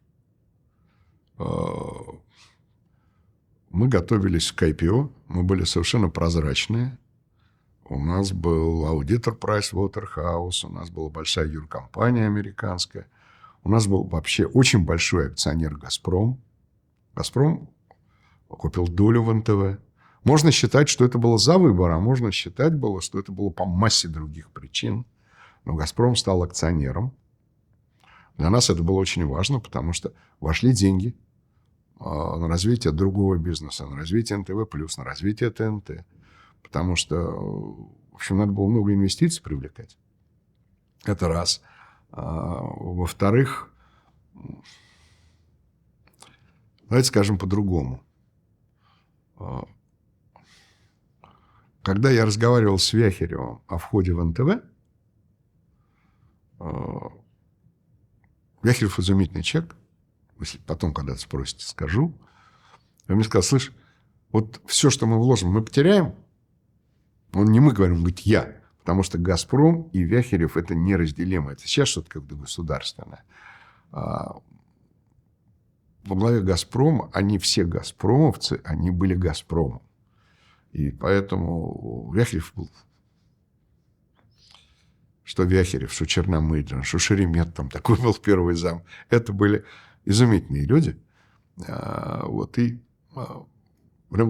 Мы готовились к IPO. Мы были совершенно прозрачные. У нас был аудитор Pricewaterhouse, у нас была большая юркомпания американская. У нас был вообще очень большой акционер «Газпром». «Газпром» купил долю в НТВ. Можно считать, что это было за выбор, а можно считать было, что это было по массе других причин. Но «Газпром» стал акционером. Для нас это было очень важно, потому что вошли деньги на развитие другого бизнеса, на развитие НТВ+, на развитие ТНТ. Потому что, в общем, надо было много инвестиций привлекать. Это раз. Во-вторых, давайте скажем по-другому. Когда я разговаривал с Вяхеревым о входе в НТВ, Вяхерев изумительный человек. Если потом когда-то спросите, скажу. Он мне сказал: слышь, вот все, что мы вложим, мы потеряем. Он не мы говорим, он говорит я. Потому что «Газпром» и Вяхерев – это неразделимо. Это сейчас что-то как бы государственное. Во главе «Газпрома» они все газпромовцы, они были «Газпромом». И поэтому Вяхерев был... Что Вяхерев, что Черномырдин, что Шеремет, там такой был первый зам. Это были изумительные люди. Вот, и прям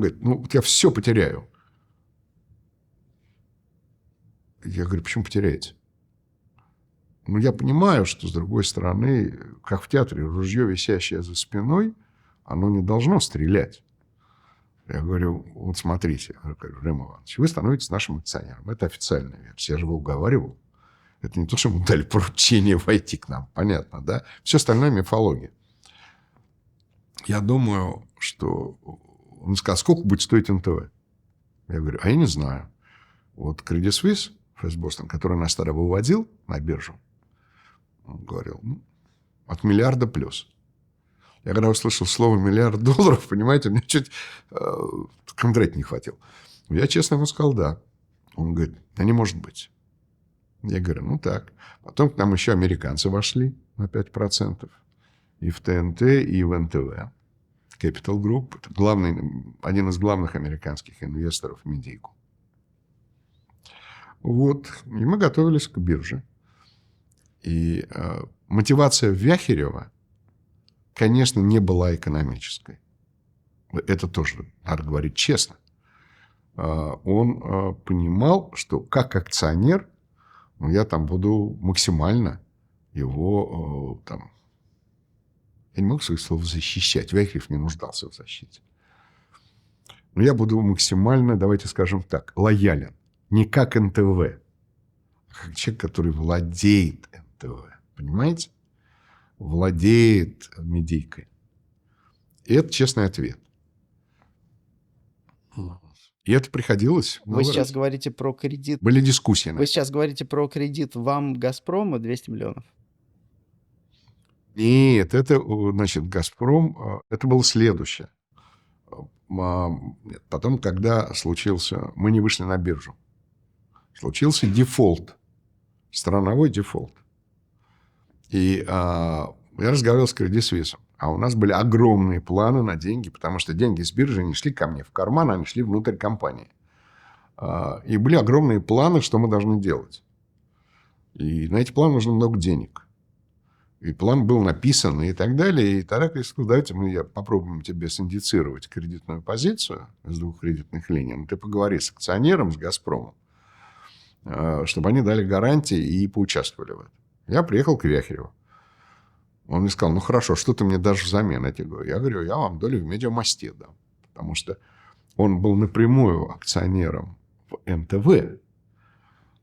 говорит: вот я все потеряю. Я говорю: почему потеряете? Я понимаю, что, с другой стороны, как в театре, ружье, висящее за спиной, оно не должно стрелять. Я говорю: вот смотрите, Рем Иванович, вы становитесь нашим акционером. Это официальная версия. Я же его уговаривал. Это не то, что ему дали поручение войти к нам, понятно, да? Все остальное мифология. Я думаю, что... Он сказал, сколько будет стоить НТВ? Я говорю, а я не знаю. Вот Credit Suisse, First Boston, который нас тогда выводил на биржу, он говорил, от миллиарда плюс. Я когда услышал слово $1 миллиард, понимаете, мне чуть конкретно не хватило. Я честно ему сказал, да. Он говорит, да не может быть. Я говорю, ну так. Потом к нам еще американцы вошли на 5%. И в ТНТ, и в НТВ. Capital Group. Это один из главных американских инвесторов в медийку. Вот. И мы готовились к бирже. И мотивация Вяхерева, конечно, не была экономической. Это тоже надо говорить честно. Он понимал, что как акционер я там буду максимально его там... Я не могу своих слов защищать. Вяхерев не нуждался в защите. Но я буду максимально, давайте скажем так, лоялен. Не как НТВ, а как человек, который владеет НТВ. Понимаете? Владеет медийкой. И это честный ответ. И это приходилось... Вы сейчас говорите про кредит... Были дискуссии. Вы сейчас говорите про кредит вам Газпрома 200 миллионов? Нет, это, значит, Газпром... Это было следующее. Потом, когда случился... Мы не вышли на биржу. Случился дефолт. Страновой дефолт. И я разговаривал с Credit Suisse. А у нас были огромные планы на деньги, потому что деньги с биржи не шли ко мне в карман, они шли внутрь компании. И были огромные планы, что мы должны делать. И на эти планы нужно много денег. И план был написан и так далее. И тогда я сказал, давайте мы попробуем тебе синдицировать кредитную позицию из 2 кредитных линий. Но ты поговори с акционером, с «Газпромом», чтобы они дали гарантии и поучаствовали в этом. Я приехал к Вяхереву. Он мне сказал, ну хорошо, что ты мне дашь взамен? Я говорю, я вам долю в Медиамосте дам. Потому что он был напрямую акционером в НТВ,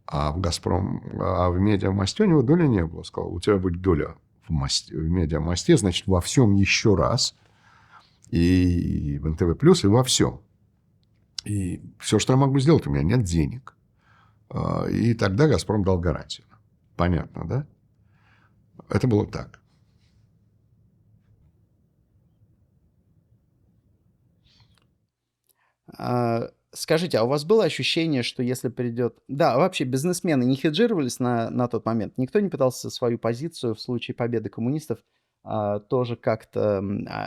а в «Газпром», а в Медиамосте у него доли не было. Сказал, у тебя будет доля в Медиамосте, значит, во всем еще раз. И в НТВ+, и во всем. И все, что я могу сделать, у меня нет денег. И тогда «Газпром» дал гарантию. Понятно, да? Это было так. Скажите, а у вас было ощущение, что если придет... Да, вообще бизнесмены не хеджировались на тот момент? Никто не пытался свою позицию в случае победы коммунистов тоже как-то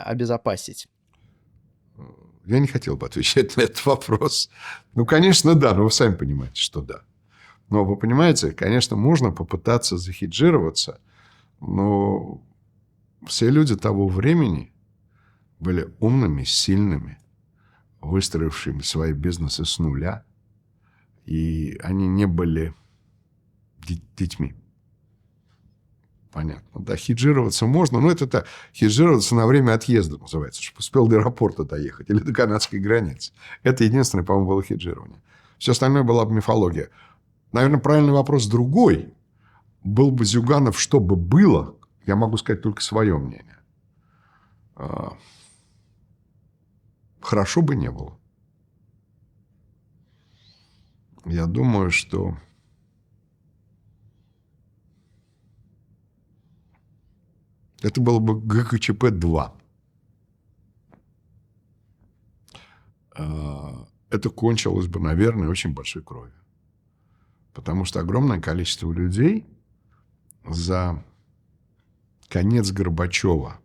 обезопасить? Я не хотел бы отвечать на этот вопрос. Ну, конечно, да, но вы сами понимаете, что да. Но вы понимаете, конечно, можно попытаться захеджироваться, но все люди того времени были умными, сильными, выстроившими свои бизнесы с нуля, и они не были детьми. Понятно. Да, хеджироваться можно, но это хеджироваться на время отъезда называется, чтобы успел до аэропорта доехать или до канадской границы. Это единственное, по-моему, было хеджирование. Все остальное была бы мифология. Наверное, правильный вопрос другой. Был бы Зюганов, что бы было, я могу сказать только свое мнение. Хорошо бы не было. Я думаю, что это было бы ГКЧП-2. Это кончилось бы, наверное, очень большой кровью. Потому что огромное количество людей за конец Горбачева,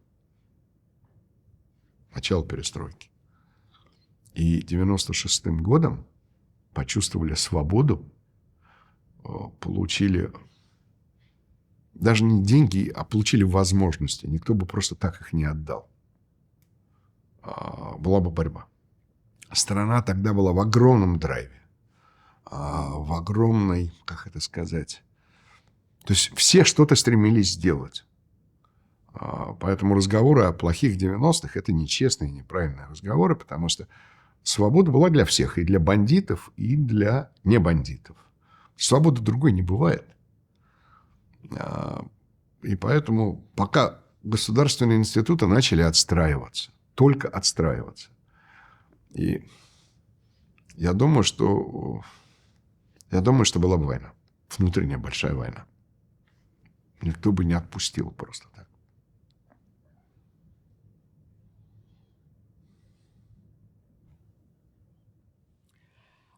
начало перестройки, и 96-м годом почувствовали свободу, получили даже не деньги, а получили возможности. Никто бы просто так их не отдал. Была бы борьба. Страна тогда была в огромном драйве. В огромной, как это сказать... То есть все что-то стремились сделать. Поэтому разговоры о плохих 90-х – это нечестные, неправильные разговоры, потому что свобода была для всех, и для бандитов, и для небандитов. Свободы другой не бывает. И поэтому пока государственные институты начали отстраиваться, только отстраиваться. И я думаю, что была бы война. Внутренняя большая война. Никто бы не отпустил просто так.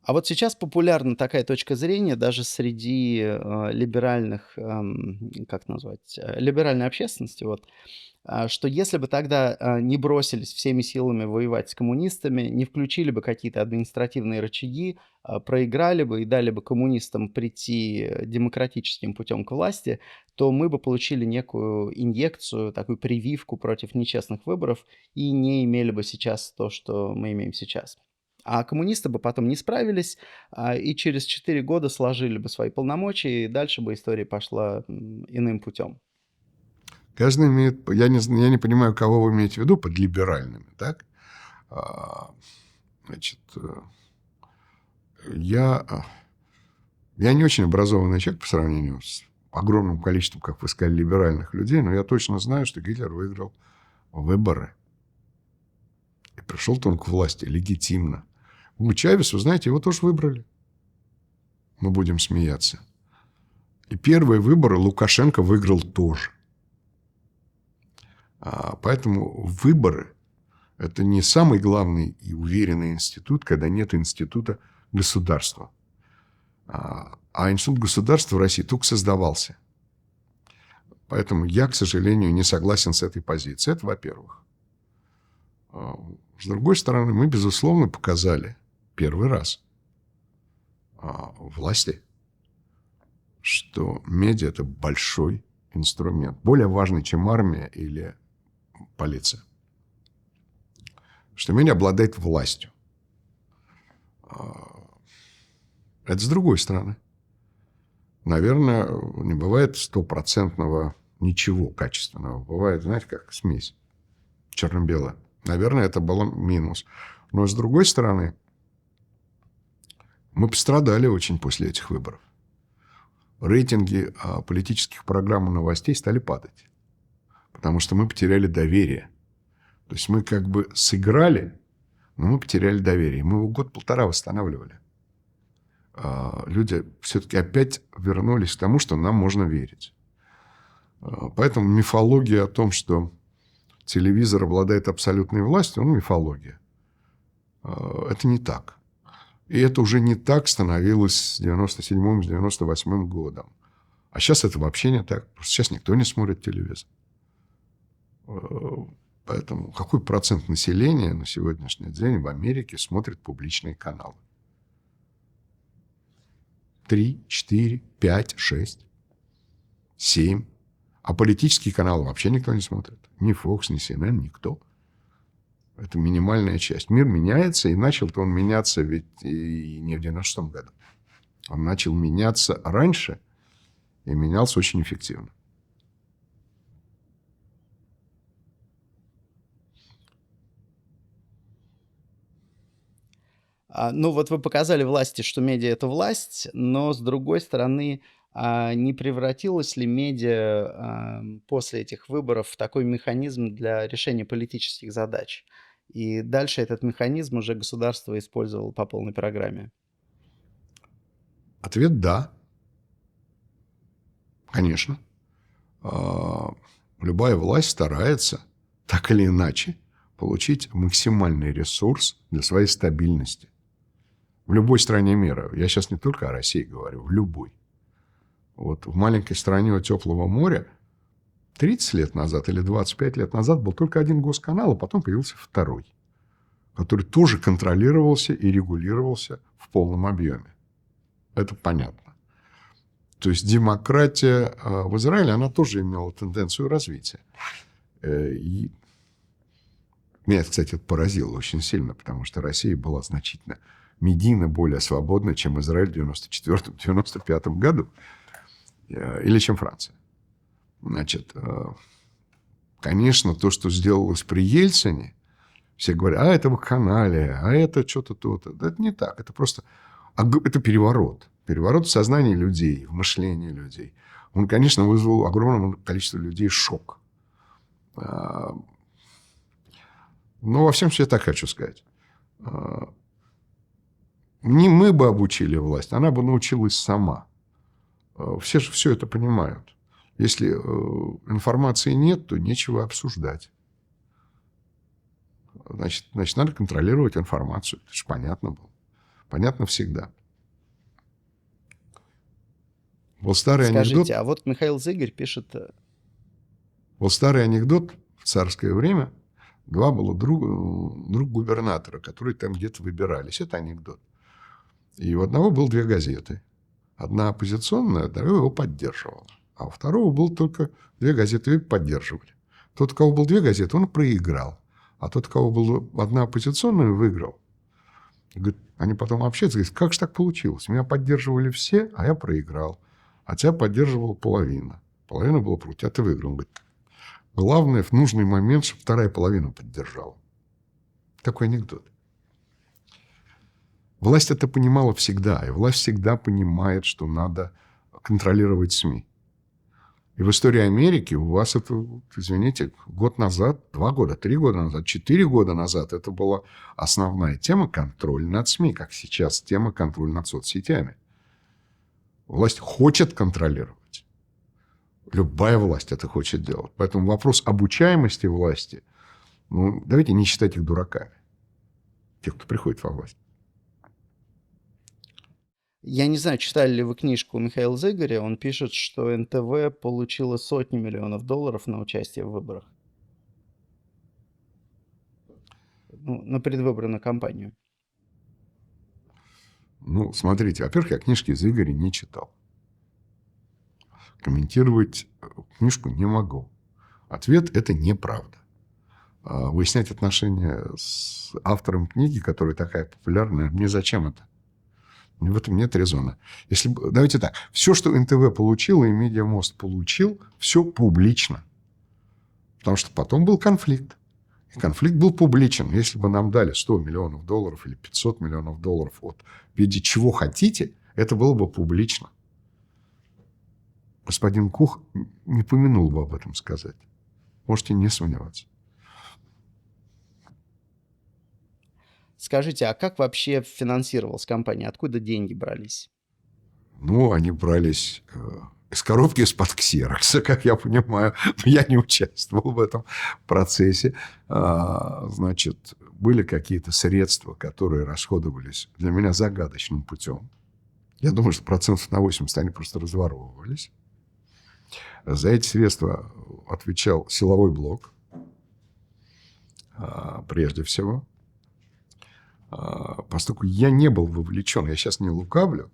А вот сейчас популярна такая точка зрения даже среди, либеральных, как назвать, либеральной общественности, вот, что если бы тогда, не бросились всеми силами воевать с коммунистами, не включили бы какие-то административные рычаги, проиграли бы и дали бы коммунистам прийти, демократическим путем к власти, то мы бы получили некую инъекцию, такую прививку против нечестных выборов и не имели бы сейчас то, что мы имеем сейчас. А коммунисты бы потом не справились, и через 4 года сложили бы свои полномочия, и дальше бы история пошла, иным путем. Каждый имеет... Я не понимаю, кого вы имеете в виду под либеральными, так? Значит, я не очень образованный человек по сравнению с огромным количеством, как вы сказали, либеральных людей, но я точно знаю, что Гитлер выиграл выборы. И пришел-то он к власти легитимно. Чавес, вы знаете, его тоже выбрали. Мы будем смеяться. И первые выборы Лукашенко выиграл тоже. Поэтому выборы – это не самый главный и уверенный институт, когда нет института государства. А институт государства в России только создавался. Поэтому я, к сожалению, не согласен с этой позицией. Это во-первых. С другой стороны, мы, безусловно, показали первый раз власти, что медиа – это большой инструмент, более важный, чем армия или полиция. Что медиа обладает властью. Это с другой стороны. Наверное, не бывает стопроцентного ничего качественного. Бывает, знаете, как смесь черно-белая. Наверное, это был минус. Но с другой стороны, мы пострадали очень после этих выборов. Рейтинги политических программ и новостей стали падать. Потому что мы потеряли доверие. То есть мы как бы сыграли, но мы потеряли доверие. Мы его год-полтора восстанавливали. Люди все-таки опять вернулись к тому, что нам можно верить. Поэтому мифология о том, что телевизор обладает абсолютной властью, мифология. Это не так. И это уже не так становилось с 97-м, с 98-м годом. А сейчас это вообще не так. Просто сейчас никто не смотрит телевизор. Поэтому какой процент населения на сегодняшний день в Америке смотрит публичные каналы? 3, 4, 5, 6, 7. А политические каналы вообще никто не смотрит. Ни Fox, ни CNN, никто. Это минимальная часть. Мир меняется, и начал-то он меняться ведь и не в 96-м году. Он начал меняться раньше и менялся очень эффективно. Ну, вот вы показали власти, что медиа – это власть, но, с другой стороны, не превратилась ли медиа, после этих выборов в такой механизм для решения политических задач? И дальше этот механизм уже государство использовало по полной программе. Ответ – да. Конечно. Любая власть старается, так или иначе, получить максимальный ресурс для своей стабильности. В любой стране мира. Я сейчас не только о России говорю, в любой. Вот в маленькой стране у теплого моря 30 лет назад или 25 лет назад был только один госканал, а потом появился второй, который тоже контролировался и регулировался в полном объеме. Это понятно. То есть демократия в Израиле, она тоже имела тенденцию развития. И меня, кстати, это поразило очень сильно, потому что Россия была значительно медийно более свободной, чем Израиль в 1994-1995 году. Или чем Франция. Значит, конечно, то, что сделалось при Ельцине, все говорят, это вакханалия, а это что-то то-то. Да это не так. Это просто... Это переворот. Переворот в сознании людей, в мышлении людей, Он, конечно, вызвал огромное количество людей шок. Но во всем я так хочу сказать. Не мы бы обучили власть, она бы научилась сама. Все же все это понимают. Если информации нет, то нечего обсуждать. Значит, надо контролировать информацию. Это же понятно было. Понятно всегда. Был старый анекдот. Скажите, а вот Михаил Зыгорь пишет... Был старый анекдот в царское время. Два было друг губернатора, которые там где-то выбирались. Это анекдот. И у одного было две газеты. Одна оппозиционная, другая его поддерживала. А у второго было только две газеты, и поддерживали. Тот, у кого было две газеты, он проиграл. А тот, у кого была одна оппозиционная, выиграл. Говорит, они потом общаются, говорят, как же так получилось? Меня поддерживали все, а я проиграл. А тебя поддерживала половина. Половина была против, а ты выиграл. Он говорит, главное в нужный момент, чтобы вторая половина поддержала. Такой анекдот. Власть это понимала всегда. И власть всегда понимает, что надо контролировать СМИ. И в истории Америки у вас это, извините, год назад, 2 года, 3 года назад, 4 года назад это была основная тема контроль над СМИ, как сейчас тема контроль над соцсетями. Власть хочет контролировать. Любая власть это хочет делать. Поэтому вопрос обучаемости власти, ну, давайте не считать их дураками, тех, кто приходит во власть. Я не знаю, читали ли вы книжку Михаила Зыгоря. Он пишет, что НТВ получило сотни миллионов долларов на участие в выборах. Ну, на предвыборную кампанию. Ну, смотрите, во-первых, я книжки Зыгоря не читал. Комментировать книжку не могу. Ответ – это неправда. Выяснять отношения с автором книги, которая такая популярная, мне зачем это? В этом нет резона. Давайте так. Все, что НТВ получил и Медиамост получил, все публично. Потому что потом был конфликт. И конфликт был публичен. Если бы нам дали 100 миллионов долларов или 500 миллионов долларов в виде чего хотите, это было бы публично. Господин Кух не помянул бы об этом сказать. Можете не сомневаться. Скажите, а как вообще финансировалась компания? Откуда деньги брались? Ну, они брались из коробки из-под ксерокса, как я понимаю. Но я не участвовал в этом процессе. Значит, были какие-то средства, которые расходовались для меня загадочным путем. Я думаю, что 80% они просто разворовывались. За эти средства отвечал силовой блок, прежде всего. Поскольку я не был вовлечен, я сейчас не лукавлю,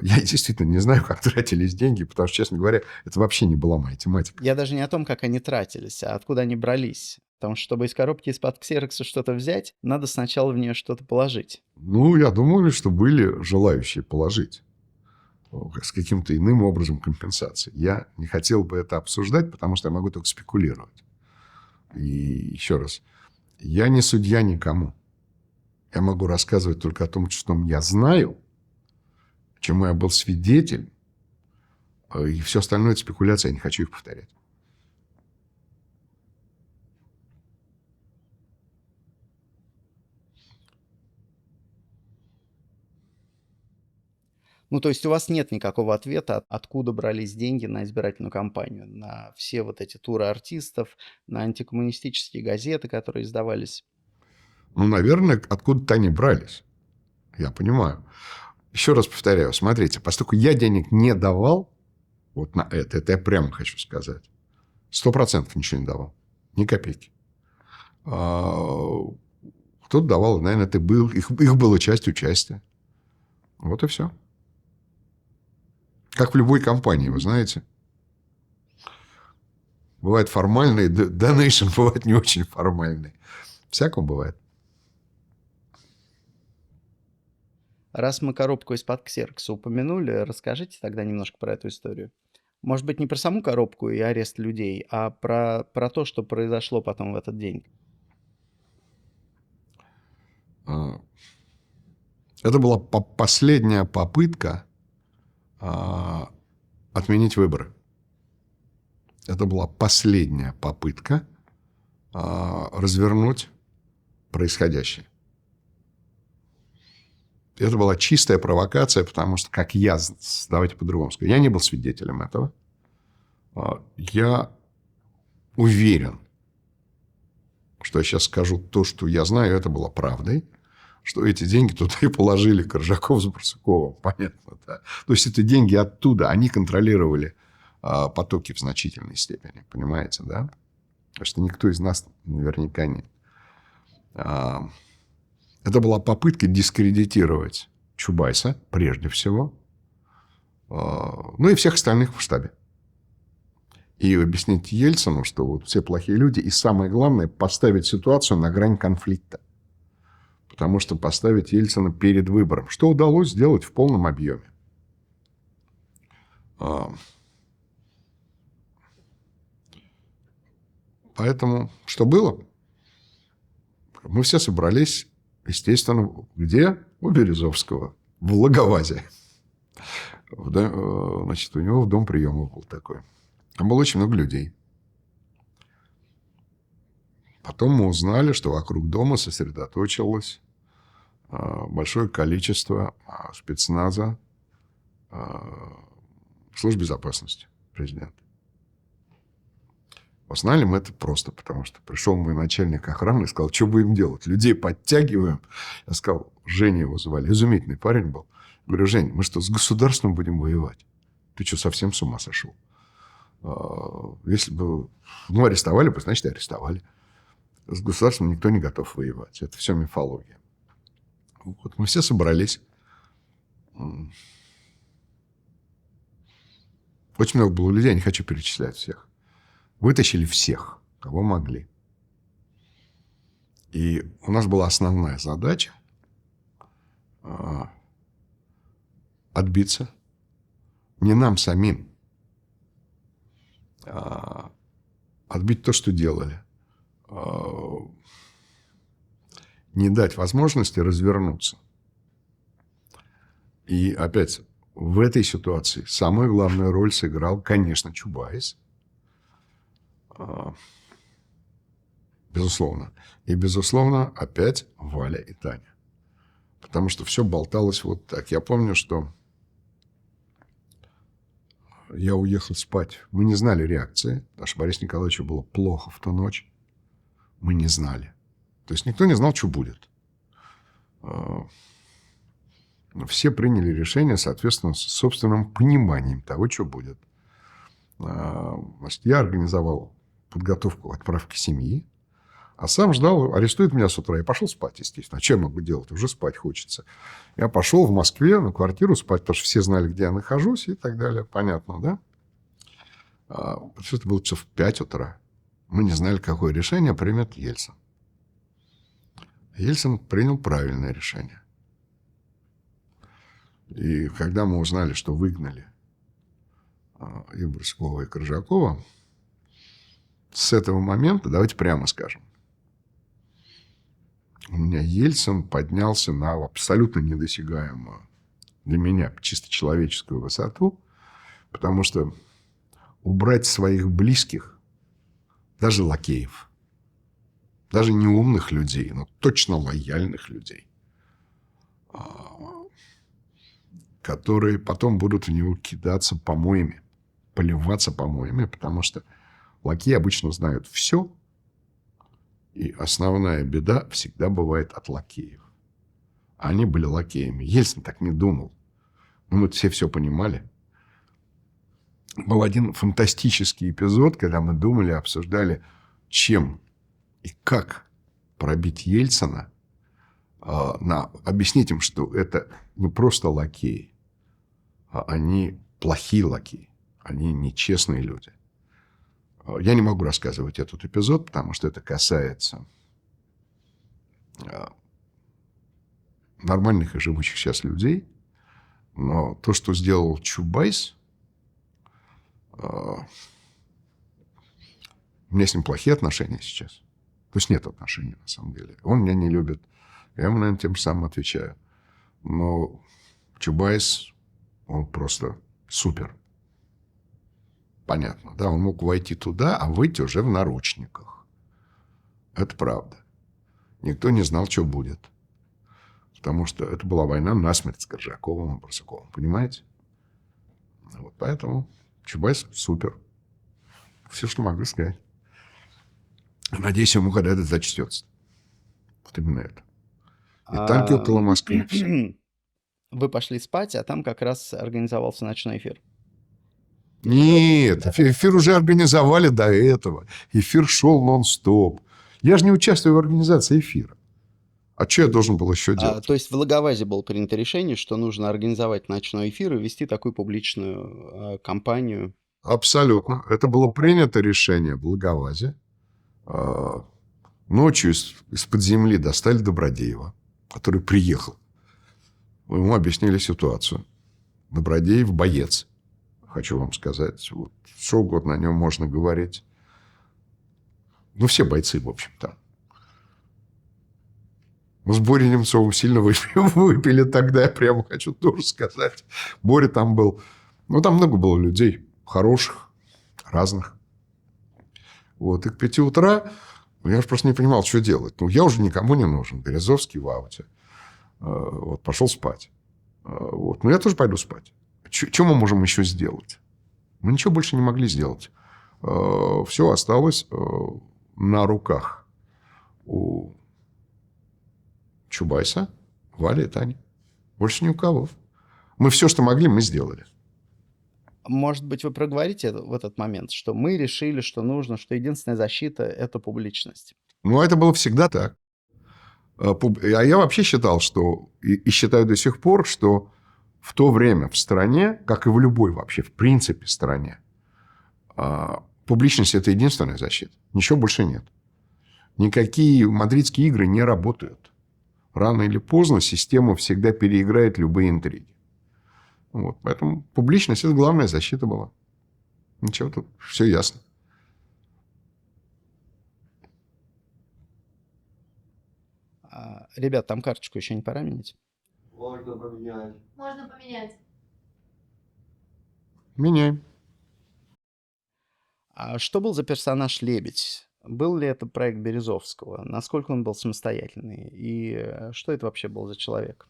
я действительно не знаю, как тратились деньги, потому что, честно говоря, это вообще не была моя тематика. Я даже не о том, как они тратились, а откуда они брались. Потому что, чтобы из коробки из-под ксерокса что-то взять, надо сначала в нее что-то положить. Ну, я думаю, что были желающие положить с каким-то иным образом компенсации. Я не хотел бы это обсуждать, потому что я могу только спекулировать. И еще раз, я не судья никому. Я могу рассказывать только о том, что я знаю, чему я был свидетель, и все остальное – это спекуляция, я не хочу их повторять. Ну, то есть у вас нет никакого ответа, откуда брались деньги на избирательную кампанию, на все вот эти туры артистов, на антикоммунистические газеты, которые издавались? Ну, наверное, откуда-то они брались. Я понимаю. Еще раз повторяю, смотрите, поскольку я денег не давал, вот на это я прямо хочу сказать, 100% ничего не давал. Ни копейки. Кто-то давал, наверное, их было часть участия. Вот и все. Как в любой компании, вы знаете. Бывают формальные донейшн, бывают не очень формальные. Всякому бывает. Раз мы коробку из-под ксерокса упомянули, расскажите тогда немножко про эту историю. Может быть, не про саму коробку и арест людей, а про то, что произошло потом в этот день. Это была последняя попытка отменить выборы. Это была последняя попытка развернуть происходящее. Это была чистая провокация, потому что, давайте по-другому скажу, я не был свидетелем этого. Я уверен, что я сейчас скажу то, что я знаю, это было правдой, что эти деньги туда и положили Коржаков с Барсуковым. Понятно, да? То есть, это деньги оттуда. Они контролировали потоки в значительной степени. Понимаете, да? Потому что никто из нас наверняка нет. Это была попытка дискредитировать Чубайса, прежде всего, ну и всех остальных в штабе. И объяснить Ельцину, что вот все плохие люди, и самое главное, поставить ситуацию на грань конфликта. Потому что поставить Ельцина перед выбором, что удалось сделать в полном объеме. Поэтому, что было? Мы все собрались, естественно, где? У Березовского, в Лаговазе. Значит, у него в дом приемов был такой. Там было очень много людей. Потом мы узнали, что вокруг дома сосредоточилось большое количество спецназа служб безопасности президента. Узнали мы это просто, потому что пришел мой начальник охраны и сказал, что будем делать? Людей подтягиваем. Я сказал, Женя его звали, изумительный парень был. Говорю, Жень, мы что, с государством будем воевать? Ты что, совсем с ума сошел? Если бы арестовали бы, значит, арестовали. С государством никто не готов воевать. Это все мифология. Вот мы все собрались. Очень много было людей, я не хочу перечислять всех. Вытащили всех, кого могли. И у нас была основная задача отбиться. Не нам самим. Отбить то, что делали. Не дать возможности развернуться. И опять, в этой ситуации самую главную роль сыграл, конечно, Чубайс. Безусловно. И, безусловно, опять Валя и Таня. Потому что все болталось вот так. Я помню, что я уехал спать. Мы не знали реакции. Потому что Борису Николаевичу было плохо в ту ночь. Мы не знали. То есть, никто не знал, что будет. Все приняли решение, соответственно, с собственным пониманием того, что будет. Значит, я организовал подготовку отправки семьи, а сам ждал, арестуют меня с утра. Я пошел спать, естественно. А что я могу делать? Уже спать хочется. Я пошел в Москве на квартиру спать, потому что все знали, где я нахожусь и так далее. Понятно, да? Это было часов в 5 утра. Мы не знали, какое решение примет Ельцин. Ельцин принял правильное решение. И когда мы узнали, что выгнали и Барсукова, и Коржакова, с этого момента, давайте прямо скажем, у меня Ельцин поднялся на абсолютно недосягаемую для меня чисто человеческую высоту, потому что убрать своих близких, даже лакеев, даже неумных людей, но точно лояльных людей, которые потом будут в него кидаться помоями, поливаться помоями, потому что лакеи обычно знают все, и основная беда всегда бывает от лакеев. А они были лакеями. Ельцин так не думал. Но мы все понимали. Был один фантастический эпизод, когда мы думали, обсуждали, чем и как пробить Ельцина, объяснить им, что это не просто лакеи, а они плохие лакеи, они нечестные люди. Я не могу рассказывать этот эпизод, потому что это касается нормальных и живущих сейчас людей. Но то, что сделал Чубайс, у меня с ним плохие отношения сейчас. То есть нет отношений, на самом деле. Он меня не любит. Я ему, наверное, тем же самым отвечаю. Но Чубайс, он просто супер. понятно, да, он мог войти туда, а выйти уже в наручниках. Это правда. Никто не знал, что будет. Потому что это была война насмерть с Коржаковым и Барсуковым. Понимаете? Вот поэтому Чубайс супер. Все, что могу сказать. Надеюсь, ему когда-то зачтется. Вот именно это. И танки А, около Москвы. Всё. Вы пошли спать, а там как раз организовался ночной эфир. Нет, эфир уже организовали до этого. Эфир шел нон-стоп. Я же не участвую в организации эфира. А что я должен был еще делать? То есть в Лаговазе было принято решение, что нужно организовать ночной эфир и вести такую публичную кампанию. Абсолютно. Это было принято решение в Лаговазе. Ночью из-под земли достали Добродеева, который приехал. Ему объяснили ситуацию. Добродеев боец. Хочу вам сказать. Вот, что угодно о нем можно говорить. Ну, все бойцы, в общем-то. Мы с Борей Немцовым сильно выпили тогда, я прямо хочу тоже сказать. Боря там был... Ну, там много было людей. Хороших, разных. Вот. И к 5 утра я же просто не понимал, что делать. Ну, я уже никому не нужен. Березовский в ауте. Вот. Пошел спать. Вот. Ну, я тоже пойду спать. Что мы можем еще сделать? Мы ничего больше не могли сделать. Все осталось на руках у Чубайса, Вали и Тани. Больше ни у кого. Мы все, что могли, мы сделали. Может быть, вы проговорите в этот момент, что мы решили, что нужно, что единственная защита – это публичность. Ну, это было всегда так. А я вообще считал, что, и считаю до сих пор, что в то время в стране, как и в любой вообще, в принципе, стране, публичность – это единственная защита. Ничего больше нет. Никакие мадридские игры не работают. Рано или поздно система всегда переиграет любые интриги. Вот. Поэтому публичность – это главная защита была. Ничего, тут все ясно. Ребят, там карточку еще не пора менять? Можно поменять. Можно поменять. Меняем. А что был за персонаж Лебедь? Был ли это проект Березовского? Насколько он был самостоятельный? И что это вообще был за человек?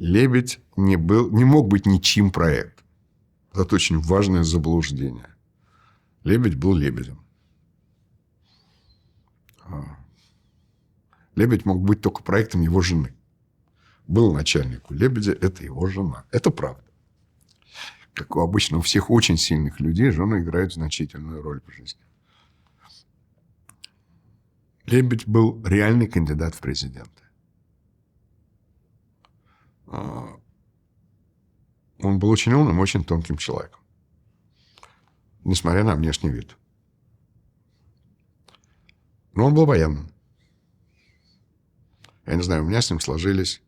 Лебедь не мог быть ничьим проектом. Это очень важное заблуждение. Лебедь был лебедем. Лебедь мог быть только проектом его жены. Был начальник у Лебедя, это его жена. Это правда. Как обычно у всех очень сильных людей, жены играют значительную роль в жизни. Лебедь был реальный кандидат в президенты. Он был очень умным, очень тонким человеком. Несмотря на внешний вид. Но он был военным. Я не знаю, у меня с ним сложились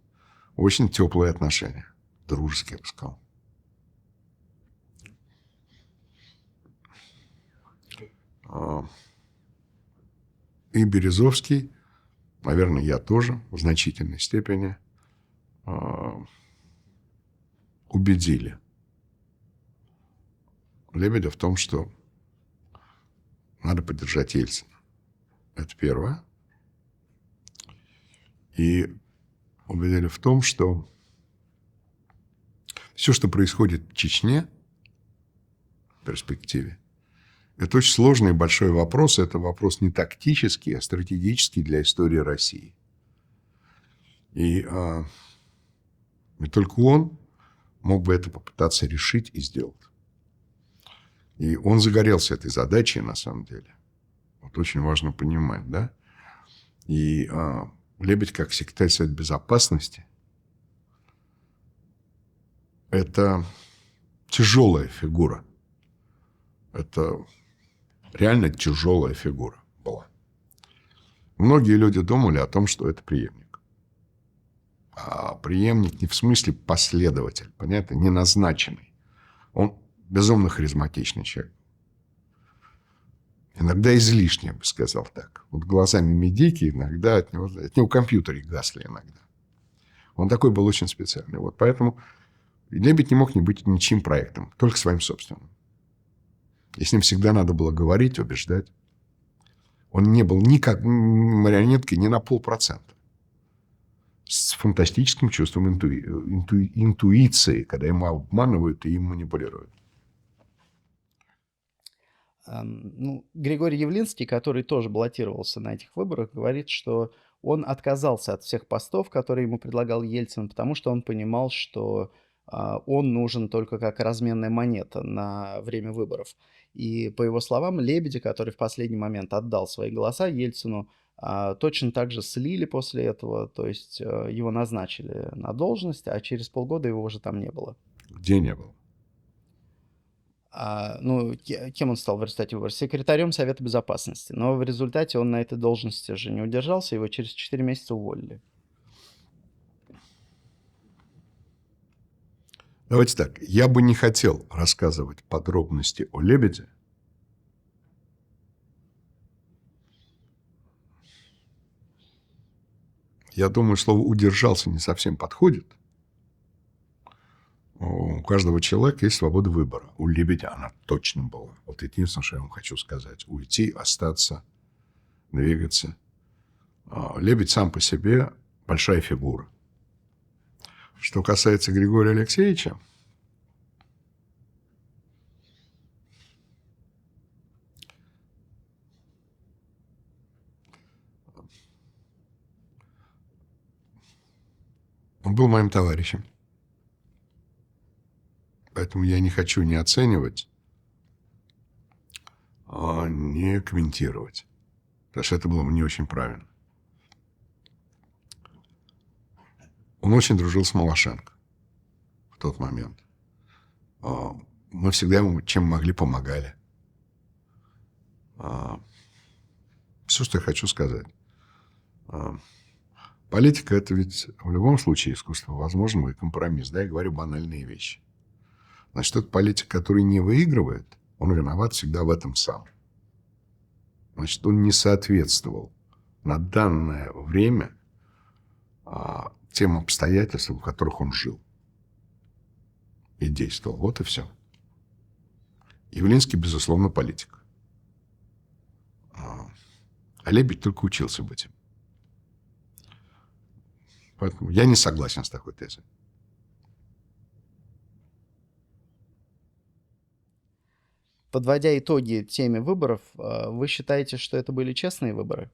очень теплые отношения. Дружеские, я бы сказал. И Березовский, наверное, я тоже в значительной степени убедили Лебедя в том, что надо поддержать Ельцина. Это первое. И убедили в том, что все, что происходит в Чечне в перспективе, это очень сложный и большой вопрос. Это вопрос не тактический, а стратегический для истории России. И только он мог бы это попытаться решить и сделать. И он загорелся этой задачей, на самом деле. Вот очень важно понимать, да? И Лебедь, как секретарь Совета Безопасности, это тяжелая фигура. Это реально тяжелая фигура была. Многие люди думали о том, что это преемник. А преемник не в смысле последователь, понятно, не назначенный. Он безумно харизматичный человек. Иногда излишне, я бы сказал так. Вот глазами медики иногда от него компьютеры гасли иногда. Он такой был очень специальный. Вот поэтому Лебедь не мог не быть ничьим проектом, только своим собственным. И с ним всегда надо было говорить, убеждать. Он не был никак марионеткой ни на 0,5%. С фантастическим чувством интуиции, когда ему обманывают и им манипулируют. Ну, Григорий Явлинский, который тоже баллотировался на этих выборах, говорит, что он отказался от всех постов, которые ему предлагал Ельцин, потому что он понимал, что он нужен только как разменная монета на время выборов. И, по его словам, Лебедя, который в последний момент отдал свои голоса Ельцину, точно так же слили после этого, то есть его назначили на должность, а через полгода его уже там не было. Где не было? Ну, кем он стал в результате выборов? Секретарем Совета Безопасности. Но в результате он на этой должности же не удержался, его через 4 месяца уволили. Давайте так. Я бы не хотел рассказывать подробности о Лебеде. Я думаю, слово «удержался» не совсем подходит. У каждого человека есть свобода выбора. У Лебедя она точно была. Вот единственное, что я вам хочу сказать. Уйти, остаться, двигаться. Лебедь сам по себе большая фигура. Что касается Григория Алексеевича, он был моим товарищем. Поэтому я не хочу ни оценивать, ни комментировать. Потому что это было не очень правильно. Он очень дружил с Малашенко в тот момент. Мы всегда ему чем могли помогали. Все, что я хочу сказать. Политика – это ведь в любом случае искусство возможного и компромисс. Да, я говорю банальные вещи. Значит, тот политик, который не выигрывает, он виноват всегда в этом сам. Значит, он не соответствовал на данное время тем обстоятельствам, в которых он жил и действовал. Вот и все. Явлинский, безусловно, политик. А Лебедь только учился быть им. Поэтому я не согласен с такой тезой. Подводя итоги теме выборов, вы считаете, что это были честные выборы?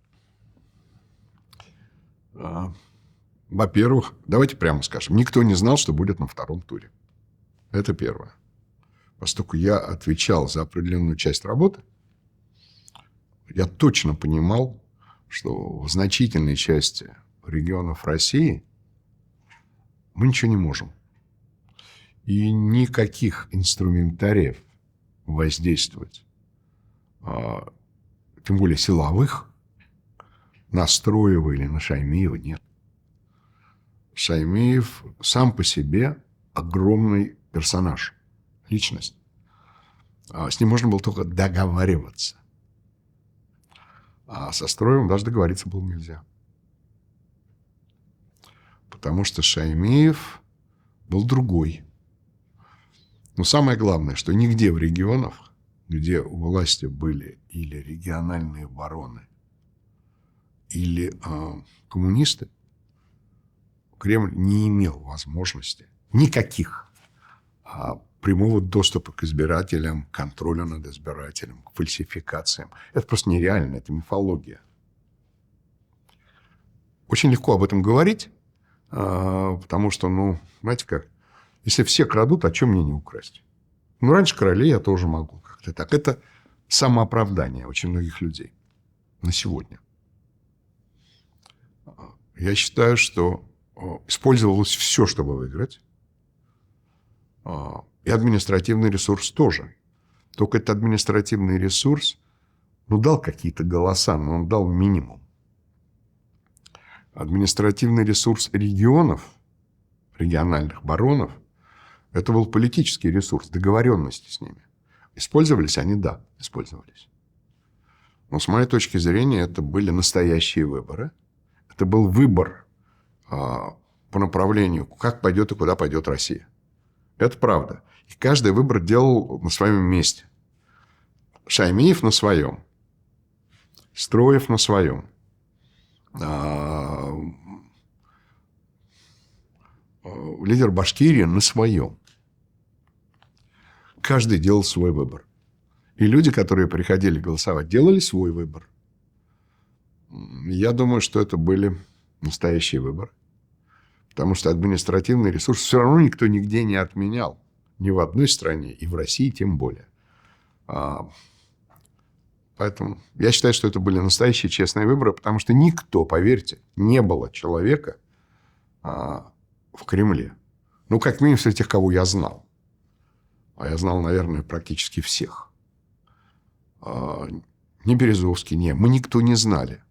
Во-первых, давайте прямо скажем, никто не знал, что будет на втором туре. Это первое. Поскольку я отвечал за определенную часть работы, я точно понимал, что в значительной части регионов России мы ничего не можем. И никаких инструментариев воздействовать, тем более силовых, на Строева или на Шаймиева нет. Шаймиев сам по себе огромный персонаж, личность. С ним можно было только договариваться. А со Строевым даже договориться было нельзя. Потому что Шаймиев был другой. Но самое главное, что нигде в регионах, где у власти были или региональные бароны, или коммунисты, Кремль не имел возможности никаких прямого доступа к избирателям, к контролю над избирателем, к фальсификациям. Это просто нереально, это мифология. Очень легко об этом говорить, потому что, знаете как, если все крадут, а чем мне не украсть? Раньше короли я тоже могу. Как-то так. Это самооправдание очень многих людей на сегодня. Я считаю, что использовалось все, чтобы выиграть. И административный ресурс тоже. Только этот административный ресурс, дал какие-то голоса, но он дал минимум. Административный ресурс регионов, региональных баронов, это был политический ресурс, договоренности с ними. Использовались они? Да, использовались. Но с моей точки зрения, это были настоящие выборы. Это был выбор по направлению, как пойдет и куда пойдет Россия. Это правда. И каждый выбор делал на своем месте. Шаймиев на своем. Строев на своем. Лидер Башкирии на своем. Каждый делал свой выбор. И люди, которые приходили голосовать, делали свой выбор. Я думаю, что это были настоящие выборы. Потому что административный ресурс все равно никто нигде не отменял. Ни в одной стране, и в России тем более. Поэтому я считаю, что это были настоящие честные выборы, потому что никто, поверьте, не было человека в Кремле. Ну, как минимум, среди тех, кого я знал. А я знал, наверное, практически всех. Ни Березовский, не. Мы никто не знали,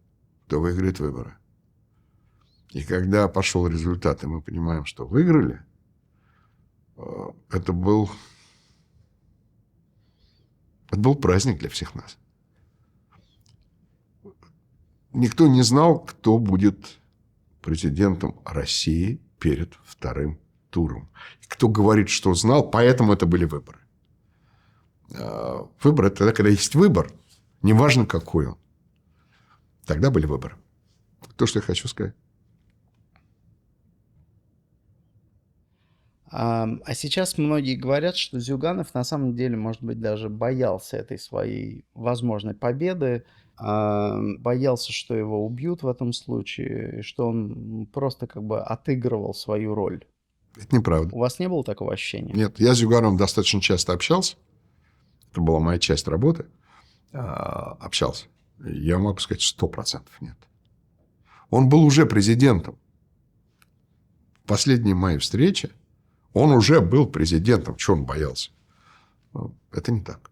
кто выиграет выборы. И когда пошел результат, и мы понимаем, что выиграли, это был праздник для всех нас. Никто не знал, кто будет президентом России перед вторым туром. Кто говорит, что знал, поэтому это были выборы. Выбор – это тогда, когда есть выбор, неважно какой он. Тогда были выборы. То, что я хочу сказать. А сейчас многие говорят, что Зюганов на самом деле, может быть, даже боялся этой своей возможной победы, боялся, что его убьют в этом случае, и что он просто как бы отыгрывал свою роль. Это неправда. У вас не было такого ощущения? Нет, я с Зюгановым достаточно часто общался. Это была моя часть работы. Общался. Я могу сказать, 100% нет. Он был уже президентом. В последней моей встрече он уже был президентом. Чего он боялся? Это не так.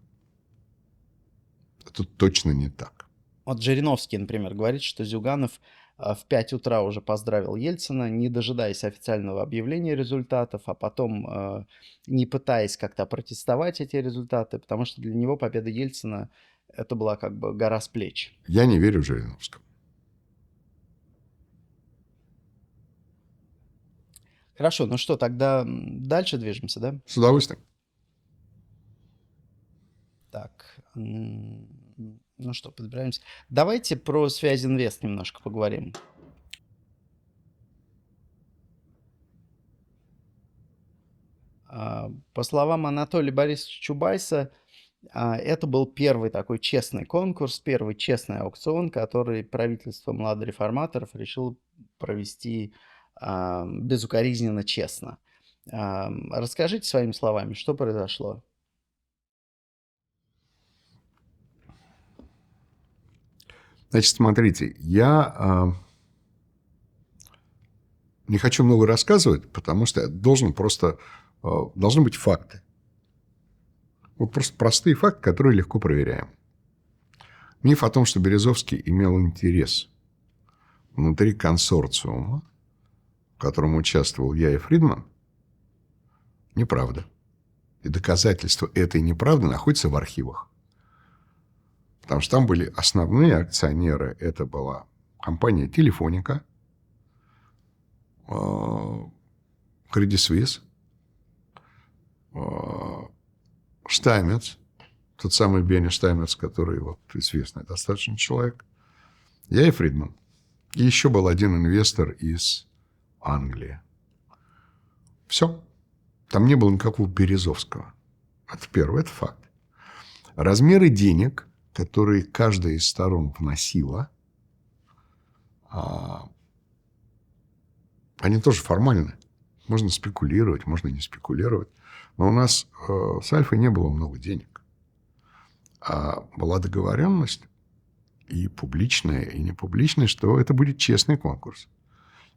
Это точно не так. Вот Жириновский, например, говорит, что Зюганов в 5 утра уже поздравил Ельцина, не дожидаясь официального объявления результатов, а потом не пытаясь как-то опротестовать эти результаты, потому что для него победа Ельцина – это была как бы гора с плеч. Я не верю Жириновскому. Хорошо, ну что, тогда дальше движемся, да? С удовольствием. Так, ну что, подбираемся. Давайте про Связинвест немножко поговорим. По словам Анатолия Борисовича Чубайса, это был первый такой честный конкурс, первый честный аукцион, который правительство младореформаторов решило провести безукоризненно честно. Расскажите своими словами, что произошло? Значит, смотрите, я не хочу много рассказывать, потому что должны быть факты. Вот просто простые факты, которые легко проверяем. Миф о том, что Березовский имел интерес внутри консорциума, в котором участвовал я и Фридман, неправда. И доказательства этой неправды находятся в архивах. Потому что там были основные акционеры. Это была компания «Телефоника», Credit Suisse, Штаймец, тот самый Бенни Штаймец, который вот известный достаточно человек, я и Фридман. И еще был один инвестор из Англии. Все. Там не было никакого Березовского. Это первое, это факт. Размеры денег, которые каждая из сторон вносила, они тоже формальны. Можно спекулировать, можно не спекулировать. Но у нас с Альфой не было много денег. А была договоренность и публичная, и непубличная, что это будет честный конкурс.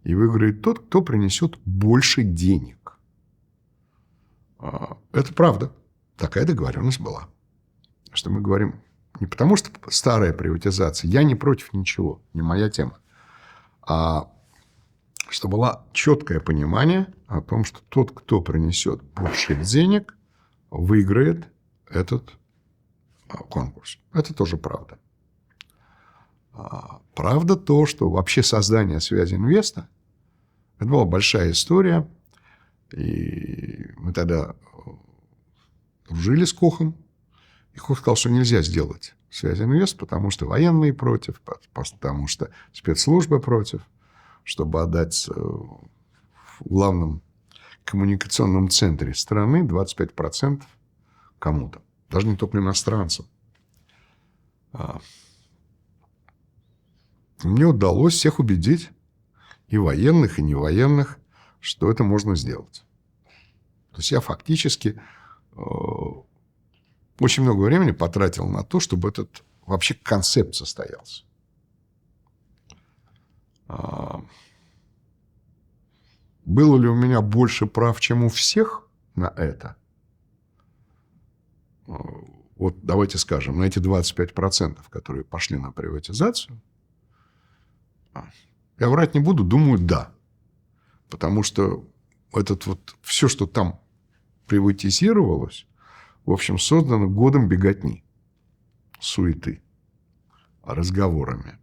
И выиграет тот, кто принесет больше денег. Это правда. Такая договоренность была. Что мы говорим не потому, что старая приватизация. Я не против ничего. Не моя тема. А что было четкое понимание о том, что тот, кто принесет больше денег, выиграет этот конкурс. Это тоже правда. Правда то, что вообще создание Связинвеста – это была большая история. И мы тогда дружили с Кохом. И Хук сказал, что нельзя сделать связь инвест, потому что военные против, потому что спецслужбы против, чтобы отдать в главном коммуникационном центре страны 25% кому-то. Даже не только иностранцам. Мне удалось всех убедить, и военных, и невоенных, что это можно сделать. То есть я фактически очень много времени потратил на то, чтобы этот вообще концепт состоялся. Было ли у меня больше прав, чем у всех на это? Вот давайте скажем, на эти 25%, которые пошли на приватизацию, я врать не буду, думаю, да. Потому что все, что там приватизировалось, в общем, создано годом беготни, суеты, разговорами,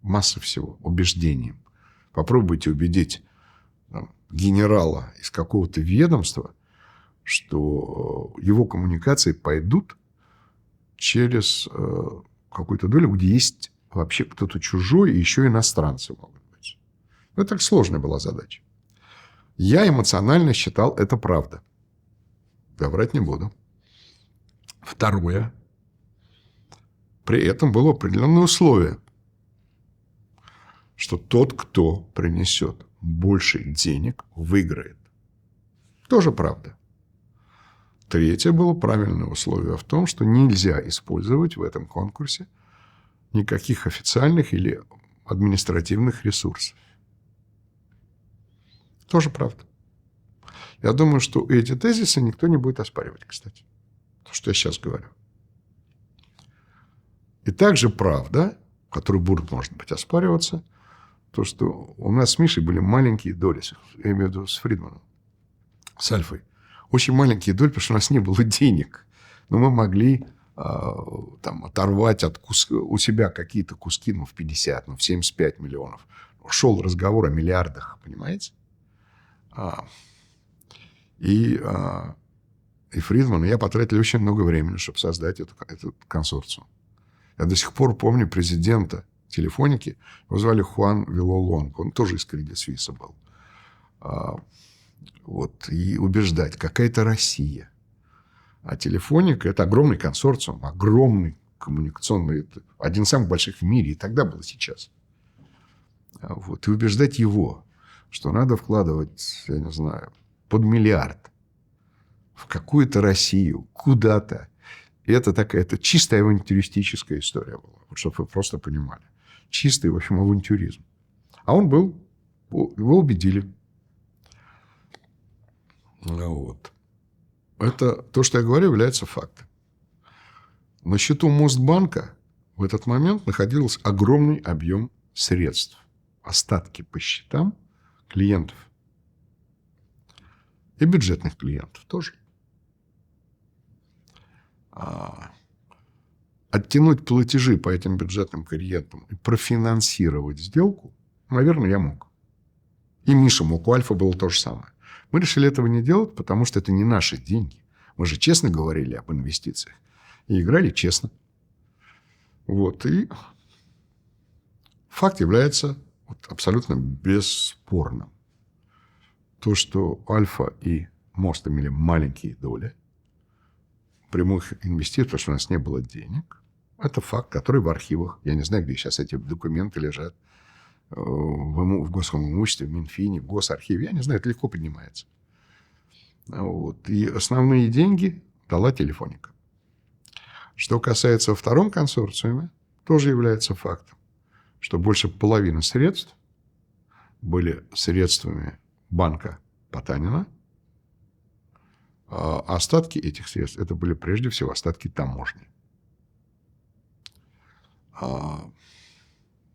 масса всего, убеждением. Попробуйте убедить генерала из какого-то ведомства, что его коммуникации пойдут через какую-то долю, где есть вообще кто-то чужой, и еще иностранцы могут быть. Это так сложная была задача. Я эмоционально считал, это правда. Я врать не буду. Второе. При этом было определенное условие, что тот, кто принесет больше денег, выиграет. Тоже правда. Третье было правильное условие в том, что нельзя использовать в этом конкурсе никаких официальных или административных ресурсов. Тоже правда. Я думаю, что эти тезисы никто не будет оспаривать, кстати. То, что я сейчас говорю. И также правда, которую будут, может быть, оспариваться, то, что у нас с Мишей были маленькие доли, я имею в виду с Фридманом, с Альфой. Очень маленькие доли, потому что у нас не было денег. Но мы могли оторвать у себя какие-то куски, в 50, в 75 миллионов. Шел разговор о миллиардах, понимаете? И Фридман, и я потратили очень много времени, чтобы создать этот консорциум. Я до сих пор помню президента Телефоники, его звали Хуан Вилолонг, он тоже из Credit Suisse был. И убеждать, какая-то Россия. А Телефоника – это огромный консорциум, огромный коммуникационный, один из самых больших в мире, и тогда был, и сейчас. И убеждать его, что надо вкладывать, я не знаю, под миллиард в какую-то Россию, куда-то. И это чистая авантюристическая история была, чтобы вы просто понимали. Чистый, в общем, авантюризм. А он был, его убедили. Это, то, что я говорю, является фактом. На счету Мосбанка в этот момент находился огромный объем средств. Остатки по счетам клиентов. И бюджетных клиентов тоже. Оттянуть платежи по этим бюджетным клиентам и профинансировать сделку, наверное, я мог. И Миша мог, у Альфа было то же самое. Мы решили этого не делать, потому что это не наши деньги. Мы же честно говорили об инвестициях. И играли честно. И факт является абсолютно бесспорным. То, что Альфа и Мост имели маленькие доли прямых инвестиций, потому что у нас не было денег, это факт, который в архивах. Я не знаю, где сейчас эти документы лежат. В Госимуществе, в Минфине, в Госархиве. Я не знаю, это легко поднимается. И основные деньги дала Телефоника. Что касается втором консорциуме, тоже является фактом, что больше половины средств были средствами банка Потанина, а остатки этих средств, это были прежде всего остатки таможни.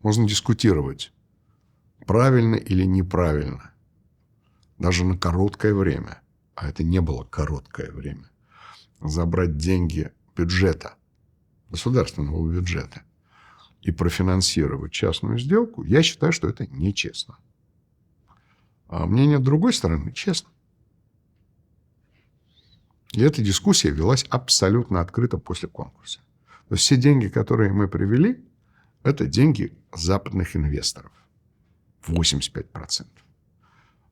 Можно дискутировать, правильно или неправильно, даже на короткое время, а это не было короткое время, забрать деньги бюджета, государственного бюджета, и профинансировать частную сделку, я считаю, что это нечестно. А мнение другой стороны честно. И эта дискуссия велась абсолютно открыто после конкурса. То есть все деньги, которые мы привели, это деньги западных инвесторов. 85%.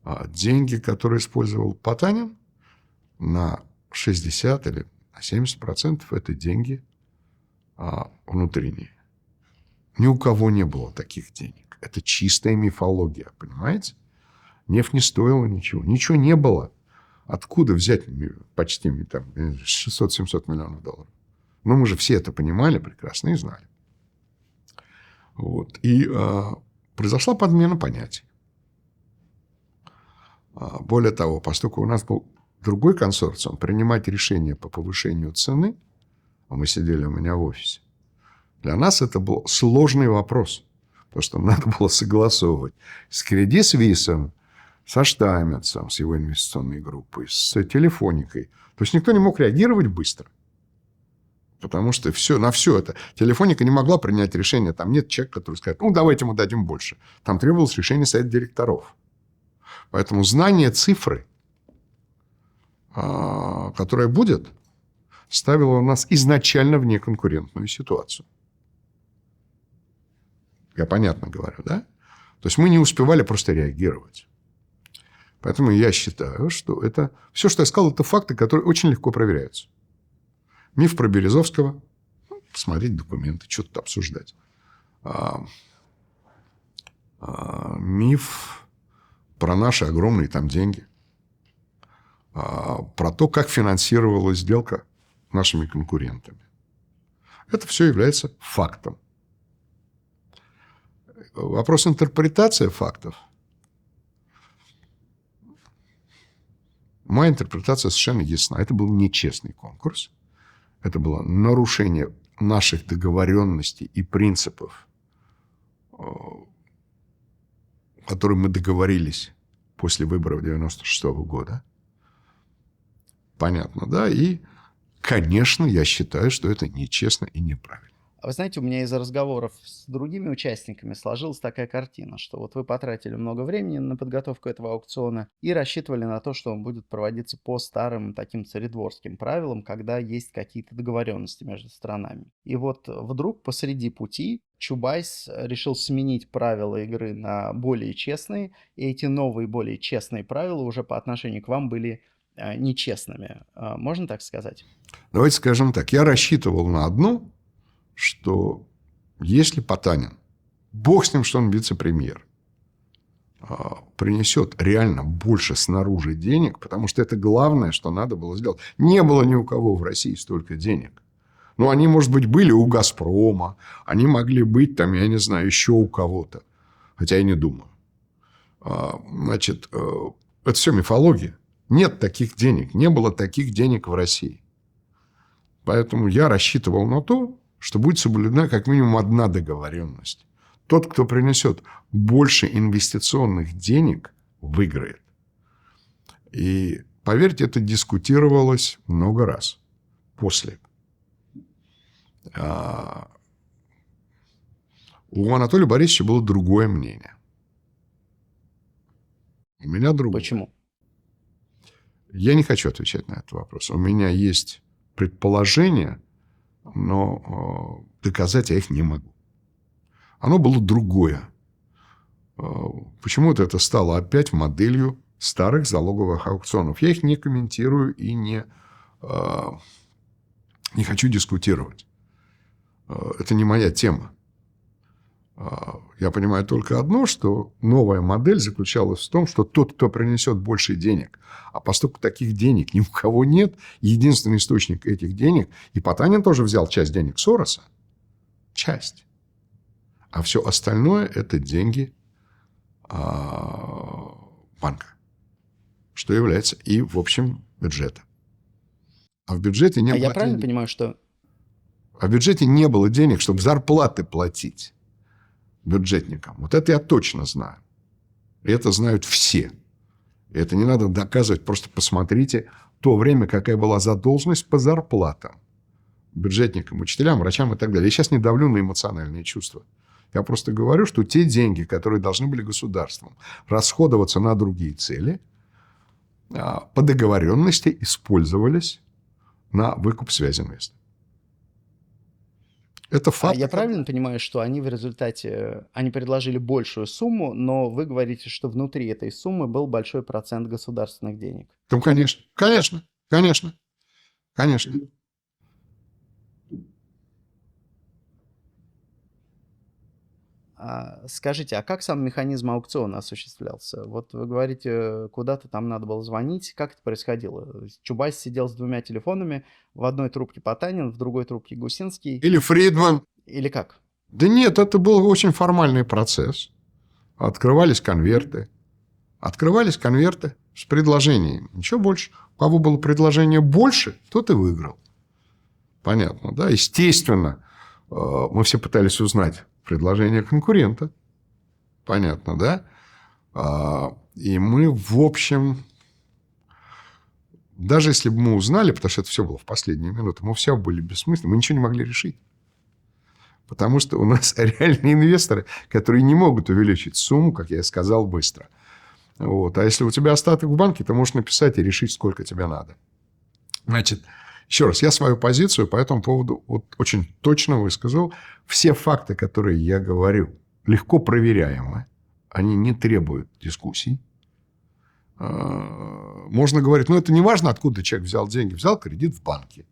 А деньги, которые использовал Потанин, на 60 или на 70% это деньги внутренние. Ни у кого не было таких денег. Это чистая мифология, понимаете? Нефть не стоила ничего. Ничего не было. Откуда взять почти там, 600-700 миллионов долларов? Ну, мы же все это понимали прекрасно и знали. Вот. И произошла подмена понятий. Более того, поскольку у нас был другой консорциум, принимать решения по повышению цены, а мы сидели у меня в офисе, для нас это был сложный вопрос. Потому что надо было согласовывать с Credit Suisse, со Штаймерсом, с его инвестиционной группой, с Телефоникой. То есть никто не мог реагировать быстро. Потому что на все это. Телефоника не могла принять решение. Там нет человека, который скажет, ну, давайте мы дадим больше. Там требовалось решение совета директоров. Поэтому знание цифры, которая будет, ставило нас изначально в неконкурентную ситуацию. Я понятно говорю, да? То есть мы не успевали просто реагировать. Поэтому я считаю, что это... Все, что я сказал, это факты, которые очень легко проверяются. Миф про Березовского. Посмотреть документы, что тут обсуждать. Миф про наши огромные там деньги. Про то, как финансировалась сделка нашими конкурентами. Это все является фактом. Вопрос интерпретации фактов. Моя интерпретация совершенно ясна. Это был нечестный конкурс. Это было нарушение наших договоренностей и принципов, которые мы договорились после выборов 1996 года. Понятно, да? И, конечно, я считаю, что это нечестно и неправильно. А вы знаете, у меня из разговоров с другими участниками сложилась такая картина, что вот вы потратили много времени на подготовку этого аукциона и рассчитывали на то, что он будет проводиться по старым таким царедворским правилам, когда есть какие-то договоренности между сторонами. И вот вдруг посреди пути Чубайс решил сменить правила игры на более честные, и эти новые, более честные правила уже по отношению к вам были нечестными. Можно так сказать? Давайте скажем так. Я рассчитывал на одно, что если Потанин, бог с ним, что он вице-премьер, принесет реально больше снаружи денег, потому что это главное, что надо было сделать. Не было ни у кого в России столько денег. Ну, они, может быть, были у «Газпрома», они могли быть там, я не знаю, еще у кого-то. Хотя я не думаю. Значит, это все мифология. Нет таких денег, не было таких денег в России. Поэтому я рассчитывал на то, что будет соблюдена как минимум одна договоренность. Тот, кто принесет больше инвестиционных денег, выиграет. И, поверьте, это дискутировалось много раз после. У Анатолия Борисовича было другое мнение. У меня другое. Почему? Я не хочу отвечать на этот вопрос. У меня есть предположения, но доказать я их не могу. Оно было другое. Почему-то это стало опять моделью старых залоговых аукционов. Я их не комментирую и не хочу дискутировать. Это не моя тема. Я понимаю только одно, что новая модель заключалась в том, что тот, кто принесет больше денег, а поскольку таких денег ни у кого нет, единственный источник этих денег, и Потанин тоже взял часть денег Сороса, часть, а все остальное – это деньги банка, что является и, в общем, бюджета. А в бюджете не было я правильно денег. понимаю, что... А в бюджете не было денег, чтобы зарплаты платить бюджетникам. Вот это я точно знаю. И это знают все. И это не надо доказывать. Просто посмотрите то время, какая была задолженность по зарплатам бюджетникам, учителям, врачам и так далее. Я сейчас не давлю на эмоциональные чувства. Я просто говорю, что те деньги, которые должны были государством расходоваться на другие цели, по договоренности использовались на выкуп Связинвеста. Это А факт. я правильно понимаю, что они в результате, они предложили большую сумму, но вы говорите, что внутри этой суммы был большой процент государственных денег? Там, конечно, конечно, конечно, конечно. Скажите, а как сам механизм аукциона осуществлялся? Вот вы говорите, куда-то там надо было звонить. Как это происходило? Чубайс сидел с двумя телефонами, в одной трубке Потанин, в другой трубке Гусинский. Или Фридман. Или как? Да нет, это был очень формальный процесс. Открывались конверты. Открывались конверты с предложениями. Ничего больше. У кого было предложение больше, тот и выиграл. Понятно, да? Естественно, мы все пытались узнать предложение конкурента. Понятно, да? И мы, в общем, даже если бы мы узнали, потому что это все было в последние минуты, мы все были бессмысленны, мы ничего не могли решить. Потому что у нас реальные инвесторы, которые не могут увеличить сумму, как я сказал, быстро. Вот. А если у тебя остаток в банке, ты можешь написать и решить, сколько тебе надо. Значит, еще раз, я свою позицию по этому поводу вот очень точно высказал. Все факты, которые я говорю, легко проверяемы. Они не требуют дискуссий. Можно говорить, это не важно, откуда человек взял деньги. Взял кредит в банке.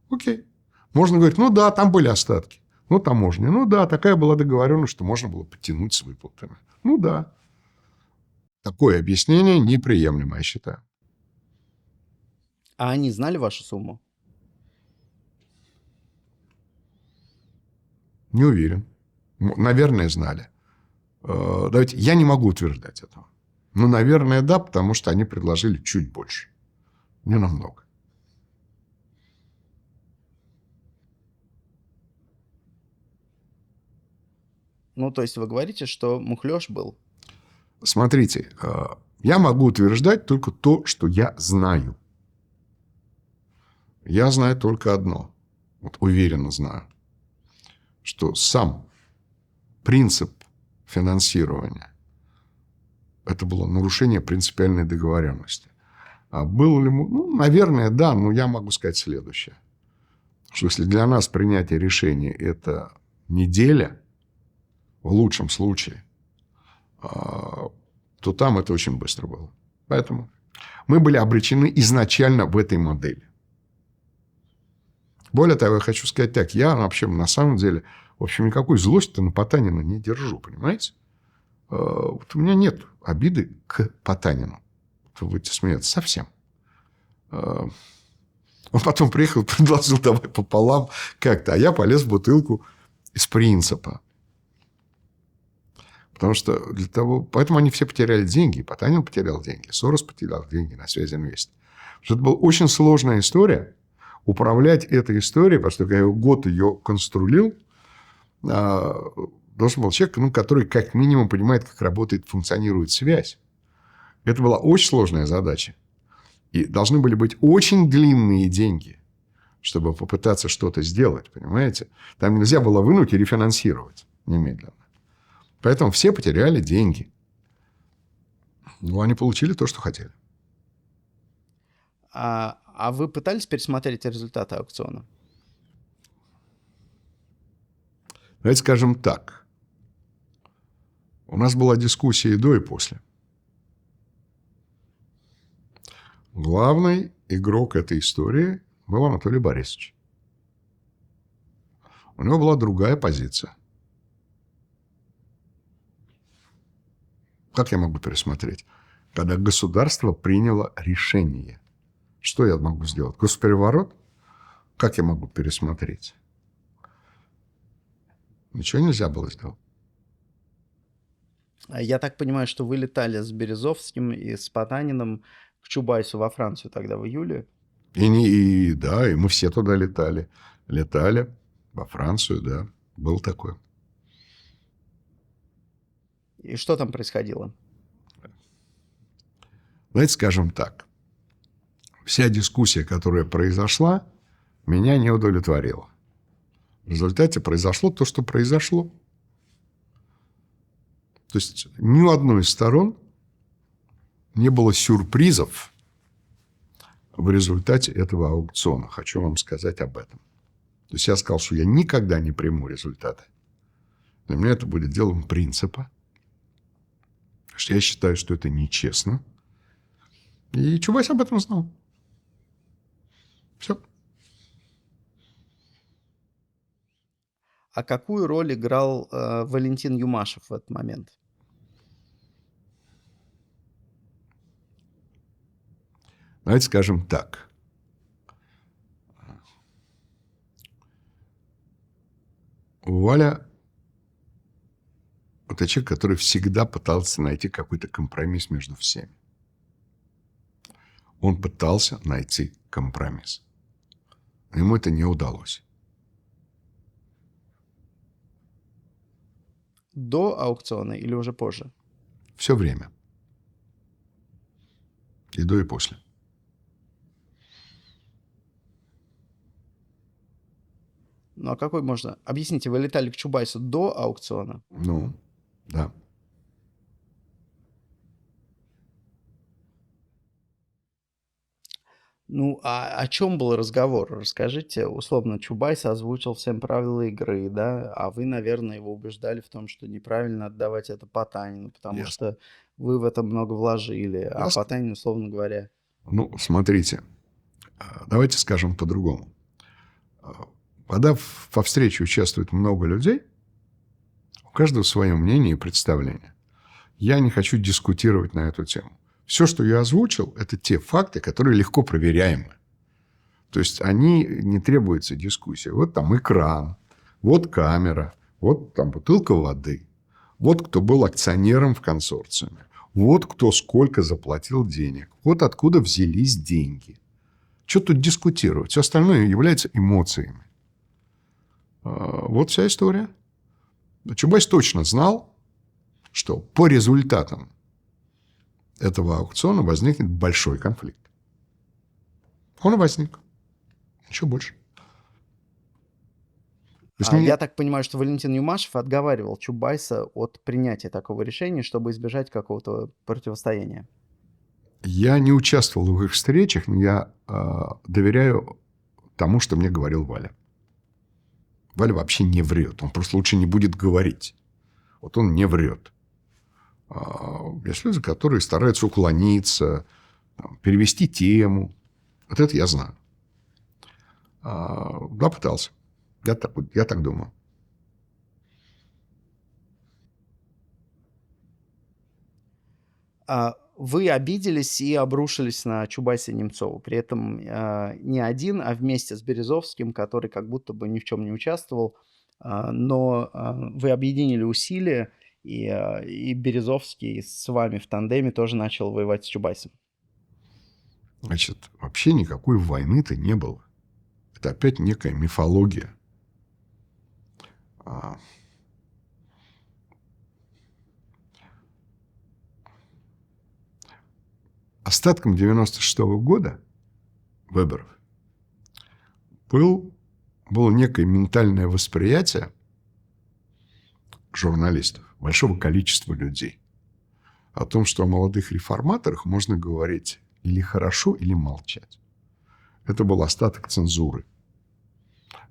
Окей. Можно говорить, да, там были остатки. Таможня. Да, такая была договоренность, что можно было подтянуть с выплатами. Да. Такое объяснение неприемлемо, я считаю. А они знали вашу сумму? Не уверен. Наверное, знали. Давайте, я не могу утверждать этого. Наверное, да, потому что они предложили чуть больше. Не намного. То есть вы говорите, что мухлёж был? Смотрите, я могу утверждать только то, что я знаю. Я знаю только одно. Уверенно знаю. Что сам принцип финансирования – это было нарушение принципиальной договоренности. А было ли... наверное, да, но я могу сказать следующее. Что если для нас принятие решения – это неделя, в лучшем случае, то там это очень быстро было. Поэтому мы были обречены изначально в этой модели. Более того, я хочу сказать так. Я вообще на самом деле, в общем, никакой злости на Потанина не держу, понимаете? У меня нет обиды к Потанину. Вы будете смеяться совсем. Он потом приехал, предложил, давай пополам как-то. А я полез в бутылку из принципа. Потому что для того... Поэтому они все потеряли деньги. Потанин потерял деньги. Сорос потерял деньги на Связинвесте. Потому что это была очень сложная история. Управлять этой историей, потому что я год ее конструировал, должен был человек, который как минимум понимает, как работает, функционирует связь. Это была очень сложная задача. И должны были быть очень длинные деньги, чтобы попытаться что-то сделать, понимаете? Там нельзя было вынуть и рефинансировать немедленно. Поэтому все потеряли деньги. Они получили то, что хотели. А вы пытались пересмотреть результаты аукциона? Давайте скажем так. У нас была дискуссия и до, и после. Главный игрок этой истории был Анатолий Борисович. У него была другая позиция. Как я могу пересмотреть? Когда государство приняло решение. Что я могу сделать? Госпереворот? Как я могу пересмотреть? Ничего нельзя было сделать. Я так понимаю, что вы летали с Березовским и с Потаниным к Чубайсу во Францию тогда в июле. И мы все туда летали. Летали во Францию, да. Был такой. И что там происходило? Давайте скажем так. Вся дискуссия, которая произошла, меня не удовлетворила. В результате произошло то, что произошло. То есть ни у одной из сторон не было сюрпризов в результате этого аукциона. Хочу вам сказать об этом. То есть я сказал, что я никогда не приму результаты. Для меня это будет делом принципа. Что я считаю, что это нечестно. И Чубайс об этом знал. Все. А какую роль играл Валентин Юмашев в этот момент? Давайте скажем так. Валя – это человек, который всегда пытался найти какой-то компромисс между всеми. Он пытался найти компромисс. Ему это не удалось. До аукциона или уже позже? Все время. И до, и после. Ну, а какой можно... Объясните, вы летали к Чубайсу до аукциона? Ну, да. Ну, а о чем был разговор? Расскажите, условно, Чубайс озвучил всем правила игры, да, а вы, наверное, его убеждали в том, что неправильно отдавать это Потанину, потому Ясно. что вы в это много вложили, а Ясно. Потанин, условно говоря... Ну, смотрите. Давайте скажем по-другому. Когда во встрече участвует много людей, у каждого свое мнение и представление. Я не хочу дискутировать на эту тему. Все, что я озвучил, это те факты, которые легко проверяемы. То есть они не требуются дискуссии. Вот там экран, вот камера, вот там бутылка воды, вот кто был акционером в консорциуме, вот кто сколько заплатил денег, вот откуда взялись деньги. Что тут дискутировать? Все остальное является эмоциями. Вот вся история. Чубайс точно знал, что по результатам этого аукциона возникнет большой конфликт. Он и возник. Ничего больше. Я так понимаю, что Валентин Юмашев отговаривал Чубайса от принятия такого решения, чтобы избежать какого-то противостояния. Я не участвовал в их встречах, но я доверяю тому, что мне говорил Валя. Валя вообще не врет. Он просто лучше не будет говорить. Вот он не врет. Есть люди, которые стараются уклониться, перевести тему. Вот это я знаю. Да, пытался. Я так думаю. Вы обиделись и обрушились на Чубайса и Немцова. При этом не один, а вместе с Березовским, который как будто бы ни в чем не участвовал. Но вы объединили усилия, и Березовский с вами в тандеме тоже начал воевать с Чубайсом. Значит, вообще никакой войны-то не было. Это опять некая мифология. Остатком 96-го года выборов было некое ментальное восприятие журналистов, большого количества людей, о том, что о молодых реформаторах можно говорить или хорошо, или молчать. Это был остаток цензуры.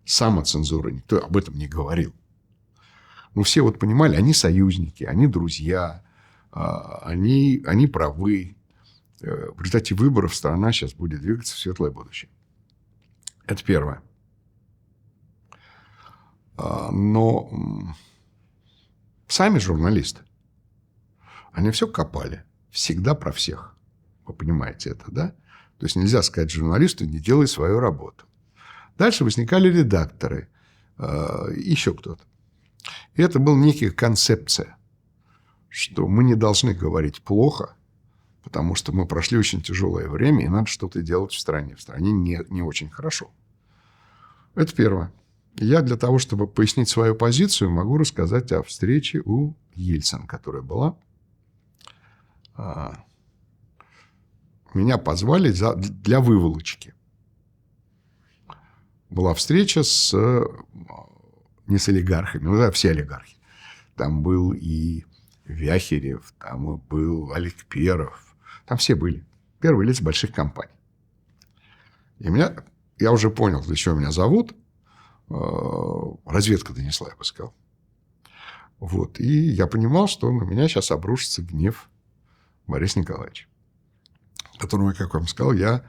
Самоцензура. Никто об этом не говорил. Но все вот понимали, они союзники, они друзья, они правы. В результате выборов страна сейчас будет двигаться в светлое будущее. Это первое. Но сами журналисты, они все копали. Всегда про всех. Вы понимаете это, да? То есть нельзя сказать журналисту: не делай свою работу. Дальше возникали редакторы, еще кто-то. И это была некая концепция, что мы не должны говорить плохо, потому что мы прошли очень тяжелое время, и надо что-то делать в стране. В стране не очень хорошо. Это первое. Я для того, чтобы пояснить свою позицию, могу рассказать о встрече у Ельцина, которая была. Меня позвали для выволочки. Была встреча не с олигархами, ну да, все олигархи. Там был и Вяхерев, там был Олег Перов. Там все были. Первые лица больших компаний. И я уже понял, для чего меня зовут. Разведка донесла, я бы сказал. Вот. И я понимал, что на меня сейчас обрушится гнев Бориса Николаевича, которому, как вам сказал, я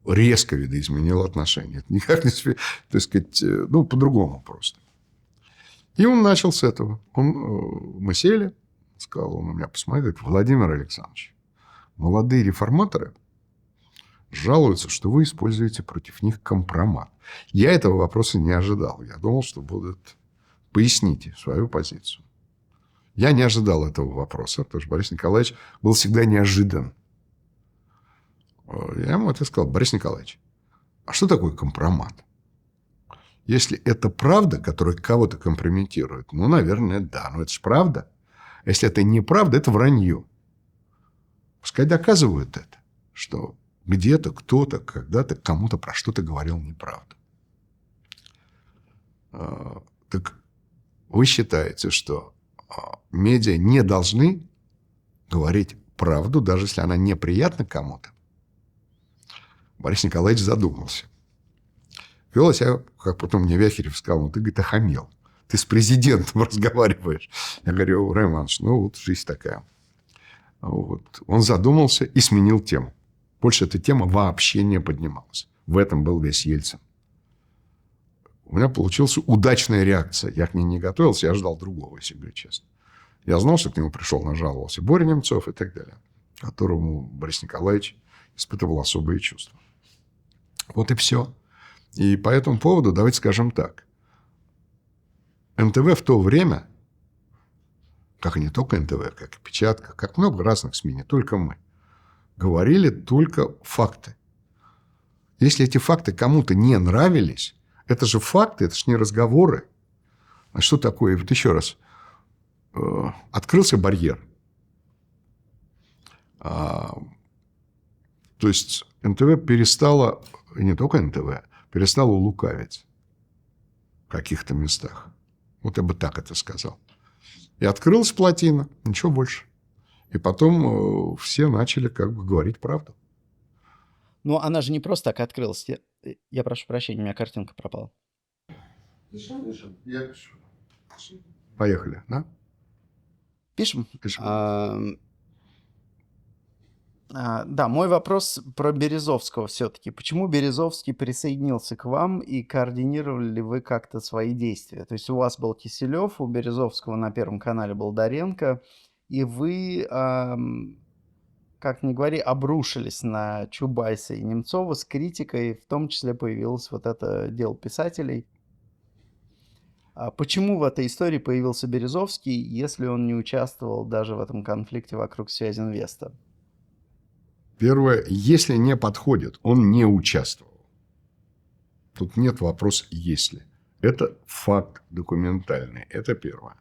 резко видоизменил отношения. Это никак не... Так сказать, по-другому просто. И он начал с этого. Мы сели, сказал, он на меня посмотрел, говорит: Владимир Александрович, молодые реформаторы жалуются, что вы используете против них компромат. Я этого вопроса не ожидал. Я думал, что будут... Поясните свою позицию. Я не ожидал этого вопроса, потому что Борис Николаевич был всегда неожидан. Я ему это сказал: Борис Николаевич, а что такое компромат? Если это правда, которая кого-то компрометирует, наверное, да. Но это же правда. Если это неправда, это вранье. Пускай доказывают это, что где-то, кто-то, когда-то кому-то про что-то говорил неправду. Так вы считаете, что медиа не должны говорить правду, даже если она неприятна кому-то? Борис Николаевич задумался. Вел себя, как потом мне Вяхерев сказал: ты, говорит, охамел. Ты с президентом разговариваешь. Я говорю: Роман Иванович, вот жизнь такая. Вот. Он задумался и сменил тему. Больше эта тема вообще не поднималась. В этом был весь Ельцин. У меня получилась удачная реакция. Я к ней не готовился, я ждал другого, если говорить честно. Я знал, что к нему пришел, нажаловался Боря Немцов и так далее, которому Борис Николаевич испытывал особые чувства. Вот и все. И по этому поводу давайте скажем так. НТВ в то время, как и не только НТВ, как и Печатка, как много разных СМИ, не только мы, говорили только факты. Если эти факты кому-то не нравились, это же факты, это же не разговоры. А что такое? Вот еще раз. Открылся барьер. То есть НТВ перестала, и не только НТВ, перестала лукавить в каких-то местах. Вот я бы так это сказал. И открылась плотина, ничего больше. И потом все начали как бы говорить правду. Но она же не просто так открылась. Я прошу прощения, у меня картинка пропала. Пишем. Я пишу. Поехали, да? Пишем? Пишем. Да, мой вопрос про Березовского все-таки. Почему Березовский присоединился к вам и координировали ли вы как-то свои действия? То есть у вас был Киселев, у Березовского на Первом канале был Доренко, и вы, как ни говори, обрушились на Чубайса и Немцова с критикой, в том числе появилось вот это дело писателей. Почему в этой истории появился Березовский, если он не участвовал даже в этом конфликте вокруг Связинвеста? Первое, если не подходит, он не участвовал. Тут нет вопроса «если». Это факт документальный. Это первое.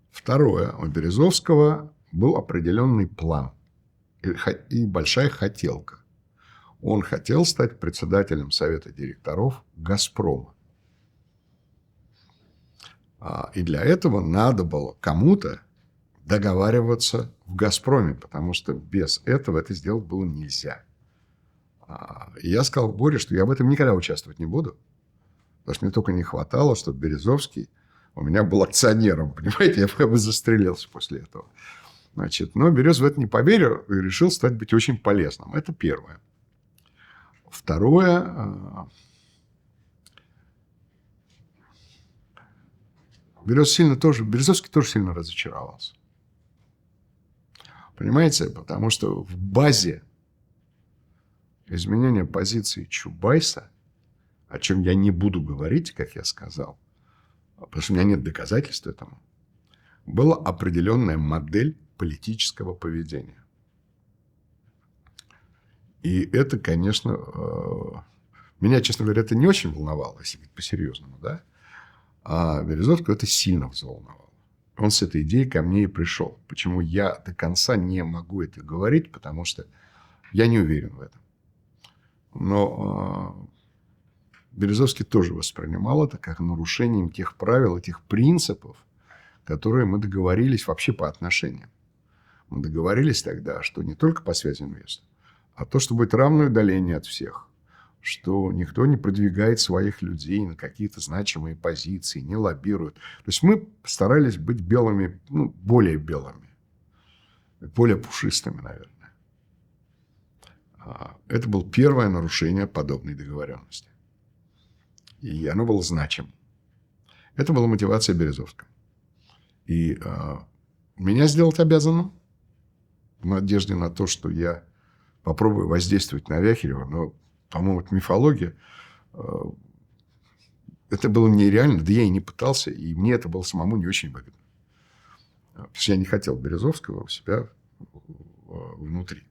Второе, у Березовского был определенный план и большая хотелка. Он хотел стать председателем совета директоров «Газпрома». И для этого надо было кому-то договариваться в «Газпроме», потому что без этого это сделать было нельзя. И я сказал Боре, что я в этом никогда участвовать не буду, потому что мне только не хватало, чтобы Березовский у меня был акционером, понимаете, я бы застрелился после этого. Значит, но Березов в это не поверил и решил быть очень полезным. Это первое. Второе. Березовский тоже сильно разочаровался. Понимаете? Потому что в базе изменения позиции Чубайса, о чем я не буду говорить, как я сказал, потому что у меня нет доказательств этому, была определенная модель политического поведения. И это, конечно, меня, честно говоря, это не очень волновало, если говорить по-серьезному, да? А Березовского это сильно взволновало. Он с этой идеей ко мне и пришел. Почему я до конца не могу это говорить, потому что я не уверен в этом. Но Березовский тоже воспринимал это как нарушением тех правил и тех принципов, которые мы договорились вообще по отношениям. Мы договорились тогда, что не только по Связинвесту, а то, что будет равное удаление от всех. что никто не продвигает своих людей на какие-то значимые позиции, не лоббирует. То есть мы старались быть белыми, ну, более белыми, более пушистыми, наверное. Это было первое нарушение подобной договоренности. И оно было значимым. Это была мотивация Березовского. И меня сделать обязанным в надежде на то, что я попробую воздействовать на Вяхерева, но, по-моему, это мифология. Это было нереально, да я и не пытался, и мне это было самому не очень выгодно. Потому что я не хотел Березовского у себя внутри.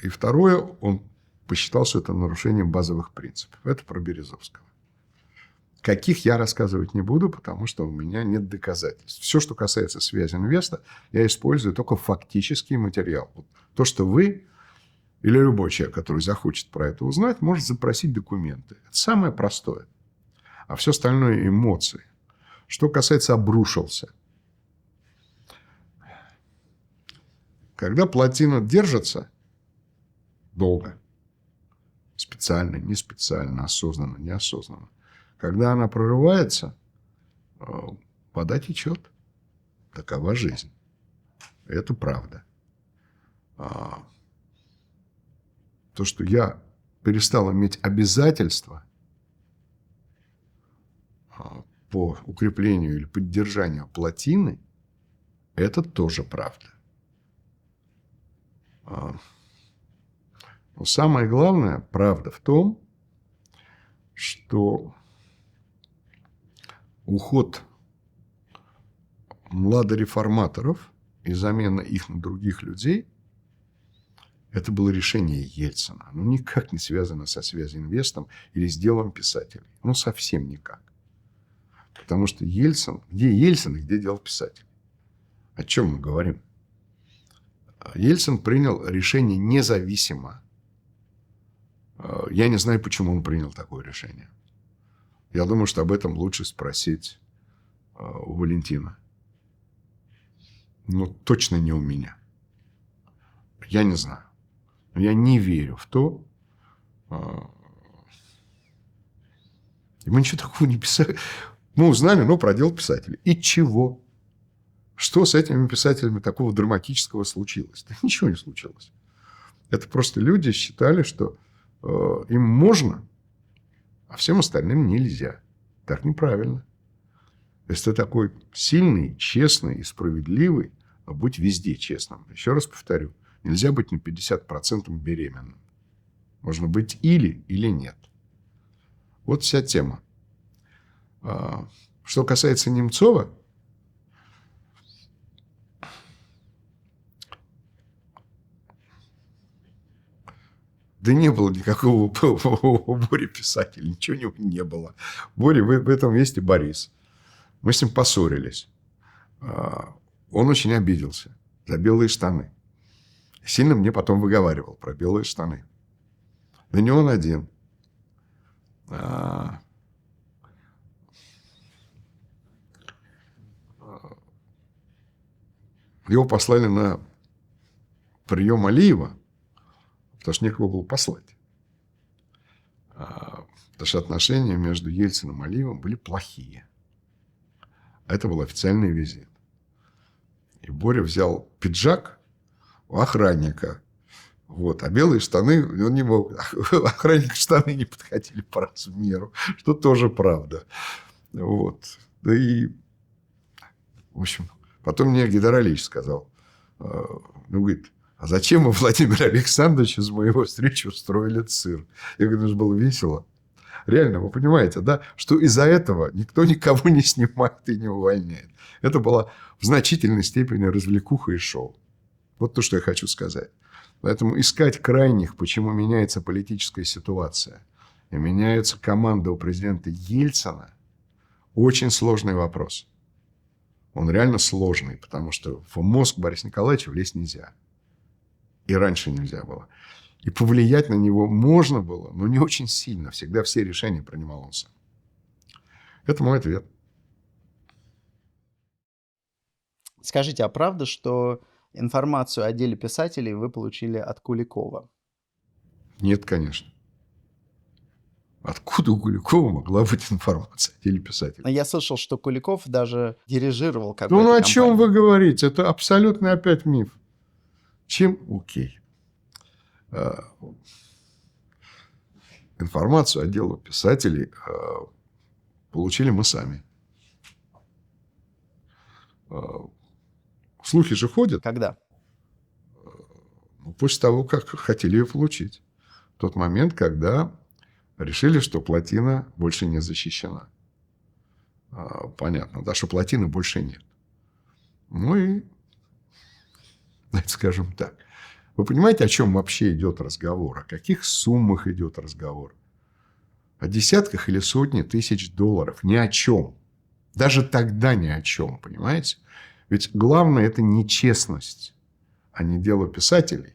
И второе, он посчитал, что это нарушением базовых принципов. Это про Березовского. Каких я рассказывать не буду, потому что у меня нет доказательств. Все, что касается Связинвеста, я использую только фактический материал. Вот то, что вы или любой человек, который захочет про это узнать, может запросить документы. Это самое простое. А все остальное – эмоции. Что касается обрушился. Когда плотина держится долго, специально, не специально, осознанно, неосознанно, когда она прорывается, вода течет. Такова жизнь. Это правда. То, что я перестал иметь обязательства по укреплению или поддержанию плотины, это тоже правда. Но самое главное, правда в том, что уход младореформаторов и замена их на других людей – это было решение Ельцина. Оно никак не связано со Связинвестом или с делом писателей. Ну, совсем никак. Потому что Ельцин… Где Ельцин и где дело писателей? О чем мы говорим? Ельцин принял решение независимо. Я не знаю, почему он принял такое решение. Я думаю, что об этом лучше спросить у Валентина. Но точно не у меня. Я не знаю. Я не верю в то. И мы ничего такого не писали. Мы узнали, но про дело писателей. И чего? Что с этими писателями такого драматического случилось? Да ничего не случилось. Это просто люди считали, что им можно, а всем остальным нельзя. Так неправильно. Если ты такой сильный, честный и справедливый, будь везде честным. Еще раз повторю, нельзя быть на 50% беременным. Можно быть или нет. Вот вся тема. Что касается Немцова, да не было никакого у Бори писателя, ничего у него не было. Боря в этом месте Борис. Мы с ним поссорились. Он очень обиделся за белые штаны. Сильно мне потом выговаривал про белые штаны. Да не он один. Его послали на прием Алиева, потому что некого было послать. Потому что отношения между Ельциным и Алиевым были плохие. Это был официальный визит. И Боря взял пиджак у охранника. Вот. А белые штаны он не мог. Охраннику штаны не подходили по размеру. Что тоже правда. Вот. Да и, в общем, потом мне Гайдар Алиевич сказал. Говорит, а зачем вы, Владимир Александрович, из моего встречи устроили цирк? Я говорю, это же было весело. Реально, вы понимаете, да, что из-за этого никто никого не снимает и не увольняет. Это была в значительной степени развлекуха и шоу. Вот то, что я хочу сказать. Поэтому искать крайних, почему меняется политическая ситуация, и меняется команда у президента Ельцина, очень сложный вопрос. Он реально сложный, потому что в мозг Бориса Николаевича влезть нельзя. И раньше нельзя было. И повлиять на него можно было, но не очень сильно. Всегда все решения принимал он сам. Это мой ответ. Скажите, а правда, что информацию о деле писателей вы получили от Куликова? Нет, конечно. Откуда у Куликова могла быть информация о деле писателя? Я слышал, что Куликов даже дирижировал Ну, какой-то о чем компанией. вы говорите? Это абсолютно опять миф. Чем? Окей. Информацию о деле писателей получили мы сами. Слухи же ходят. Когда? После того, как хотели ее получить. В тот момент, когда решили, что плотина больше не защищена. Понятно, да, что плотины больше нет. Ну и, давайте скажем так. Вы понимаете, о чем вообще идет разговор? О каких суммах идет разговор? О десятках или сотне тысяч долларов. Ни о чем. Даже тогда ни о чем, понимаете? Ведь главное – это не честность, а не дело писателей.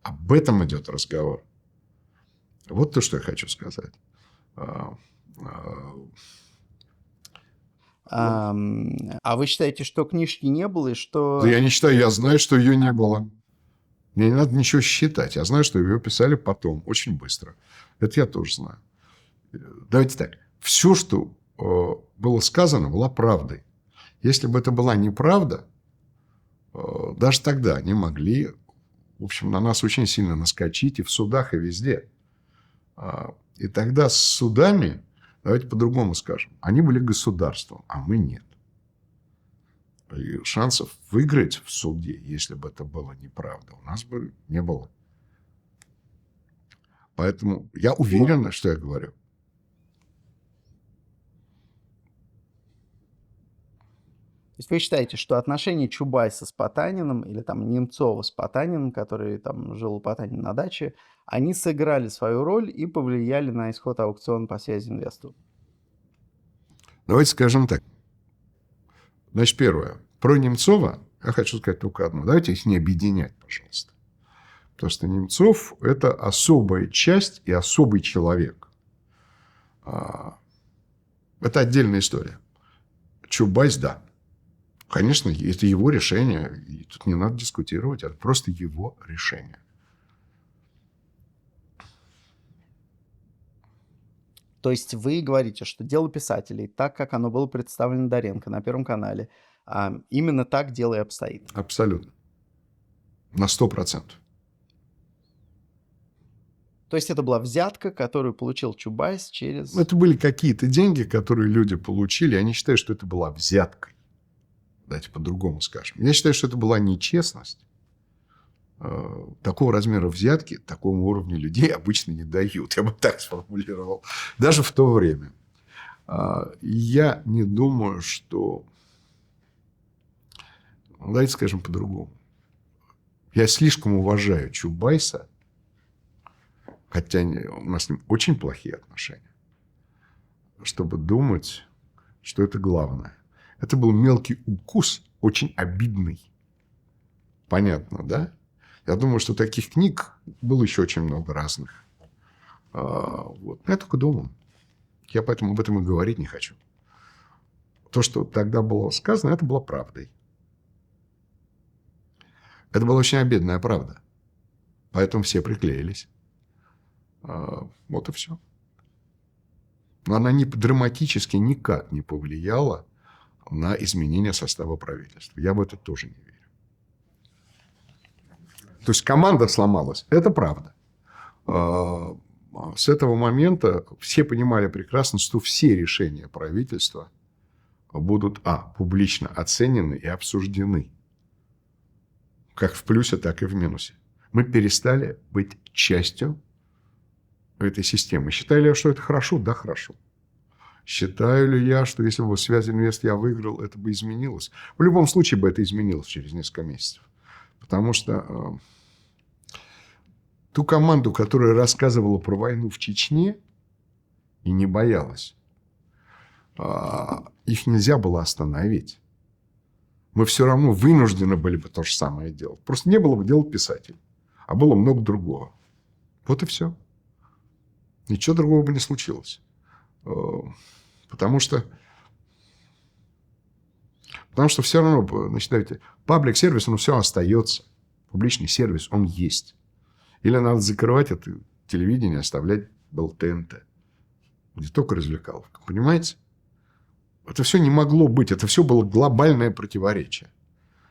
Об этом идет разговор. Вот то, что я хочу сказать. А вы считаете, что книжки не было и что... Да я не считаю, я знаю, что ее не было. Мне не надо ничего считать. Я знаю, что ее писали потом, очень быстро. Это я тоже знаю. Давайте так. Все, что было сказано, была правдой. Если бы это была неправда, даже тогда они могли, в общем, на нас очень сильно наскочить и в судах, и везде. И тогда с судами, давайте по-другому скажем, они были государством, а мы нет. И шансов выиграть в суде, если бы это было неправда, у нас бы не было. Поэтому я уверен, что я говорю. То есть вы считаете, что отношения Чубайса с Потаниным или там Немцова с Потаниным, который там жил у Потанина на даче, они сыграли свою роль и повлияли на исход аукциона по связи инвестору? Давайте скажем так. Значит, первое. Про Немцова я хочу сказать только одно. Давайте их не объединять, пожалуйста. Потому что Немцов – это особая часть и особый человек. Это отдельная история. Чубайс – да. Конечно, это его решение. И тут не надо дискутировать. Это просто его решение. То есть вы говорите, что дело писателей, так как оно было представлено Доренко на Первом канале, именно так дело и обстоит? Абсолютно. На 100%. То есть это была взятка, которую получил Чубайс через... Это были какие-то деньги, которые люди получили. Я не считаю, что это была взяткой. Давайте по-другому скажем. Я считаю, что это была нечестность. Такого размера взятки, такому уровню людей обычно не дают. Я бы так сформулировал. Даже в то время. Я не думаю, что... Давайте скажем по-другому. Я слишком уважаю Чубайса, хотя у нас с ним очень плохие отношения, чтобы думать, что это главное. Это был мелкий укус, очень обидный. Понятно, да? Я думаю, что таких книг было еще очень много разных. Вот. Я только думаю. Я поэтому об этом и говорить не хочу. То, что тогда было сказано, это было правдой. Это была очень обидная правда. Поэтому все приклеились. Вот и все. Но она драматически никак не повлияла на изменение состава правительства. Я в это тоже не верю. То есть команда сломалась. Это правда. С этого момента все понимали прекрасно, что все решения правительства будут публично оценены и обсуждены. Как в плюсе, так и в минусе. Мы перестали быть частью этой системы. Считаю ли я, что это хорошо? Да, хорошо. Считаю ли я, что если бы «Связь Инвест» я выиграл, это бы изменилось? В любом случае бы это изменилось через несколько месяцев. Потому что ту команду, которая рассказывала про войну в Чечне и не боялась, их нельзя было остановить. Мы все равно вынуждены были бы то же самое делать. Просто не было бы дела писателей, а было много другого. Вот и все. Ничего другого бы не случилось. Потому что все равно, значит, знаете, паблик-сервис, он все остается. Публичный сервис, он есть. Или надо закрывать это телевидение оставлять был ТНТ, где только развлекаловка. Понимаете? Это все не могло быть. Это все было глобальное противоречие.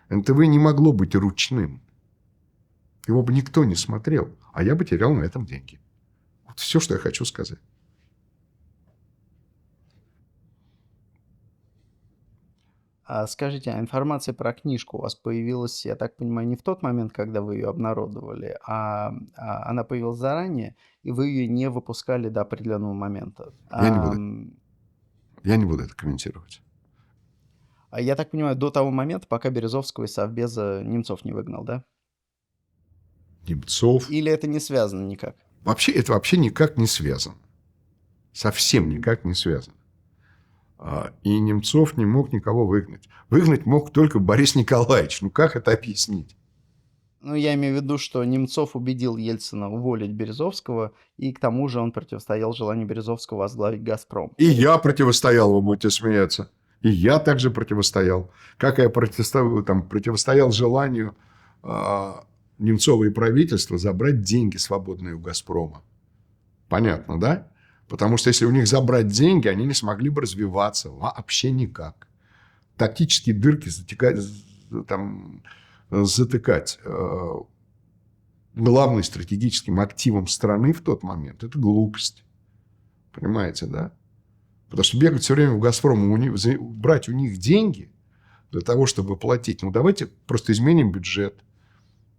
НТВ не могло быть ручным. Его бы никто не смотрел, а я бы терял на этом деньги. Вот все, что я хочу сказать. А скажите, а информация про книжку у вас появилась, я так понимаю, не в тот момент, когда вы ее обнародовали, она появилась заранее, и вы ее не выпускали до определенного момента? Я не буду это комментировать. А я так понимаю, до того момента, пока Березовского из Совбеза Немцов не выгнал, да? Немцов. Или это не связано никак? Это вообще никак не связано. Совсем никак не связано. И Немцов не мог никого выгнать. Выгнать мог только Борис Николаевич. Ну, как это объяснить? Ну, я имею в виду, что Немцов убедил Ельцина уволить Березовского, и к тому же он противостоял желанию Березовского возглавить «Газпром». И я противостоял, вы будете смеяться. И я также противостоял. Как я противостоял желанию Немцова и правительства забрать деньги свободные у «Газпрома». Понятно, да? Потому что если у них забрать деньги, они не смогли бы развиваться вообще никак. Тактические дырки затыкать главным стратегическим активом страны в тот момент – это глупость. Понимаете, да? Потому что бегать все время в «Газпром», брать у них деньги для того, чтобы платить. Ну, давайте просто изменим бюджет.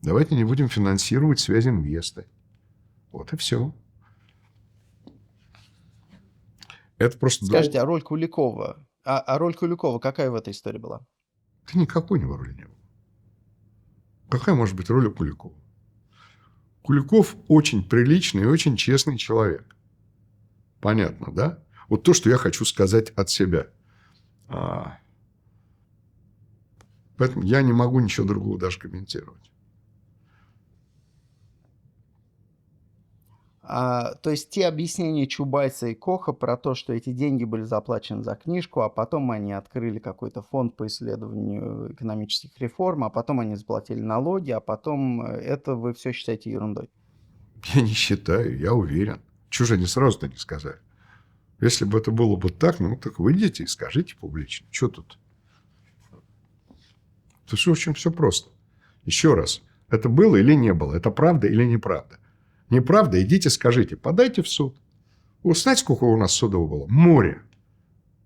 Давайте не будем финансировать связь инвеста. Вот и все. Это просто... Скажите, а роль Куликова? Роль Куликова какая в этой истории была? Да никакой роли не было. Какая может быть роль у Куликова? Куликов очень приличный и очень честный человек. Понятно, да? Вот то, что я хочу сказать от себя. Поэтому я не могу ничего другого даже комментировать. То есть те объяснения Чубайса и Коха про то, что эти деньги были заплачены за книжку, а потом они открыли какой-то фонд по исследованию экономических реформ, а потом они заплатили налоги, а потом это вы все считаете ерундой? Я не считаю, я уверен. Чего же они сразу-то не сказали? Если бы это было бы так, ну так выйдите и скажите публично. Что тут? Это все очень все просто. Еще раз. Это было или не было? Это правда или неправда? Неправда, идите скажите, подайте в суд. Вы знаете, сколько у нас судов было? Море.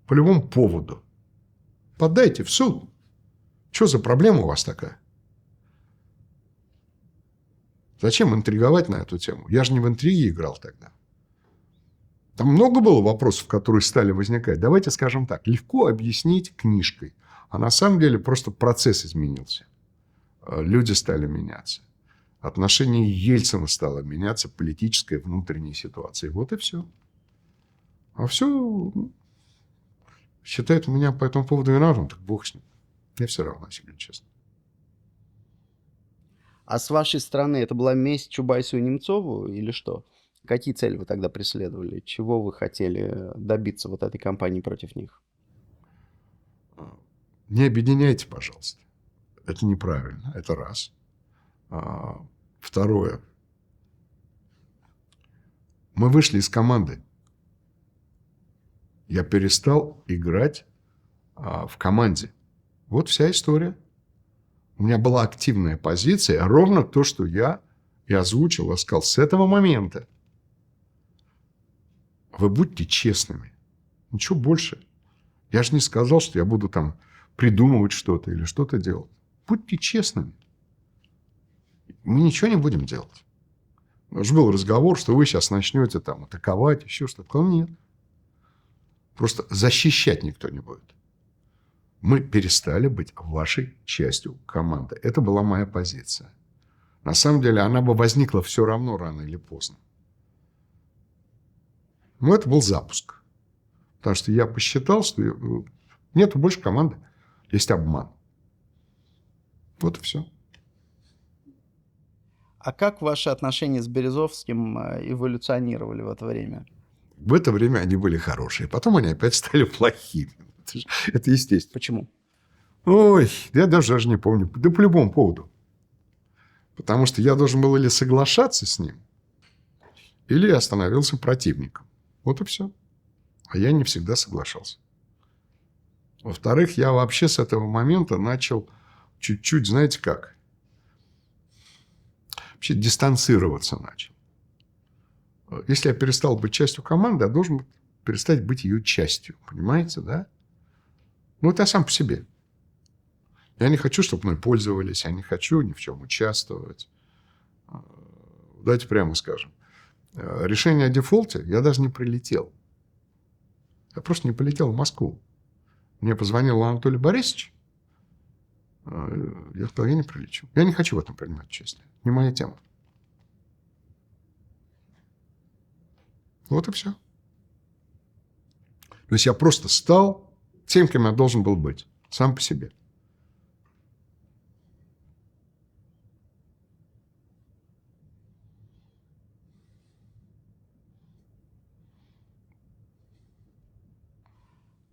По любому поводу. Подайте в суд. Что за проблема у вас такая? Зачем интриговать на эту тему? Я же не в интриги играл тогда. Там много было вопросов, которые стали возникать. Давайте скажем так. Легко объяснить книжкой. А на самом деле просто процесс изменился. Люди стали меняться. Отношение Ельцина стало меняться, политическая внутренняя ситуация. Вот и все. А все считают меня по этому поводу виноватым, так бог с ним. Мне все равно, если говорить честно. А с вашей стороны это была месть Чубайсу и Немцову или что? Какие цели вы тогда преследовали? Чего вы хотели добиться вот этой кампании против них? Не объединяйте, пожалуйста. Это неправильно. Это раз. Второе. Мы вышли из команды. Я перестал играть в команде. Вот вся история. У меня была активная позиция, ровно то, что я и озвучил, сказал, с этого момента вы будьте честными. Ничего больше. Я же не сказал, что я буду там придумывать что-то или что-то делать. Будьте честными. Мы ничего не будем делать. Уже был разговор, что вы сейчас начнете там атаковать, еще что-то. Нет. Просто защищать никто не будет. Мы перестали быть вашей частью команды. Это была моя позиция. На самом деле, она бы возникла все равно рано или поздно. Но это был запуск. Потому что я посчитал, что нет больше команды. Есть обман. Вот и все. А как ваши отношения с Березовским эволюционировали в это время? В это время они были хорошие. Потом они опять стали плохими. Это естественно. Почему? Ой, я даже не помню. Да по любому поводу. Потому что я должен был или соглашаться с ним, или я становился противником. Вот и все. А я не всегда соглашался. Во-вторых, я вообще с этого момента начал чуть-чуть, знаете как, вообще дистанцироваться начал. Если я перестал быть частью команды, я должен перестать быть ее частью. Понимаете, да? Ну, это я сам по себе. Я не хочу, чтобы мной пользовались, я не хочу ни в чем участвовать. Давайте прямо скажем. Решение о дефолте я даже не прилетел. Я просто не полетел в Москву. Мне позвонил Анатолий Борисович. Я сказал, я не прилечу. Я не хочу в этом принимать участие. Не моя тема. Вот и все. То есть я просто стал тем, кем я должен был быть. Сам по себе.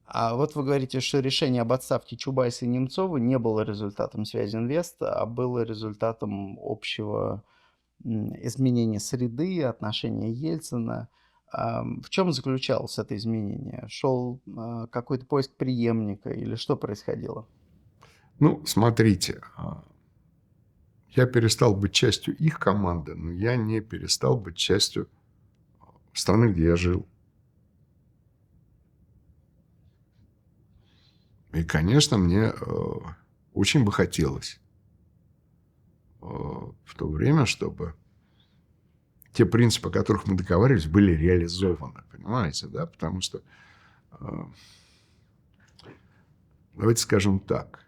А вот вы говорите, что решение об отставке Чубайса и Немцова не было результатом связи инвеста, а было результатом общего изменения среды, отношения Ельцина. В чем заключалось это изменение? Шел какой-то поиск преемника или что происходило? Ну, смотрите, я перестал быть частью их команды, но я не перестал быть частью страны, где я жил. И, конечно, мне очень бы хотелось в то время, чтобы те принципы, о которых мы договаривались, были реализованы. Понимаете, да? Потому что, давайте скажем так,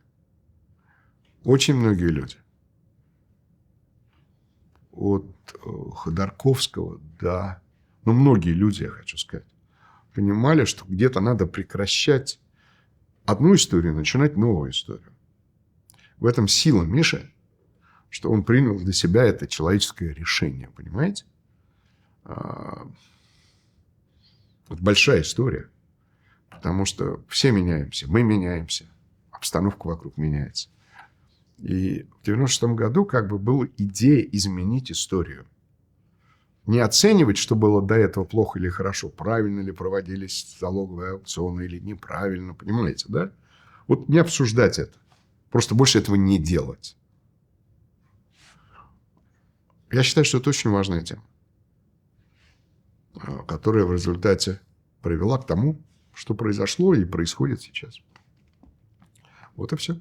очень многие люди от Ходорковского до... Ну, многие люди, я хочу сказать, понимали, что где-то надо прекращать одну историю, начинать новую историю. В этом сила Миши, что он принял для себя это человеческое решение, понимаете? Это большая история, потому что все меняемся, мы меняемся, обстановка вокруг меняется. И в 1996 году как бы была идея изменить историю. Не оценивать, что было до этого плохо или хорошо, правильно ли проводились залоговые аукционы или неправильно, понимаете, да? Вот не обсуждать это. Просто больше этого не делать. Я считаю, что это очень важная тема, которая в результате привела к тому, что произошло и происходит сейчас. Вот и все.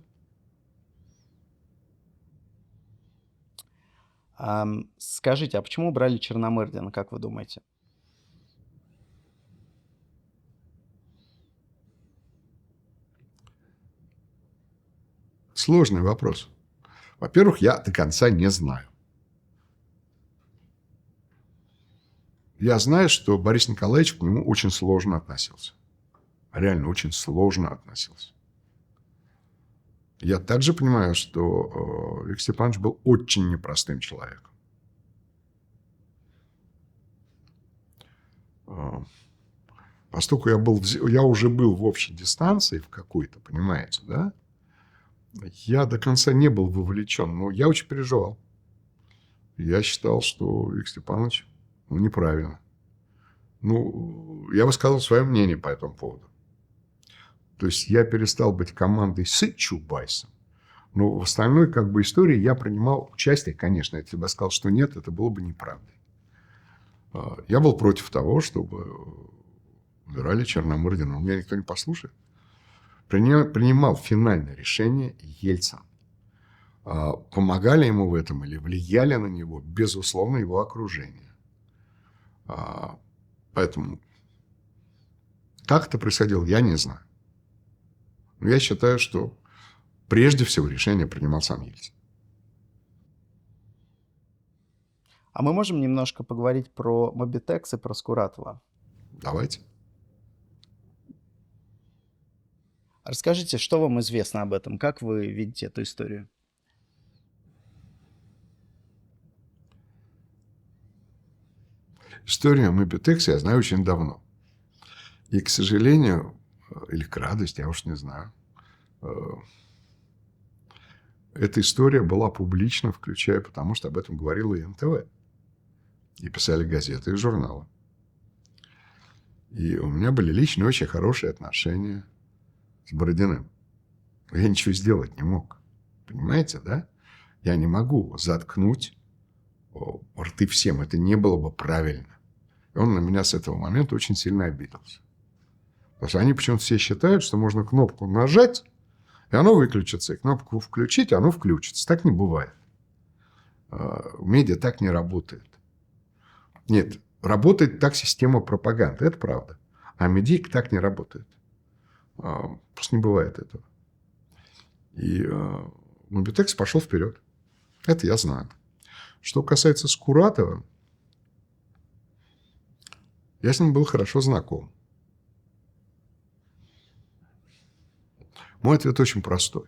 Скажите, а почему брали Черномырдина, как вы думаете? Сложный вопрос. Во-первых, я до конца не знаю. Я знаю, что Борис Николаевич к нему очень сложно относился. Реально очень сложно относился. Я также понимаю, что Виктор Степанович был очень непростым человеком. Поскольку я уже был в общей дистанции в какой-то, понимаете, да? Я до конца не был вовлечен, но я очень переживал. Я считал, что Виктор Степанович неправильно. Ну, я высказал свое мнение по этому поводу. То есть я перестал быть командой с Чубайсом. Но в остальной как бы истории я принимал участие, конечно. Если бы я сказал, что нет, это было бы неправдой. Я был против того, чтобы убирали Черномырдина. Меня никто не послушает. Принимал финальное решение Ельцин. Помогали ему в этом или влияли на него, безусловно, его окружение. Поэтому как это происходило, я не знаю. Но я считаю, что прежде всего решение принимал сам Ельцин. А мы можем немножко поговорить про Мобитекс и про Скуратова? Давайте. Расскажите, что вам известно об этом? Как вы видите эту историю? Историю о Мобитексе я знаю очень давно. И, к сожалению, или к радости, я уж не знаю, эта история была публична, включая, потому что об этом говорила и НТВ. И писали газеты и журналы. И у меня были лично очень хорошие отношения с Бородиным. Я ничего сделать не мог. Понимаете, да? Я не могу заткнуть рты всем. Это не было бы правильно. И он на меня с этого момента очень сильно обиделся. Потому что они почему-то все считают, что можно кнопку нажать, и оно выключится. И кнопку включить, оно включится. Так не бывает. Медиа так не работает. Нет, работает так система пропаганды. Это правда. А медийка так не работает. Просто не бывает этого. И Мобитекс пошел вперед. Это я знаю. Что касается Скуратова, я с ним был хорошо знаком. Мой ответ очень простой.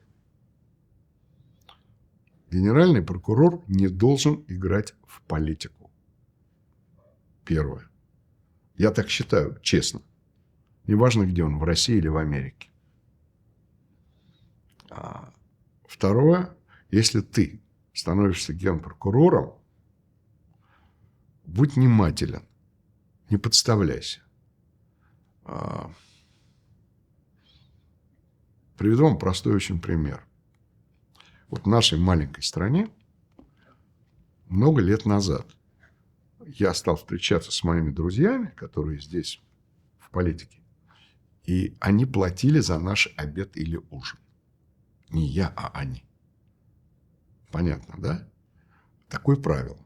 Генеральный прокурор не должен играть в политику. Первое. Я так считаю, честно. Неважно, где он, в России или в Америке. Второе. Если ты становишься генпрокурором, будь внимателен. Не подставляйся. Приведу вам простой очень пример. Вот в нашей маленькой стране много лет назад я стал встречаться с моими друзьями, которые здесь в политике, и они платили за наш обед или ужин. Не я, а они. Понятно, да? Такое правило.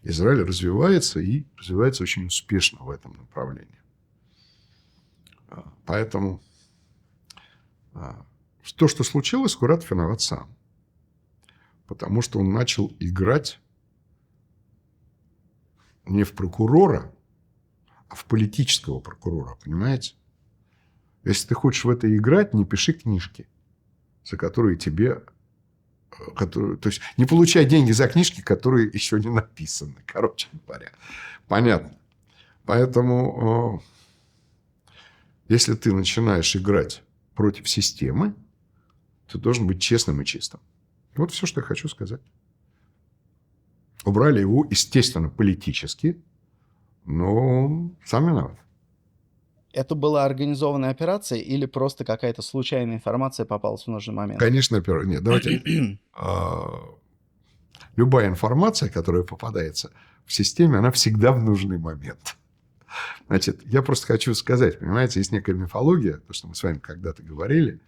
Израиль развивается и развивается очень успешно в этом направлении. Поэтому то, что случилось, Скуратов виноват сам. Потому что он начал играть не в прокурора, а в политического прокурора. Понимаете? Если ты хочешь в это играть, не пиши книжки, за которые тебе... то есть не получай деньги за книжки, которые еще не написаны. Короче говоря. Понятно. Поэтому, если ты начинаешь играть против системы, ты должен быть честным и чистым. Вот все, что я хочу сказать. Убрали его, естественно, политически, но сам виноват. Это была организованная операция или просто какая-то случайная информация попалась в нужный момент? Конечно, нет, давайте. Любая информация, которая попадается в системе, она всегда в нужный момент. Значит, я просто хочу сказать, понимаете, есть некая мифология, то, что мы с вами когда-то говорили.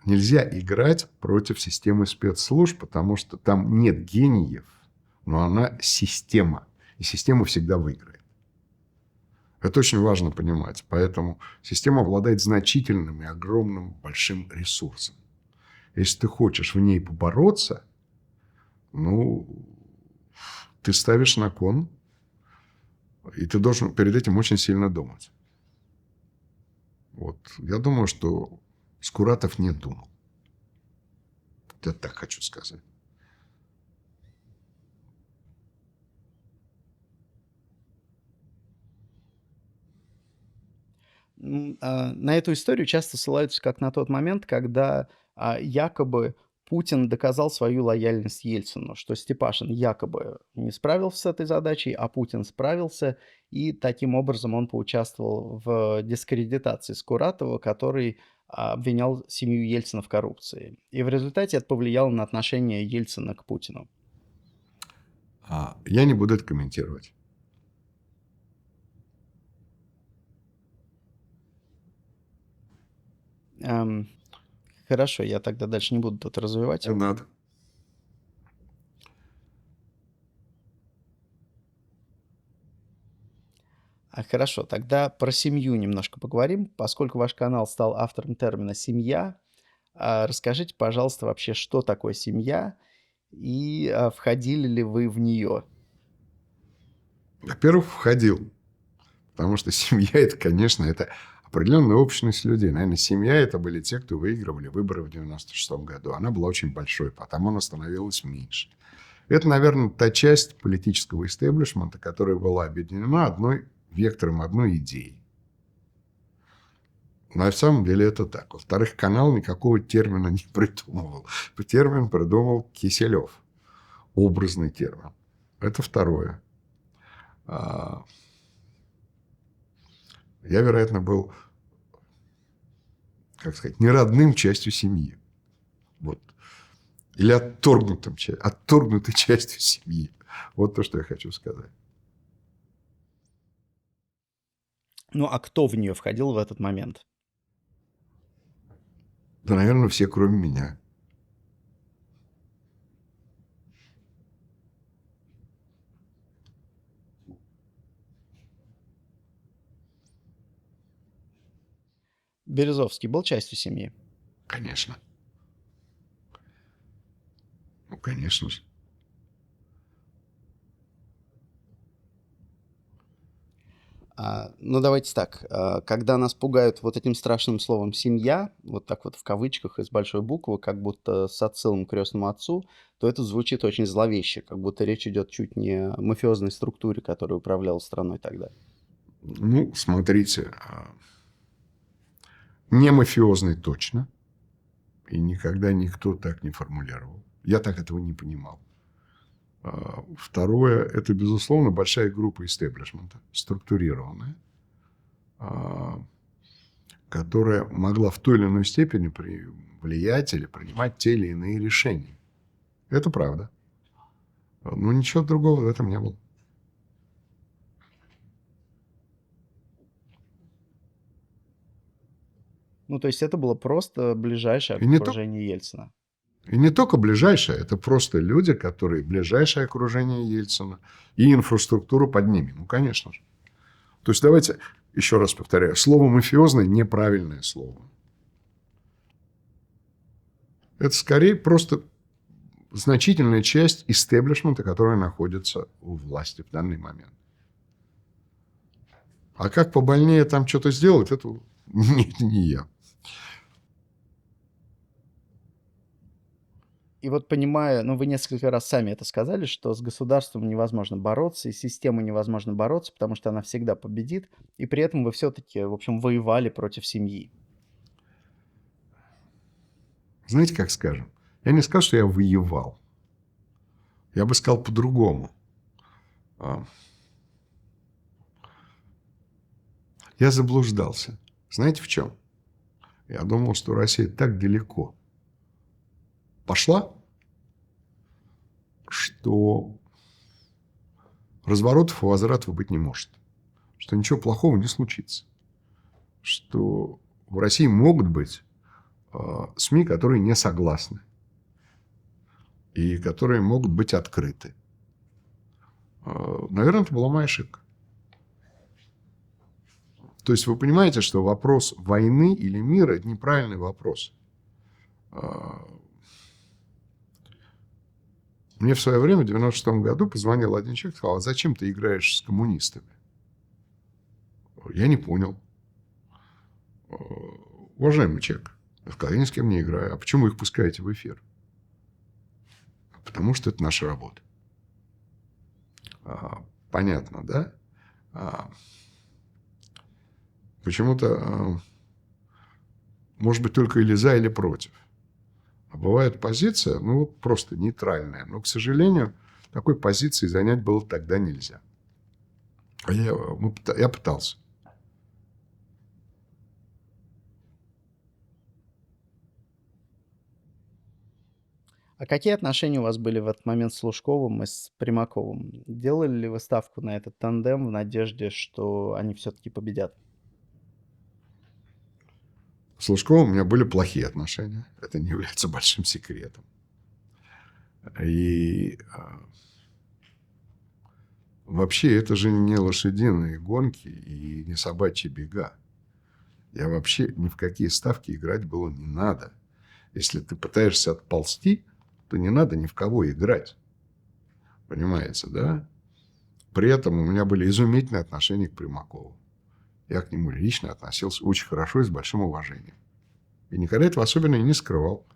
Нельзя играть против системы спецслужб, потому что там нет гениев, но она система. И система всегда выиграет. Это очень важно понимать. Поэтому система обладает значительным и огромным большим ресурсом. Если ты хочешь в ней побороться, ты ставишь на кон, и ты должен перед этим очень сильно думать. Вот. Я думаю, что Скуратов не думал. Я так хочу сказать. На эту историю часто ссылаются как на тот момент, когда якобы Путин доказал свою лояльность Ельцину, что Степашин якобы не справился с этой задачей, а Путин справился, и таким образом он поучаствовал в дискредитации Скуратова, который обвинял семью Ельцина в коррупции. И в результате это повлияло на отношение Ельцина к Путину. Я не буду это комментировать. Хорошо, я тогда дальше не буду тут развивать. Не надо. Хорошо, тогда про семью немножко поговорим. Поскольку ваш канал стал автором термина «семья», расскажите, пожалуйста, вообще, что такое семья и входили ли вы в нее? Во-первых, входил. Потому что семья – это, конечно, это определенная общность людей. Наверное, семья – это были те, кто выигрывали выборы в 1996 году. Она была очень большой, потом она становилась меньше. Это, наверное, та часть политического истеблишмента, которая была объединена одной вектором, одной идеей. На самом деле это так. Во-вторых, канал никакого термина не придумывал. Термин придумал Киселев. Образный термин. Это второе. Я, вероятно, был, как сказать, неродным частью семьи. Вот. Или отторгнутой частью семьи. Вот то, что я хочу сказать. Ну, а кто в нее входил в этот момент? Да, наверное, все, кроме меня. Березовский был частью семьи? Конечно. Ну, конечно же. Ну, давайте так. Когда нас пугают вот этим страшным словом «семья», вот так вот в кавычках из большой буквы, как будто с отсылом к крестному отцу, то это звучит очень зловеще, как будто речь идет чуть не о мафиозной структуре, которая управляла страной тогда. Ну, смотрите, не мафиозный точно. И никогда никто так не формулировал. Я так этого не понимал. Второе, это, безусловно, большая группа истеблишмента, структурированная, которая могла в той или иной степени влиять или принимать те или иные решения. Это правда. Но ничего другого в этом не было. Ну, то есть это было просто ближайшее И не, то, окружение Ельцина. и не только ближайшее, это просто люди, которые ближайшее окружение Ельцина и инфраструктуру под ними. Ну, конечно же. То есть давайте еще раз повторяю. Слово «мафиозный» – неправильное слово. Это скорее просто значительная часть истеблишмента, которая находится у власти в данный момент. А как побольнее там что-то сделать, это не я. И вот понимая, ну, вы несколько раз сами это сказали, что с государством невозможно бороться, и с системой невозможно бороться, потому что она всегда победит, и при этом вы все-таки, в общем, воевали против семьи. Знаете, как скажем? Я не скажу, что я воевал. Я бы сказал по-другому. Я заблуждался. Знаете, в чем? Я думал, что Россия так далеко пошла, что разворотов и возвратов быть не может. Что ничего плохого не случится. Что в России могут быть СМИ, которые не согласны. И которые могут быть открыты. Наверное, это была моя ошибка. То есть вы понимаете, что вопрос войны или мира – это неправильный вопрос. Мне в свое время, в 1996 году, позвонил один человек и сказал: а зачем ты играешь с коммунистами? Я не понял. Уважаемый человек, я сказал: я ни с кем не играю. А почему вы их пускаете в эфир? Потому что это наша работа. Понятно, да? Почему-то, может быть, только или за, или против. А бывает позиция, ну, просто нейтральная. Но, к сожалению, такой позиции занять было тогда нельзя. А я пытался. А какие отношения у вас были в этот момент с Лужковым и с Примаковым? Делали ли вы ставку на этот тандем в надежде, что они все-таки победят? С Лужковым у меня были плохие отношения. Это не является большим секретом. И вообще это же не лошадиные гонки и не собачьи бега. Я вообще ни в какие ставки играть было не надо. Если ты пытаешься отползти, то не надо ни в кого играть. Понимаете, да? При этом у меня были изумительные отношения к Примакову. Я к нему лично относился очень хорошо и с большим уважением. И никогда этого особенно и не скрывал.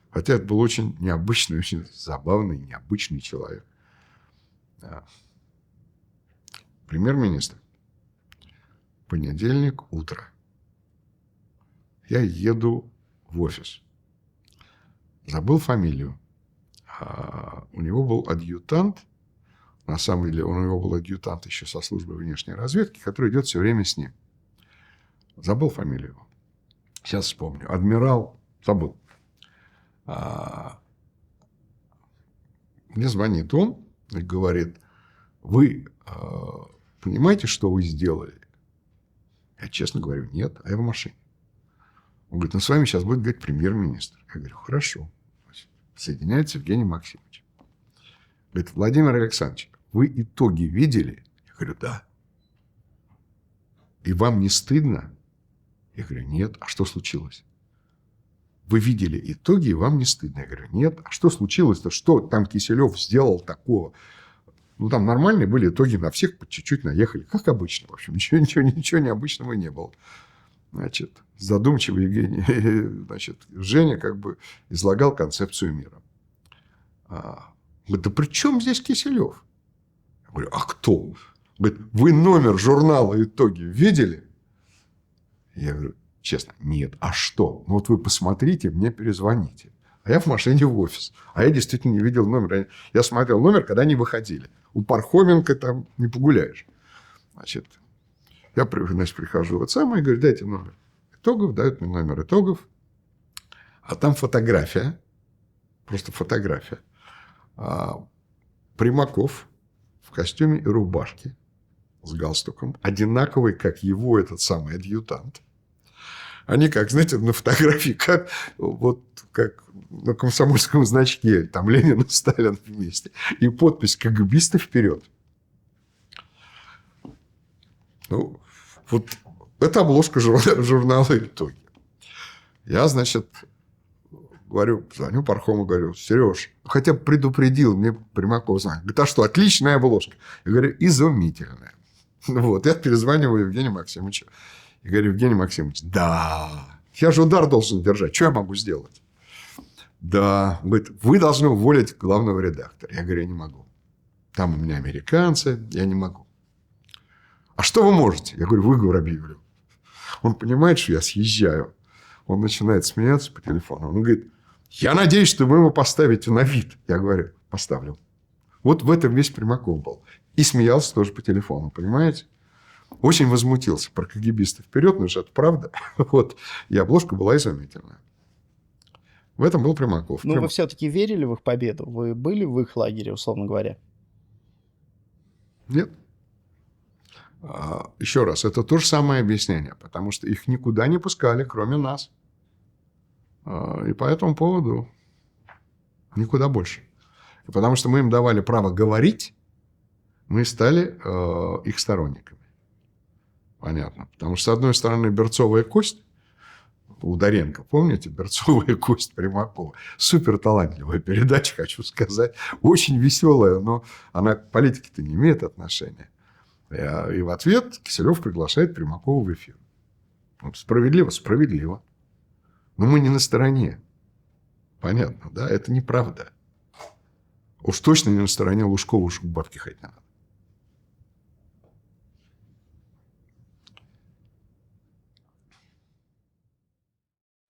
Хотя это был очень необычный, очень забавный, необычный человек. Премьер-министр. Понедельник, утро. Я еду в офис. Забыл фамилию. У него был адъютант, На самом деле, у него был адъютант еще со службы внешней разведки, который идет все время с ним. Забыл фамилию его. Сейчас вспомню. Адмирал. Забыл. Мне звонит он и говорит: вы понимаете, что вы сделали? Я честно говорю: нет, а я в машине. Он говорит: ну, с вами сейчас будет говорить премьер-министр. Я говорю: хорошо. Соединяется Евгений Максимович. Говорит: Владимир Александрович, вы итоги видели? Я говорю: да. И вам не стыдно? Я говорю: нет. А что случилось? Вы видели итоги, и вам не стыдно? Я говорю: нет. А что случилось-то? Что там Киселев сделал такого? Ну, там нормальные были итоги, на всех по чуть-чуть наехали. Как обычно, в общем. Ничего необычного не было. Значит, задумчивый Евгений, значит, Женя как бы излагал концепцию мира. Говорит: да при чем здесь Киселев? Я говорю: а кто? Говорит: вы номер журнала «Итоги» видели? Я говорю: честно, нет. А что? Ну, вот вы посмотрите, мне перезвоните. А я в машине в офис. А я действительно не видел номер. Я смотрел номер, когда они выходили. У Пархоменко там не погуляешь. Значит, я прихожу вот сам и говорю: дайте номер итогов. Дают мне номер итогов. А там фотография. Просто фотография. Примаков в костюме и рубашке с галстуком. Одинаковый, как его этот самый адъютант. Они, как, знаете, на фотографии, как на комсомольском значке. Там Ленин и Сталин вместе. И подпись: КГБисты вперед. Ну, вот это обложка журнала «Итоги». Я, значит, звоню Пархому, говорю: Сереж, хотя бы предупредил, мне Примаков звонит. Говорит: а что, отличная обложка? Я говорю: изумительная. Вот, я перезваниваю Евгению Максимовичу. И говорю: Евгений Максимович, да, я же удар должен держать, что я могу сделать? Да, говорит: вы должны уволить главного редактора. Я говорю: я не могу. Там у меня американцы, я не могу. А что вы можете? Я говорю: выговор объявлю. Он понимает, что я съезжаю. Он начинает смеяться по телефону. Он говорит: я надеюсь, что вы его поставите на вид. Я говорю: поставлю. Вот в этом весь Примаков был. И смеялся тоже по телефону, понимаете? Очень возмутился про КГБистов вперед, но же это правда. Вот. И обложка была изумительная. В этом был Примаков. Ну, вы все-таки верили в их победу? Вы были в их лагере, условно говоря? Нет. Еще раз, это то же самое объяснение, потому что их никуда не пускали, кроме нас. И по этому поводу никуда больше. И потому что мы им давали право говорить, мы стали их сторонниками. Понятно. Потому что, с одной стороны, берцовая кость у Доренко, помните, берцовая кость Примакова? Супер талантливая передача, хочу сказать. Очень веселая, но она к политике-то не имеет отношения. И в ответ Киселев приглашает Примакова в эфир. Справедливо? Справедливо. Но мы не на стороне. Понятно, да? Это неправда. Уж точно не на стороне Лужкова, уж к бабке ходить не надо.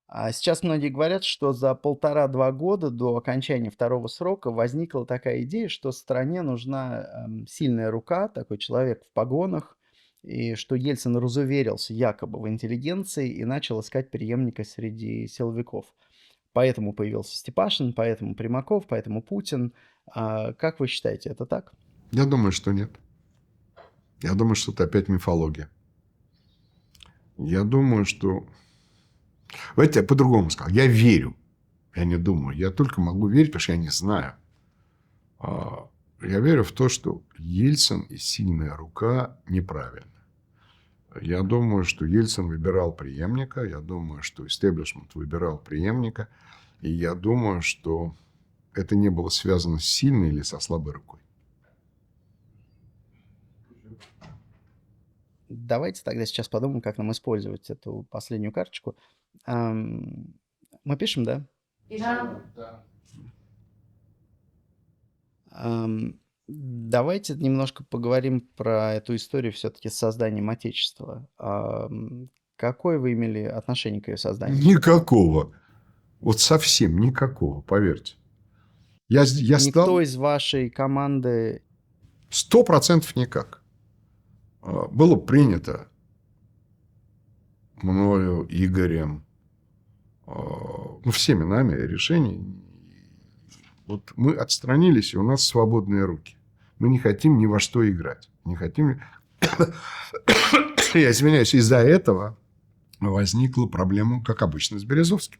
А сейчас многие говорят, что за 1,5-2 года до окончания второго срока возникла такая идея, что стране нужна сильная рука, такой человек в погонах, и что Ельцин разуверился якобы в интеллигенции и начал искать преемника среди силовиков. Поэтому появился Степашин, поэтому Примаков, поэтому Путин. Как вы считаете, это так? Я думаю, что нет. Я думаю, что это опять мифология. Я думаю, что... Давайте я по-другому сказал. Я верю. Я не думаю. Я только могу верить, потому что я не знаю. Я верю в то, что Ельцин и сильная рука неправильно. Я думаю, что Ельцин выбирал преемника. Я думаю, что истеблишмент выбирал преемника. И я думаю, что это не было связано с сильной или со слабой рукой. Давайте тогда сейчас подумаем, как нам использовать эту последнюю карточку. Мы пишем, да? Да. Давайте немножко поговорим про эту историю все-таки с созданием Отечества. Какое вы имели отношение к ее созданию? Никакого. Вот совсем никакого, поверьте. Я Никто стал... из вашей команды 100% никак. Было принято мною, Игорем, всеми нами решение. Вот мы отстранились, и у нас свободные руки. Мы не хотим ни во что играть. Не хотим... Я извиняюсь, из-за этого возникла проблема, как обычно, с Березовским.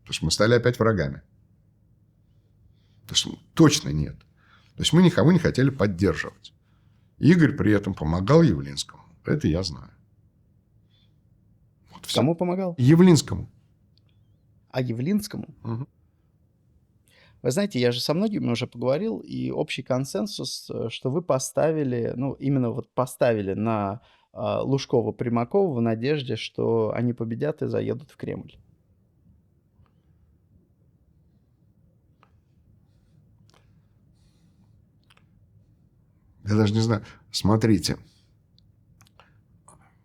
Потому что мы стали опять врагами. Потому что точно нет. То есть мы никого не хотели поддерживать. Игорь при этом помогал Явлинскому. Это я знаю. Вот всё. Кому помогал? Явлинскому. А Явлинскому? Мгм. Вы знаете, я же со многими уже поговорил, и общий консенсус, что вы поставили, ну, именно вот поставили на Лужкова-Примакова в надежде, что они победят и заедут в Кремль. Я даже не знаю. Смотрите.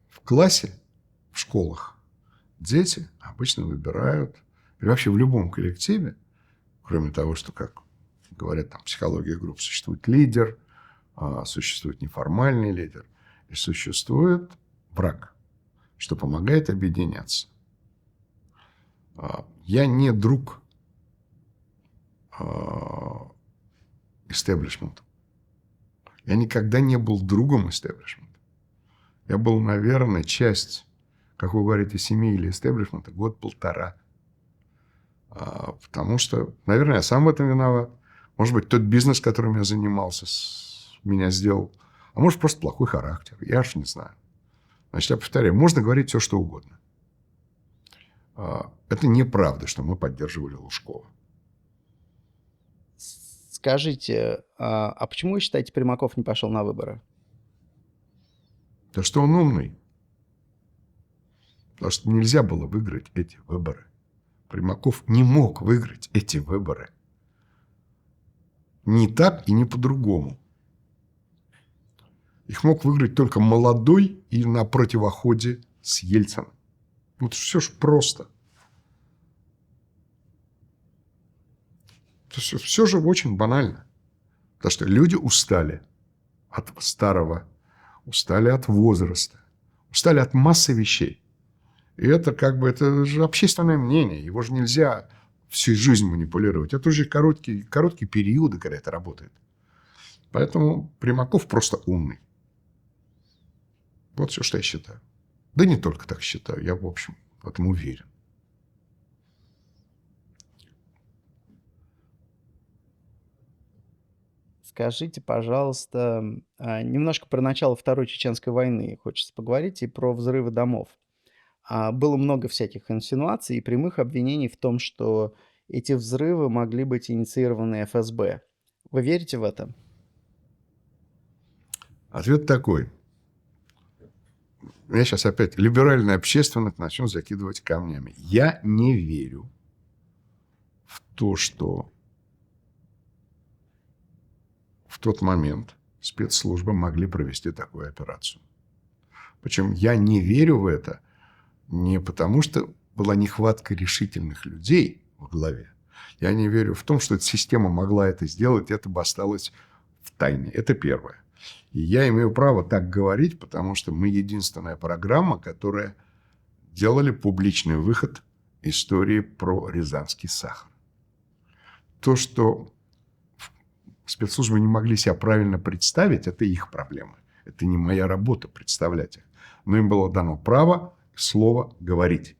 В классе, в школах дети обычно выбирают, или вообще в любом коллективе, кроме того, что, как говорят, там, психология групп, существует лидер, существует неформальный лидер, и существует враг, что помогает объединяться. Я не друг истеблишмента. Я никогда не был другом истеблишмента. Я был, наверное, часть, как вы говорите, семьи или истеблишмента, год-полтора. Потому что, наверное, я сам в этом виноват. Может быть, тот бизнес, которым я занимался, меня сделал. А может, просто плохой характер. Я аж не знаю. Значит, я повторяю, можно говорить все, что угодно. Это неправда, что мы поддерживали Лужкова. Скажите, а почему вы считаете, Примаков не пошел на выборы? Да что он умный. Потому что нельзя было выиграть эти выборы. Примаков не мог выиграть эти выборы. Не так и не по-другому. Их мог выиграть только молодой и на противоходе с Ельциным. Вот все ж просто. Все же очень банально. Потому что люди устали от старого, устали от возраста, устали от массы вещей. И это как бы это же общественное мнение. Его же нельзя всю жизнь манипулировать. Это уже короткие периоды, когда это работает. Поэтому Примаков просто умный. Вот все, что я считаю. Да не только так считаю. Я, в общем, в этом уверен. Скажите, пожалуйста, немножко про начало Второй Чеченской войны хочется поговорить и про взрывы домов. Было много всяких инсинуаций и прямых обвинений в том, что эти взрывы могли быть инициированы ФСБ. Вы верите в это? Ответ такой. Я сейчас опять либеральная общественность начну закидывать камнями. Я не верю в то, что в тот момент спецслужбы могли провести такую операцию. Причем я не верю в это не потому, что была нехватка решительных людей во главе. Я не верю в том, что эта система могла это сделать, это бы осталось в тайне. Это первое. И я имею право так говорить, потому что мы единственная программа, которая делали публичный выход истории про рязанский сахар. То, что спецслужбы не могли себя правильно представить, это их проблемы. Это не моя работа представлять их. Но им было дано право слово говорить.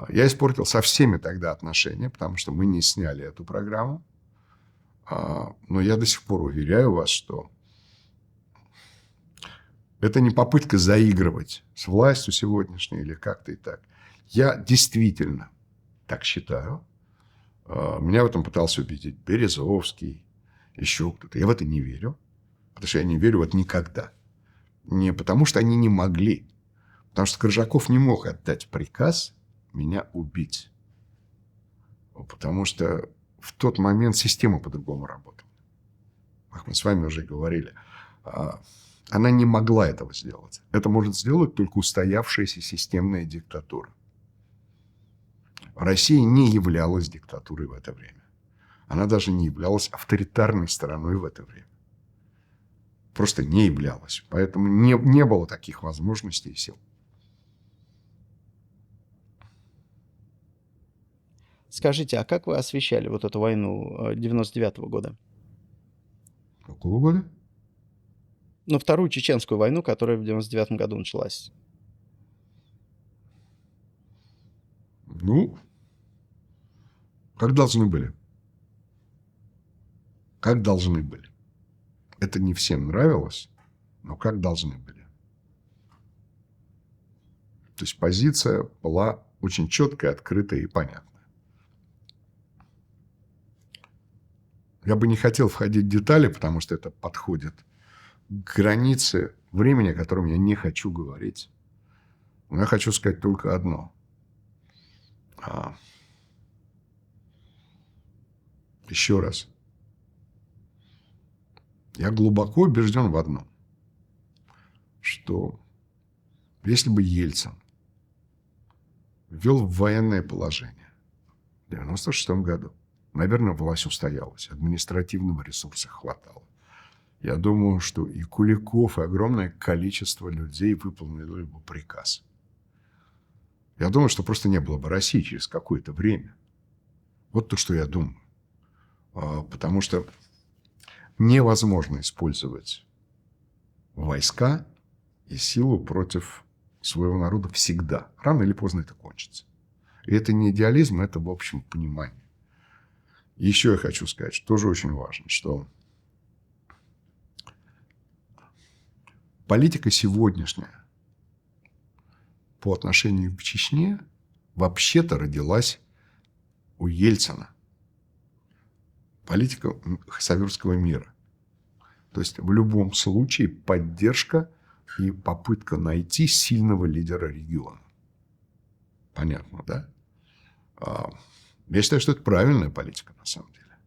Я испортил со всеми тогда отношения, потому что мы не сняли эту программу. Но я до сих пор уверяю вас, что это не попытка заигрывать с властью сегодняшней или как-то и так. Я действительно так считаю. Меня в этом пытался убедить Березовский, еще кто-то. Я в это не верю. Потому что я не верю в это никогда. Не потому, что они не могли. Потому что Коржаков не мог отдать приказ меня убить. Потому что в тот момент система по-другому работала. Как мы с вами уже говорили. Она не могла этого сделать. Это может сделать только устоявшаяся системная диктатура. Россия не являлась диктатурой в это время. Она даже не являлась авторитарной страной в это время. просто не являлось. Поэтому не было таких возможностей и сил. Скажите, а как вы освещали вот эту войну 99-го года? Какого года? Ну, вторую чеченскую войну, которая в 99-м году началась. Ну, как должны были. Как должны были. Это не всем нравилось, но как должны были. То есть позиция была очень четкая, открытая и понятная. Я бы не хотел входить в детали, потому что это подходит к границе времени, о котором я не хочу говорить. Но я хочу сказать только одно. Еще раз. Я глубоко убежден в одном, что если бы Ельцин ввел военное положение в 1996 году, наверное, власть устоялась, административного ресурса хватало. Я думаю, что и Куликов, и огромное количество людей выполнили бы приказ. Я думаю, что просто не было бы России через какое-то время. Вот то, что я думаю. Потому что невозможно использовать войска и силу против своего народа всегда. Рано или поздно это кончится. И это не идеализм, это, в общем, понимание. Еще я хочу сказать, что тоже очень важно, что политика сегодняшняя по отношению к Чечне вообще-то родилась у Ельцина. Политика Хасавюртского мира. То есть в любом случае поддержка и попытка найти сильного лидера региона. Понятно, да? Я считаю, что это правильная политика на самом деле.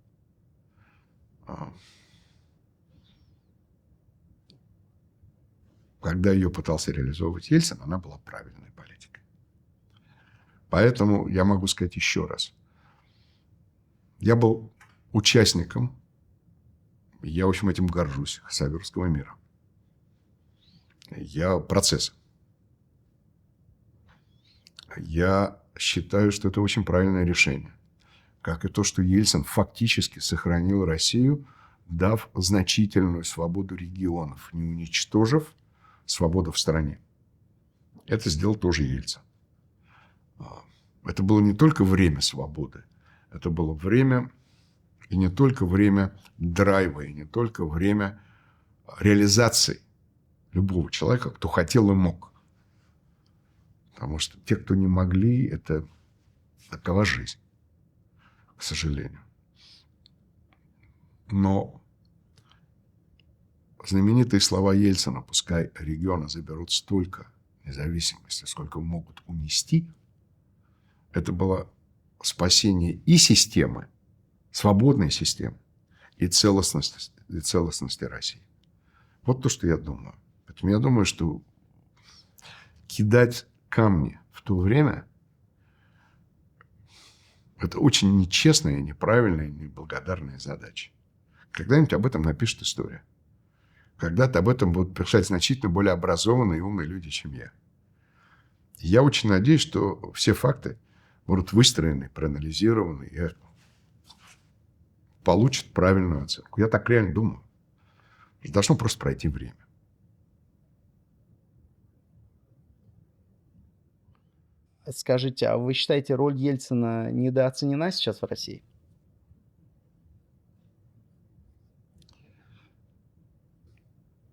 Когда ее пытался реализовывать Ельцин, она была правильной политикой. Поэтому я могу сказать еще раз. Я был участником, я, в общем, этим горжусь, Хасавюртского мира. Процесс. Я считаю, что это очень правильное решение. Как и то, что Ельцин фактически сохранил Россию, дав значительную свободу регионов, не уничтожив свободу в стране. Это сделал тоже Ельцин. Это было не только время свободы, это было время, и не только время драйва, и не только время реализации любого человека, кто хотел и мог. Потому что те, кто не могли, это такова жизнь, к сожалению. Но знаменитые слова Ельцина, пускай регионы заберут столько независимости, сколько могут унести, это было спасение и системы, свободной системы, и целостности России. Вот то, что я думаю. Поэтому я думаю, что кидать камни в то время – это очень нечестная, неправильная, неблагодарная задача. Когда-нибудь об этом напишет история. Когда-то об этом будут писать значительно более образованные и умные люди, чем я. Я очень надеюсь, что все факты будут выстроены, проанализированы и получат правильную оценку. Я так реально думаю. Должно просто пройти время. Скажите, а вы считаете, роль Ельцина недооценена сейчас в России?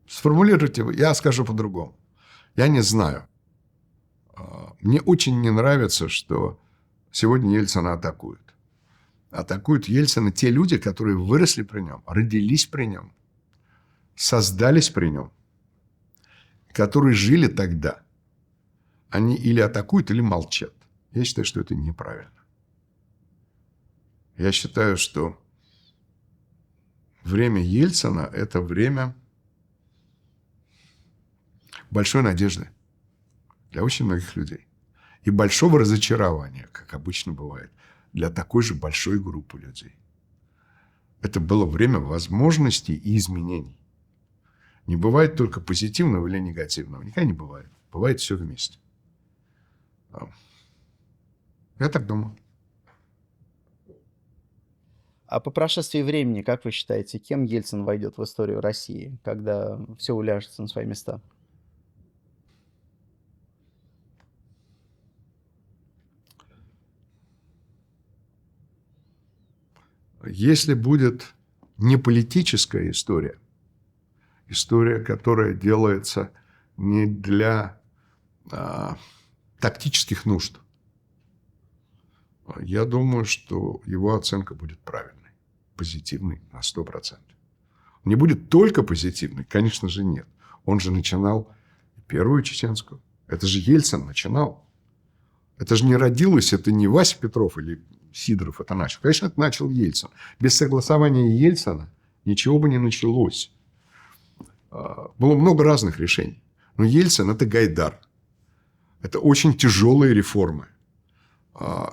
Сформулируйте, я скажу по-другому. Я не знаю. Мне очень не нравится, что сегодня Ельцина атакуют. Атакуют Ельцина те люди, которые выросли при нем, родились при нем, создались при нем, которые жили тогда. Они или атакуют, или молчат. Я считаю, что это неправильно. Я считаю, что время Ельцина – это время большой надежды для очень многих людей. И большого разочарования, как обычно бывает, для такой же большой группы людей. Это было время возможностей и изменений. Не бывает только позитивного или негативного. Никогда не бывает. Бывает все вместе. Я так думаю. А по прошествии времени, как вы считаете, кем Ельцин войдет в историю России, когда все уляжется на свои места? Если будет не политическая история, история, которая делается не для тактических нужд, я думаю, что его оценка будет правильной, позитивной на 100%. Не будет только позитивной, конечно же, нет. Он же начинал первую чеченскую. Это же Ельцин начинал. Это же не родилось, это не Вася Петров или Сидоров это начал. Конечно, это начал Ельцин. Без согласования Ельцина ничего бы не началось. Было много разных решений. Но Ельцин – это Гайдар. Это очень тяжелые реформы.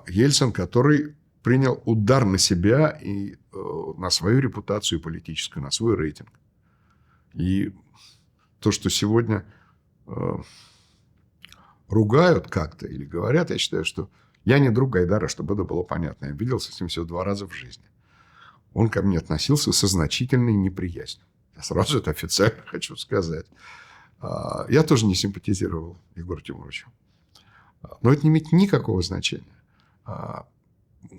Ельцин, который принял удар на себя и на свою репутацию политическую, на свой рейтинг. И то, что сегодня ругают как-то или говорят, я считаю, что я не друг Гайдара, чтобы это было понятно. Я виделся с ним всего 2 раза в жизни. Он ко мне относился со значительной неприязнью. Я сразу это официально хочу сказать. Я тоже не симпатизировал Егору Тимуровичу. Но это не имеет никакого значения.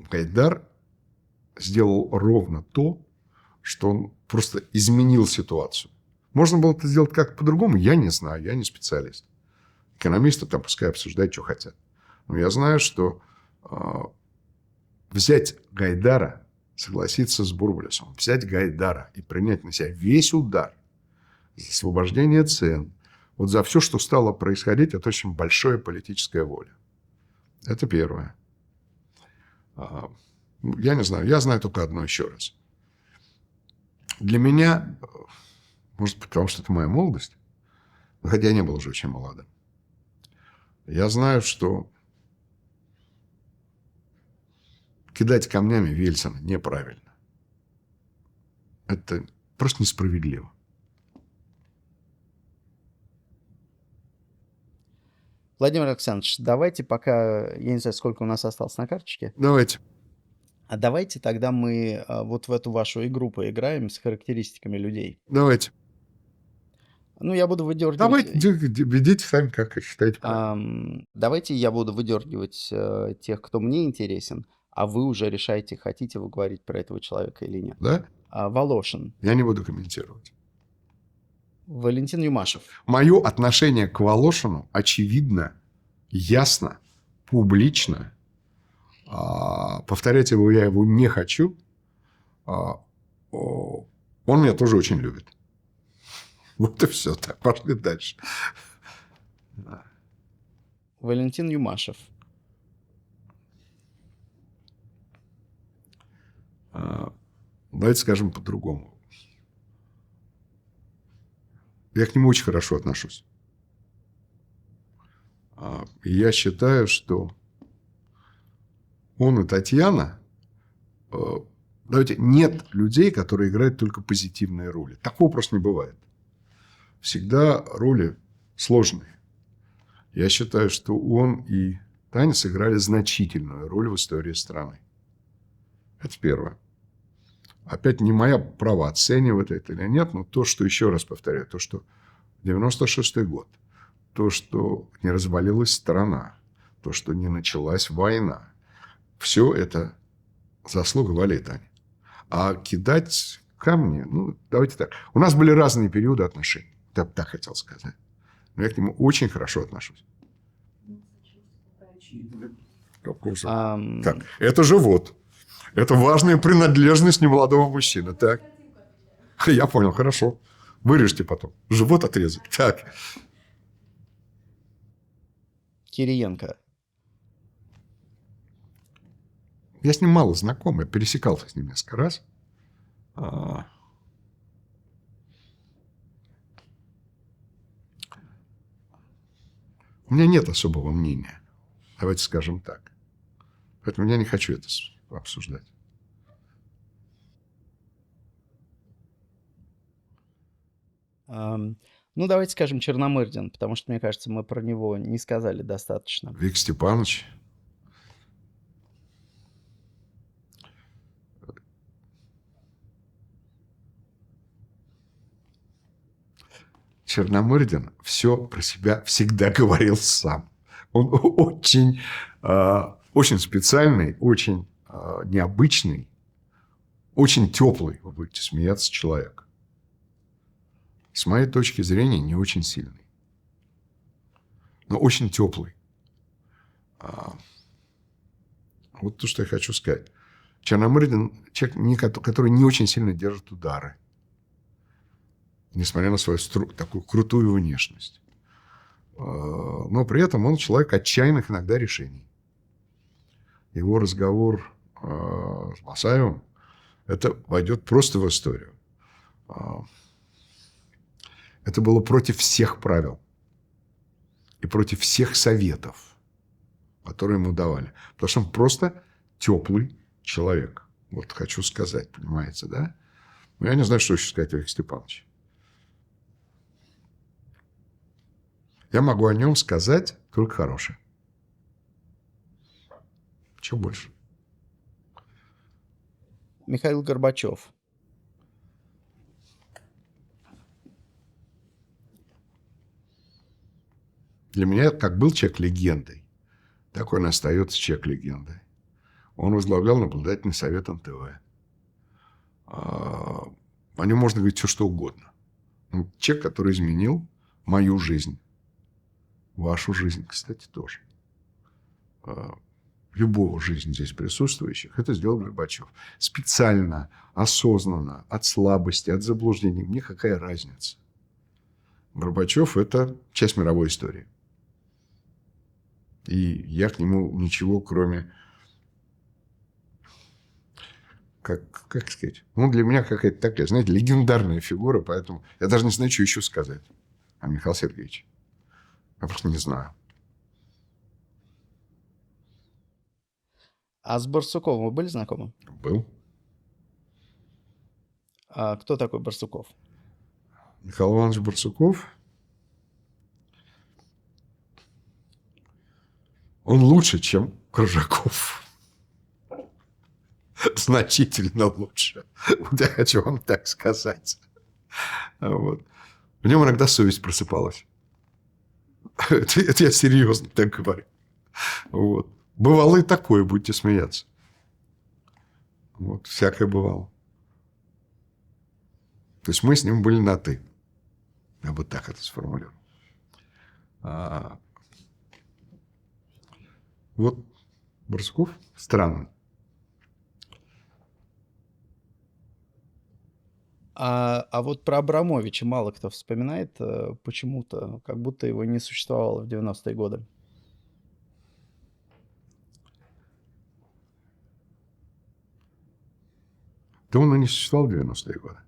Гайдар сделал ровно то, что он просто изменил ситуацию. Можно было это сделать как-то по-другому, я не знаю, я не специалист. Экономисты там пускай обсуждают, что хотят. Но я знаю, что взять Гайдара, согласиться с Бурбулисом, взять Гайдара и принять на себя весь удар за освобождение цен, вот за все, что стало происходить, это очень большая политическая воля. Это первое. Я не знаю, я знаю только одно еще раз. Для меня, может быть, потому что это моя молодость, хотя я не был уже очень молодым, я знаю, что кидать камнями в Ельцина неправильно. Это просто несправедливо. Владимир Александрович, давайте пока, я не знаю, сколько у нас осталось на карточке, Давайте. а давайте тогда мы вот в эту вашу игру поиграем с характеристиками людей. Давайте. Ну, я буду выдергивать... Давайте, ведите сами, как считаете правильно. Давайте я буду выдергивать тех, кто мне интересен, а вы уже решаете, хотите вы говорить про этого человека или нет. Да? Волошин, Я не буду комментировать. Валентин Юмашев, Мое отношение к Волошину очевидно, ясно, публично. Повторять его я его не хочу. Он меня тоже очень любит. Вот и все. Так, пошли дальше. Валентин Юмашев, Давайте скажем по-другому. Я к нему очень хорошо отношусь. И я считаю, что он и Татьяна... Давайте, нет людей, которые играют только позитивные роли. Такого просто не бывает. Всегда роли сложные. Я считаю, что он и Таня сыграли значительную роль в истории страны. Это первое. Опять не мое право оценивать это или нет, но то, что, еще раз повторяю, то, что 96-й год, то, что не развалилась страна, то, что не началась война, все это заслуга Вали и Тани. А кидать камни, ну, давайте так. У нас были разные периоды отношений. Я бы так хотел сказать. Но я к нему очень хорошо отношусь. Так, это живот. Это важная принадлежность немолодого мужчины. Так. Я понял, хорошо. Вырежьте потом. Живот отрезать. Так. Кириенко, Я с ним мало знаком. Я пересекался с ним несколько раз. У меня нет особого мнения. Давайте скажем так. Поэтому я не хочу это обсуждать. Ну, давайте скажем Черномырдин, потому что, мне кажется, мы про него не сказали достаточно. Виктор Степанович. Черномырдин все про себя всегда говорил сам. Он очень специальный, очень необычный, очень теплый, вы будете смеяться, человек. С моей точки зрения, не очень сильный, но очень теплый. Вот то, что я хочу сказать. Черномырдин – человек, который не очень сильно держит удары, несмотря на свою такую крутую внешность. Но при этом он человек отчаянных иногда решений. Его разговор с Басаевым – это войдет просто в историю. Это было против всех правил и против всех советов, которые ему давали. Потому что он просто теплый человек. Вот хочу сказать, понимаете, да? Но я не знаю, что еще сказать о Викторе Степановиче. Я могу о нем сказать только хорошее. Чего больше? Михаил Горбачев. Для меня, как был человек легендой, так он и остается человек легендой. Он возглавлял наблюдательный совет НТВ. О нем можно говорить все, что угодно. Он человек, который изменил мою жизнь. Вашу жизнь, кстати, тоже. Любого жизни здесь присутствующих. Это сделал Горбачев. Специально, осознанно, от слабости, от заблуждений. Мне какая разница? Горбачев – это часть мировой истории. И я к нему ничего, кроме... Как сказать? Ну, для меня какая-то такая, знаете, легендарная фигура, поэтому я даже не знаю, что еще сказать о Михаиле Сергеевиче. Я просто не знаю. А с Барсуковым вы были знакомы? Был. А кто такой Барсуков? Михаил Иванович Барсуков. Он лучше, чем Крыжаков. Значительно лучше. Вот я хочу вам так сказать. Вот. В нем иногда совесть просыпалась. Это я серьезно так говорю. Вот. Бывало и такое, будете смеяться. Вот. Всякое бывало. То есть мы с ним были на «ты». Я бы так это сформулировал. Вот Барсуков странный. А вот про Абрамовича мало кто вспоминает почему-то, как будто его не существовало в 90-е годы. Да он и не существовал в 90-е годы.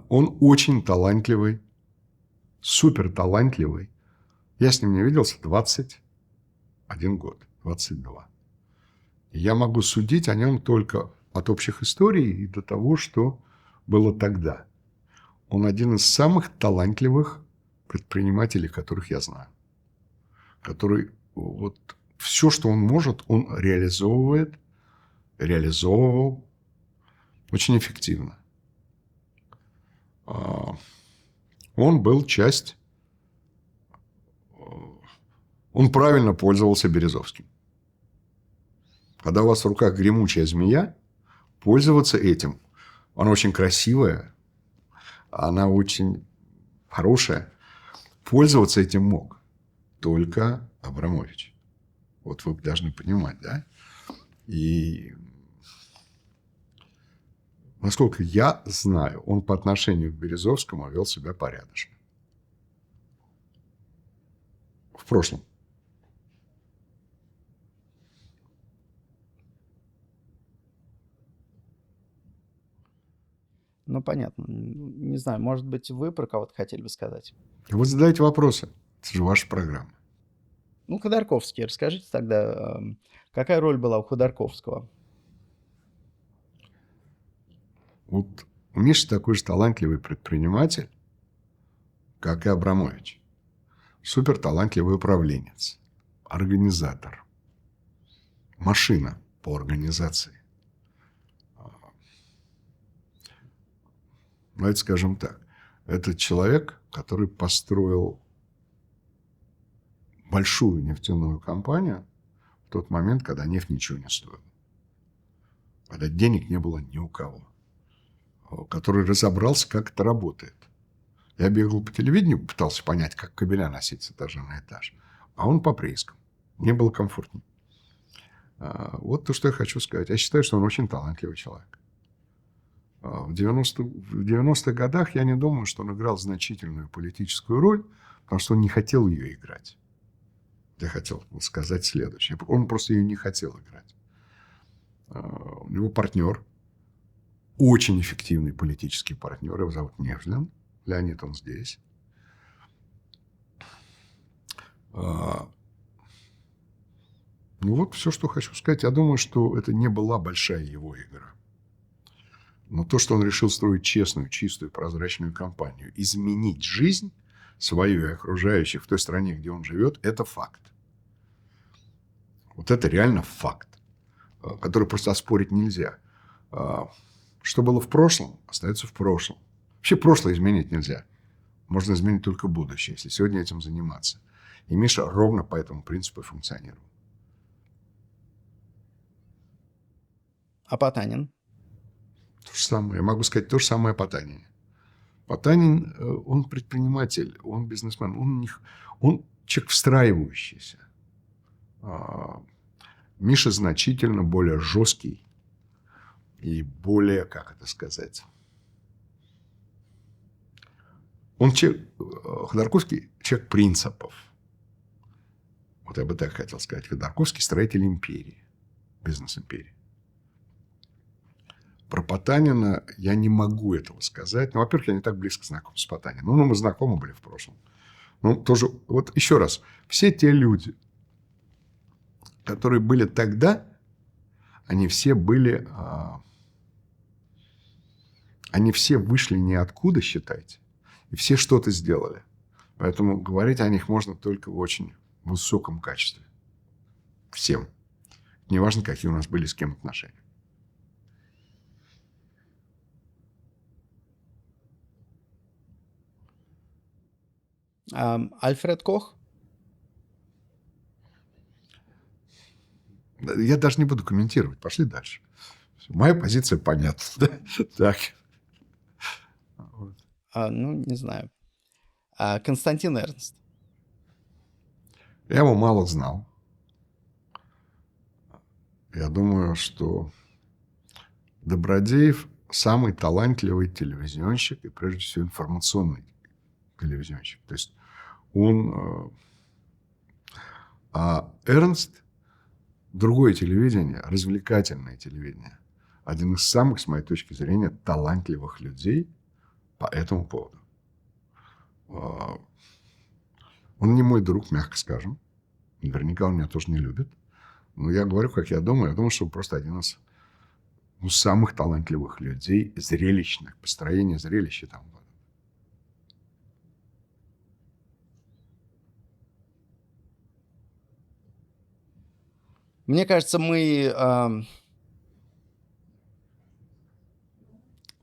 Он очень талантливый, супер талантливый. Я с ним не виделся 21 год, 22. И я могу судить о нем только от общих историй и до того, что было тогда. Он один из самых талантливых предпринимателей, которых я знаю. Который вот все, что он может, он реализовывал очень эффективно. Он был он правильно пользовался Березовским. Когда у вас в руках гремучая змея, пользоваться этим. Она очень красивая, она очень хорошая. Пользоваться этим мог только Абрамович. Вот вы должны понимать, да? И насколько я знаю, он по отношению к Березовскому вел себя порядочно. В прошлом. Ну, понятно. Не знаю, может быть, вы про кого-то хотели бы сказать? Вы задаете вопросы. Это же ваша программа. Ну, Ходорковский. Расскажите тогда, какая роль была у Ходорковского? Вот Миша такой же талантливый предприниматель, как и Абрамович. Супер талантливый управленец, организатор, машина по организации. Давайте скажем так. Это человек, который построил большую нефтяную компанию в тот момент, когда нефть ничего не стоила. Когда денег не было ни у кого. Который разобрался, как это работает. Я бегал по телевидению, пытался понять, как кабеля носить с этажа на этаж. А он по приискам. Мне было комфортнее. Вот то, что я хочу сказать. Я считаю, что он очень талантливый человек. В 90-х годах я не думаю, что он играл значительную политическую роль, потому что он не хотел ее играть. Я хотел сказать следующее. Он просто ее не хотел играть. У него партнер, очень эффективный политический партнер, его зовут Невзлин. Леонид, он здесь. Ну вот все, что хочу сказать. Я думаю, что это не была большая его игра. Но то, что он решил строить честную, чистую, прозрачную компанию, изменить жизнь свою и окружающих в той стране, где он живет, это факт. Вот это реально факт, который просто оспорить нельзя. Что было в прошлом, остается в прошлом. Вообще прошлое изменить нельзя. Можно изменить только будущее, если сегодня этим заниматься. И Миша ровно по этому принципу функционировал. А Потанин? То же самое. Я могу сказать то же самое о Потанине. Потанин, он предприниматель, он бизнесмен, он человек встраивающийся. Миша значительно более жесткий и более, как это сказать... Ходорковский человек принципов. Вот я бы так хотел сказать. Ходорковский строитель империи, бизнес-империи. Про Потанина я не могу этого сказать. Ну, во-первых, я не так близко знаком с Потаниным. Ну, мы знакомы были в прошлом. Ну, тоже, вот еще раз. Все те люди, которые были тогда, они все были... Они все вышли ниоткуда, считайте. И все что-то сделали. Поэтому говорить о них можно только в очень высоком качестве. Всем. Неважно, какие у нас были с кем отношения. Альфред Кох? Я даже не буду комментировать. Пошли дальше. Моя позиция понятна. Так. Ну, не знаю. Константин Эрнст? Я его мало знал. Я думаю, что Добродеев самый талантливый телевизионщик и, прежде всего, информационный телевизионщик. То есть он... А Эрнст – другое телевидение, развлекательное телевидение. Один из самых, с моей точки зрения, талантливых людей по этому поводу. Он не мой друг, мягко скажем. Наверняка он меня тоже не любит. Но я говорю, как я думаю. Я думаю, что он просто один из самых талантливых людей, зрелищных, построение зрелища там. Мне кажется,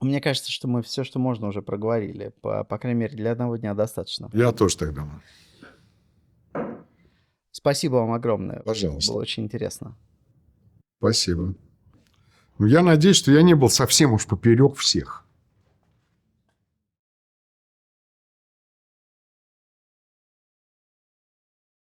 Мне кажется, что мы все, что можно, уже проговорили. По крайней мере, для одного дня достаточно. Я тоже так думаю. Спасибо вам огромное. Пожалуйста. Было очень интересно. Спасибо. Ну, я надеюсь, что я не был совсем уж поперек всех.